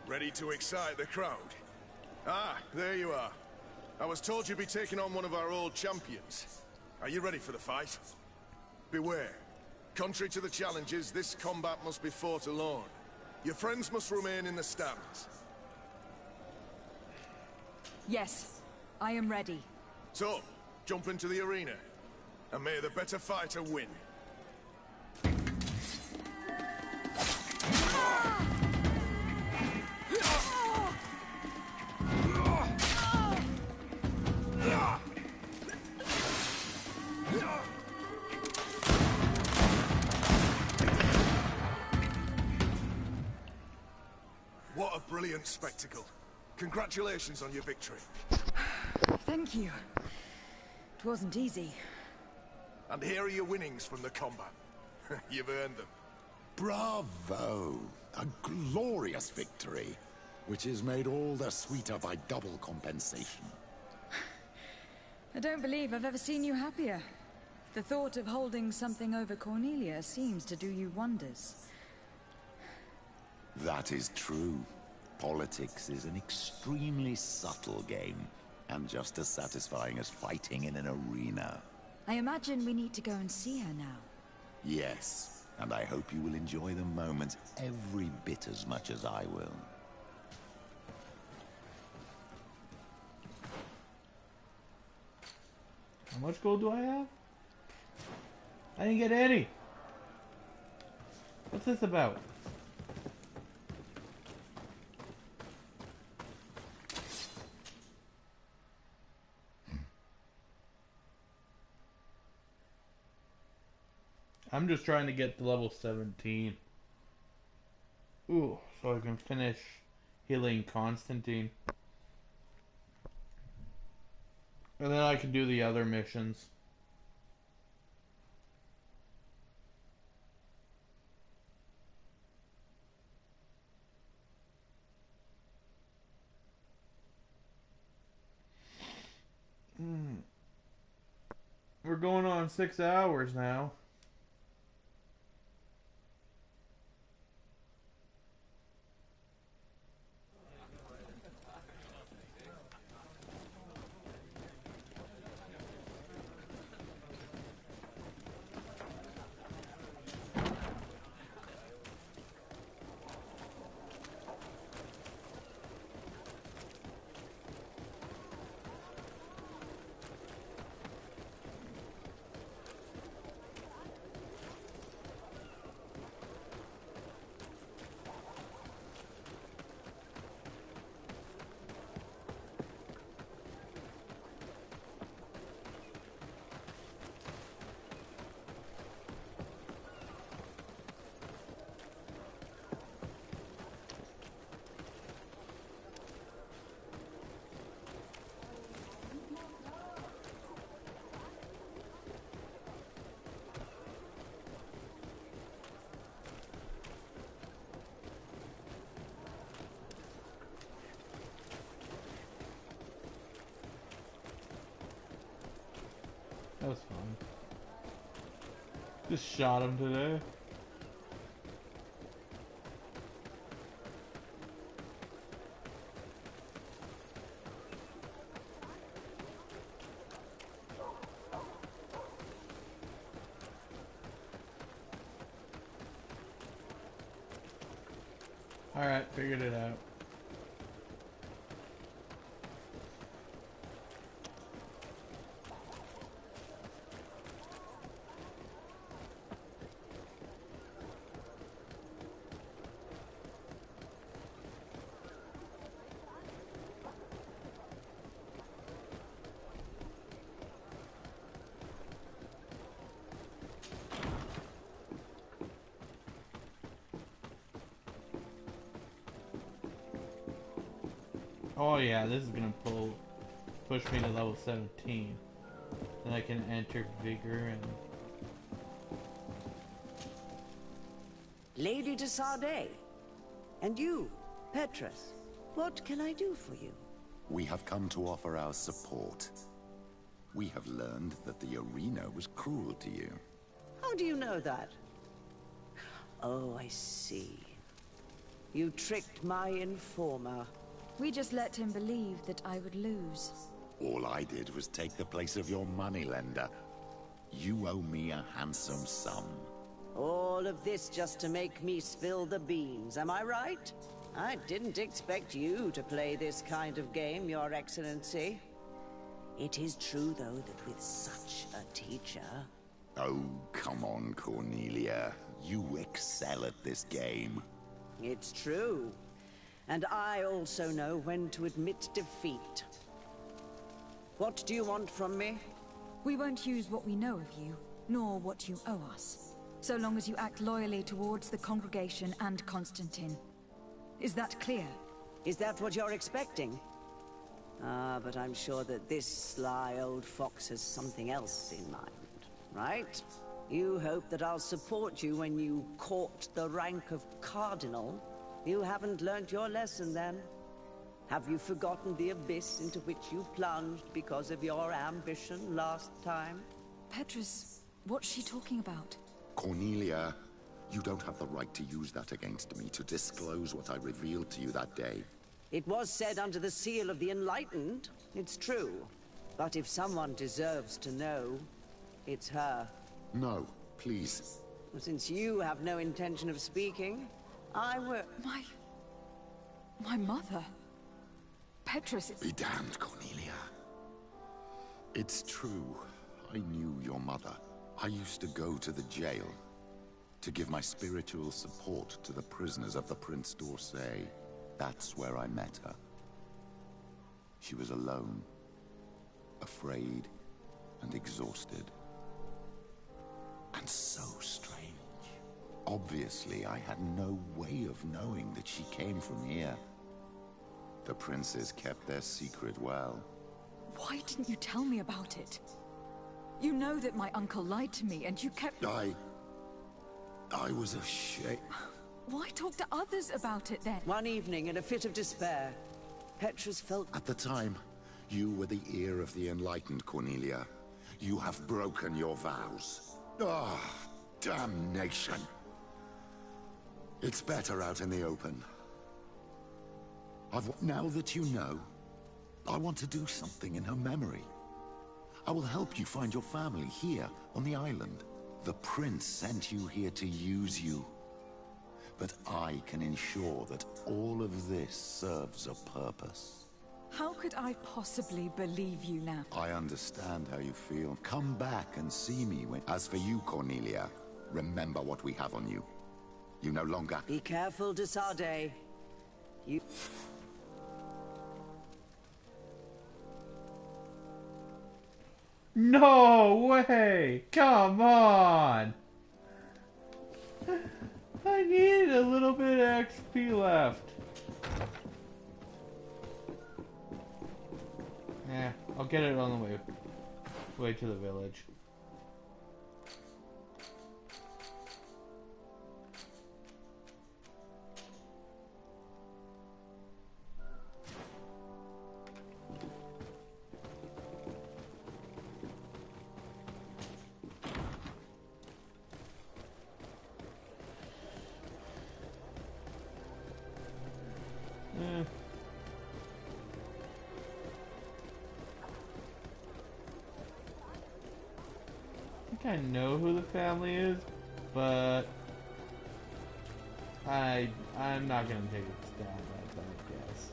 Ready to excite the crowd? Ah, there you are. I was told you'd be taking on one of our old champions. Are you ready for the fight? Beware. Contrary to the challenges, this combat must be fought alone. Your friends must remain in the stands. Yes, I am ready. So, jump into the arena, and may the better fighter win. What a brilliant spectacle. Congratulations on your victory. Thank you. It wasn't easy. And here are your winnings from the combat. You've earned them. Bravo! A glorious victory, which is made all the sweeter by double compensation. I don't believe I've ever seen you happier. The thought of holding something over Cornelia seems to do you wonders. That is true. Politics is an extremely subtle game, and just as satisfying as fighting in an arena. I imagine we need to go and see her now. Yes, and I hope you will enjoy the moment every bit as much as I will. How much gold do I have? I didn't get any. What's this about? I'm just trying to get to level 17. Ooh, so I can finish healing Constantine. And then I can do the other missions. We're going on 6 hours now. That was fun. Just shot him today. Alright, figured it out. Oh yeah, this is gonna push me to level 17. Then I can enter Vigor and... Lady de Sardet. And you, Petrus. What can I do for you? We have come to offer our support. We have learned that the arena was cruel to you. How do you know that? Oh, I see. You tricked my informer. We just let him believe that I would lose. All I did was take the place of your moneylender. You owe me a handsome sum. All of this just to make me spill the beans, am I right? I didn't expect you to play this kind of game, Your Excellency. It is true, though, that with such a teacher... Oh, come on, Cornelia. You excel at this game. It's true. And I also know when to admit defeat. What do you want from me? We won't use what we know of you, nor what you owe us, so long as you act loyally towards the congregation and Constantine. Is that clear? Is that what you're expecting? Ah, but I'm sure that this sly old fox has something else in mind, right? You hope that I'll support you when you court the rank of Cardinal? You haven't learnt your lesson, then? Have you forgotten the abyss into which you plunged because of your ambition last time? Petrus, what's she talking about? Cornelia, you don't have the right to use that against me, to disclose what I revealed to you that day. It was said under the seal of the Enlightened, it's true. But if someone deserves to know, it's her. No, please. Well, since you have no intention of speaking, I will... My mother? Petrus... Be damned, Cornelia. It's true. I knew your mother. I used to go to the jail to give my spiritual support to the prisoners of the Prince d'Orsay. That's where I met her. She was alone, afraid, and exhausted. And so strange. Obviously, I had no way of knowing that she came from here. The princes kept their secret well. Why didn't you tell me about it? You know that my uncle lied to me, and you kept... I was ashamed. Why talk to others about it, then? One evening, in a fit of despair, Petrus felt... At the time, you were the ear of the enlightened, Cornelia. You have broken your vows. Ah, damnation. It's better out in the open. Now that you know, I want to do something in her memory. I will help you find your family here on the island. The prince sent you here to use you. But I can ensure that all of this serves a purpose. How could I possibly believe you now? I understand how you feel. Come back and see me when... As for you, Cornelia, remember what we have on you. You no longer... Be careful, de Sardet. You... No way! Come on! I needed a little bit of XP left. Yeah, I'll get it on the way to the village. I know who the family is, but I'm not gonna take a stab at that, I guess.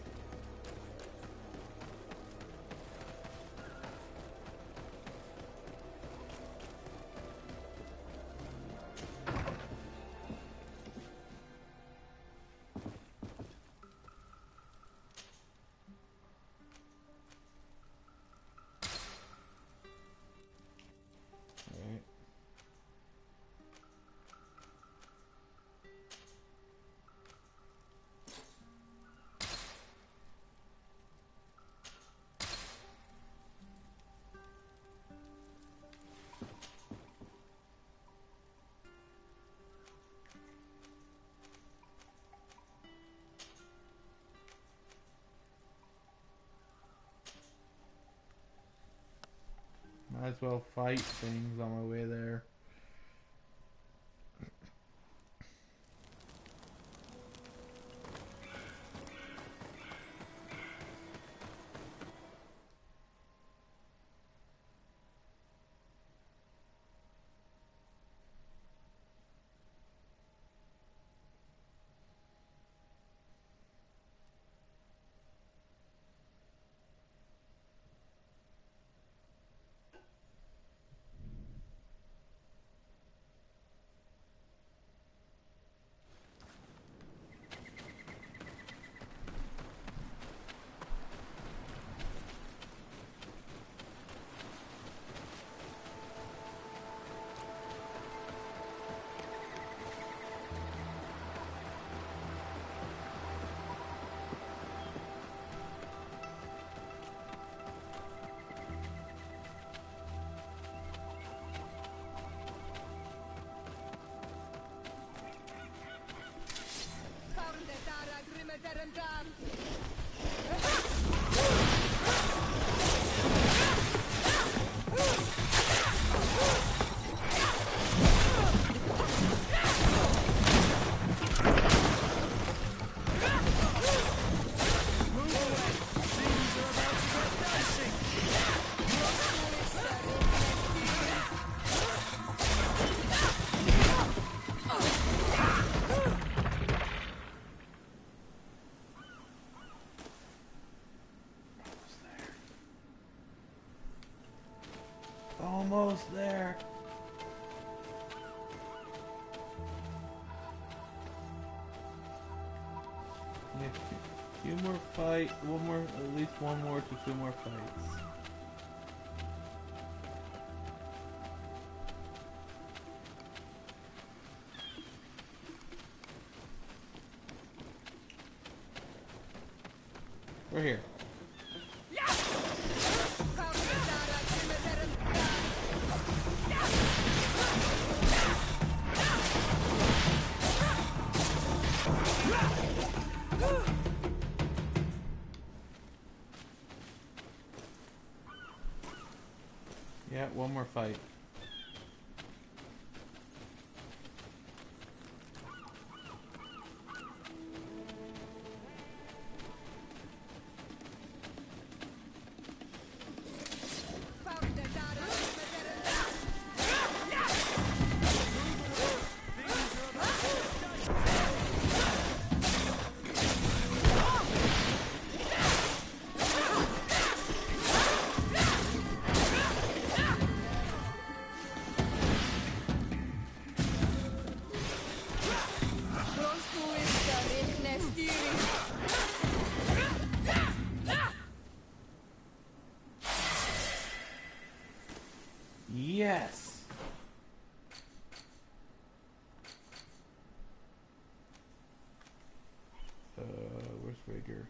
Might as well fight things on my way there. Almost there. Yeah, few more fight, one more, at least one more to two more fights. We're here. Yeah, one more fight. Yes. Where's Rager?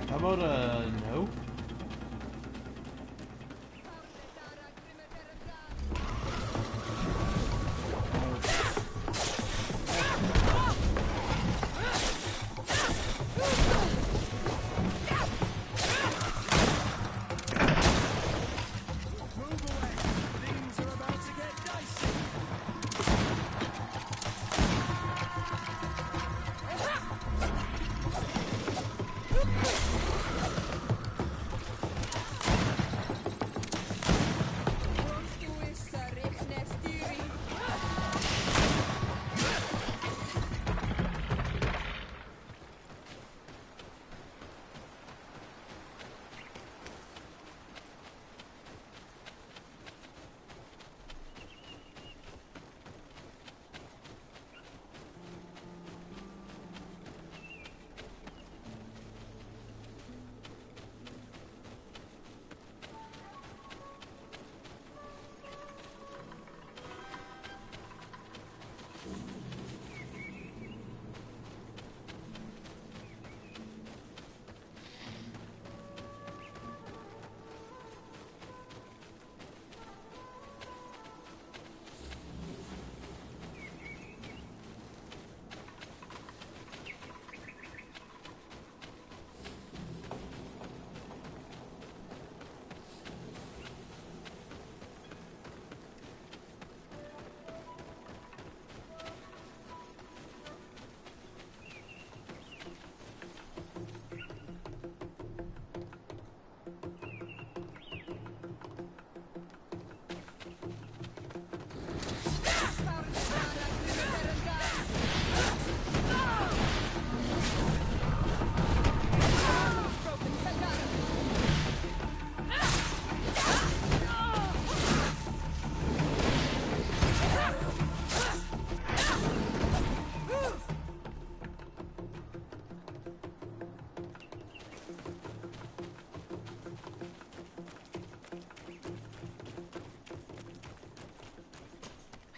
How about a no?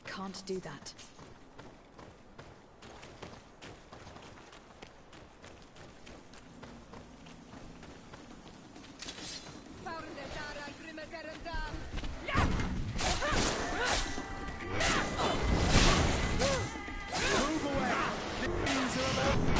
can't do that. Move away! Things are about...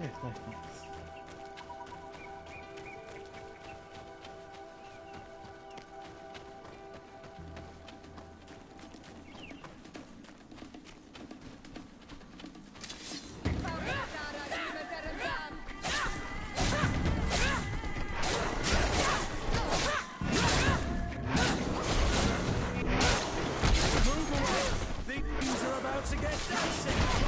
Yes, nice. Move away! Things are about to get dicey!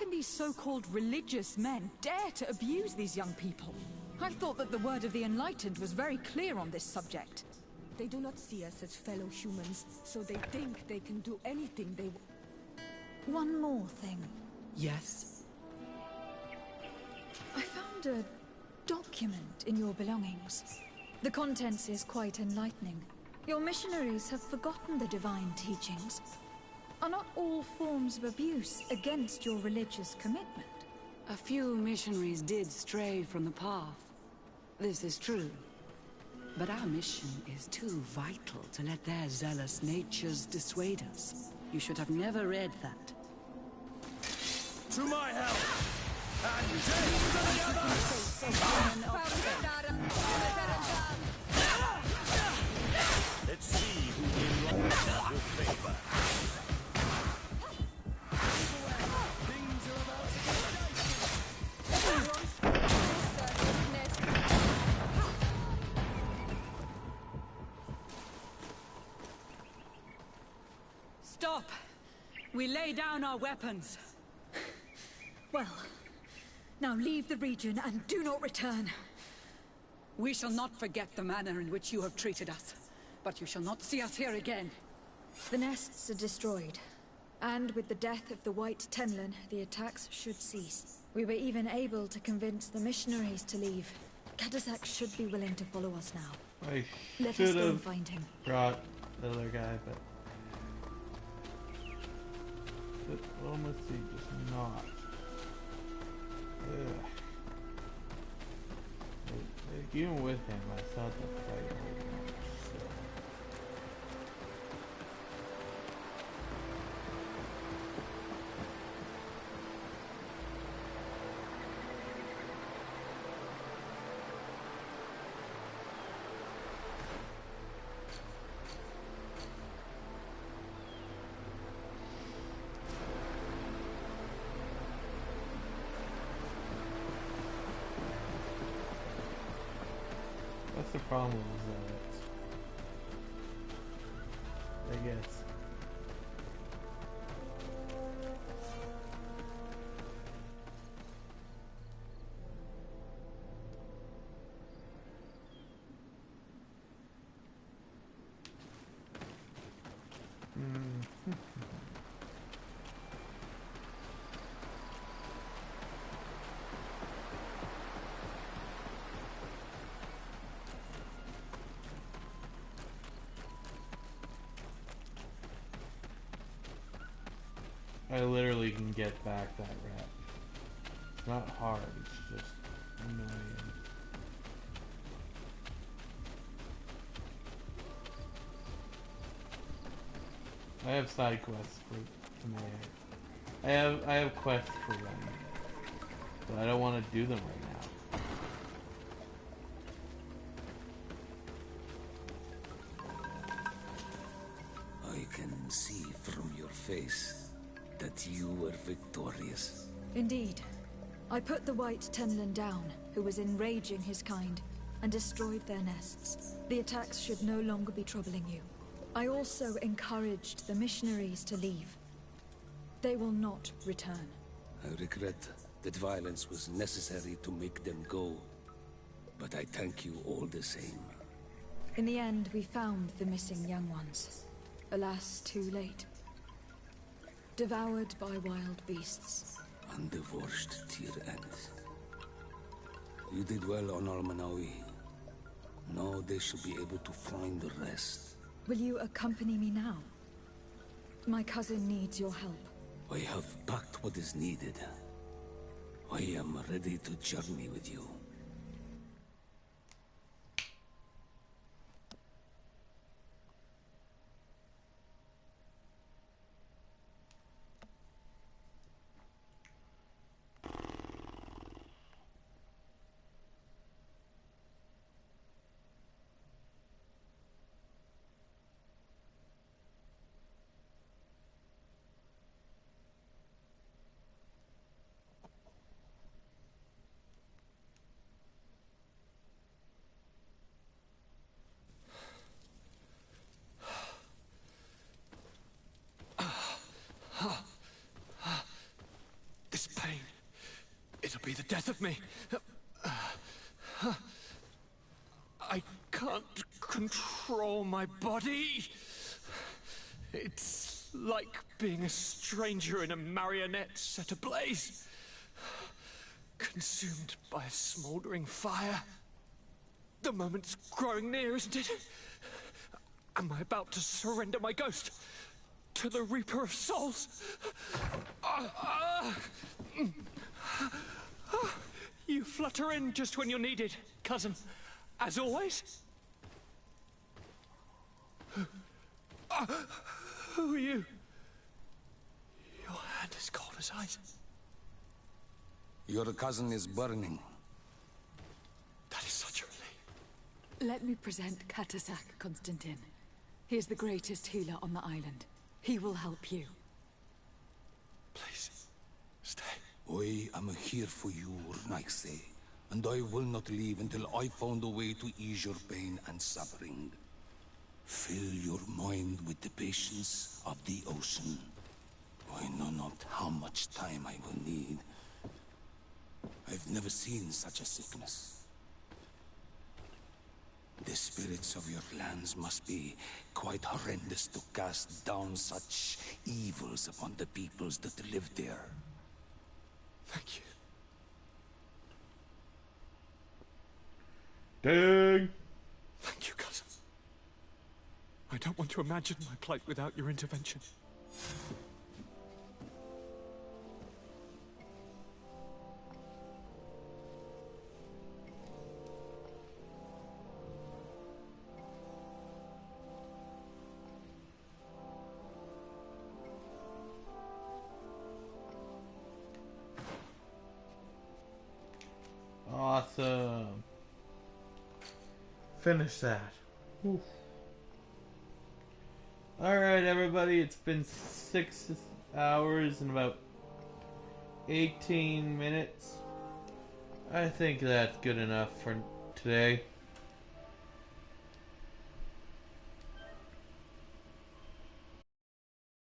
can these so-called religious men dare to abuse these young people? I thought that the word of the Enlightened was very clear on this subject. They do not see us as fellow humans, so they think they can do anything they want. One more thing. Yes? I found a document in your belongings. The contents is quite enlightening. Your missionaries have forgotten the divine teachings. Are not all forms of abuse against your religious commitment? A few missionaries did stray from the path. This is true. But our mission is too vital to let their zealous natures dissuade us. You should have never read that. To my help! And death to the others! Let's see who will with favor. Stop! We lay down our weapons. Well, now leave the region and do not return. We shall not forget the manner in which you have treated us, but you shall not see us here again. The nests are destroyed, and with the death of the White Tenlin, the attacks should cease. We were even able to convince the missionaries to leave. Kadazak should be willing to follow us now. I Let should us go and have find him. brought the other guy, but diplomacy just not. Ugh. Like, even with him, I thought the fight was much, so. That's the problem is that I guess I literally can get back that rep. It's not hard, it's just annoying. I have side quests for command. I have quests for them, but I don't want to do them right now. I can see from your face that you were victorious. Indeed. I put the White Tenlin down, who was enraging his kind, and destroyed their nests. The attacks should no longer be troubling you. I also encouraged the missionaries to leave. They will not return. I regret that violence was necessary to make them go, but I thank you all the same. In the end, we found the missing young ones. Alas, too late. Devoured by wild beasts. And divorced to your end. You did well on Almanawi. Now they should be able to find the rest. Will you accompany me now? My cousin needs your help. I have packed what is needed. I am ready to journey with you. be the death of me. I can't control my body. It's like being a stranger in a marionette set ablaze. Consumed by a smouldering fire. The moment's growing near, isn't it? Am I about to surrender my ghost to the Reaper of Souls? You flutter in just when you're needed, cousin. As always. Who are you? Your hand is cold as ice. Your cousin is burning. That is such a relief. Let me present Katasak Konstantin. He is the greatest healer on the island. He will help you. Please, stay. I am here for you, Urnaxe, and I will not leave until I found a way to ease your pain and suffering. Fill your mind with the patience of the ocean. I know not how much time I will need. I've never seen such a sickness. The spirits of your lands must be quite horrendous to cast down such evils upon the peoples that live there. Thank you. Dang. Thank you, cousin. I don't want to imagine my plight without your intervention. Awesome. Finish that. Oof. Alright, everybody, it's been 6 hours and about 18 minutes. I think that's good enough for today.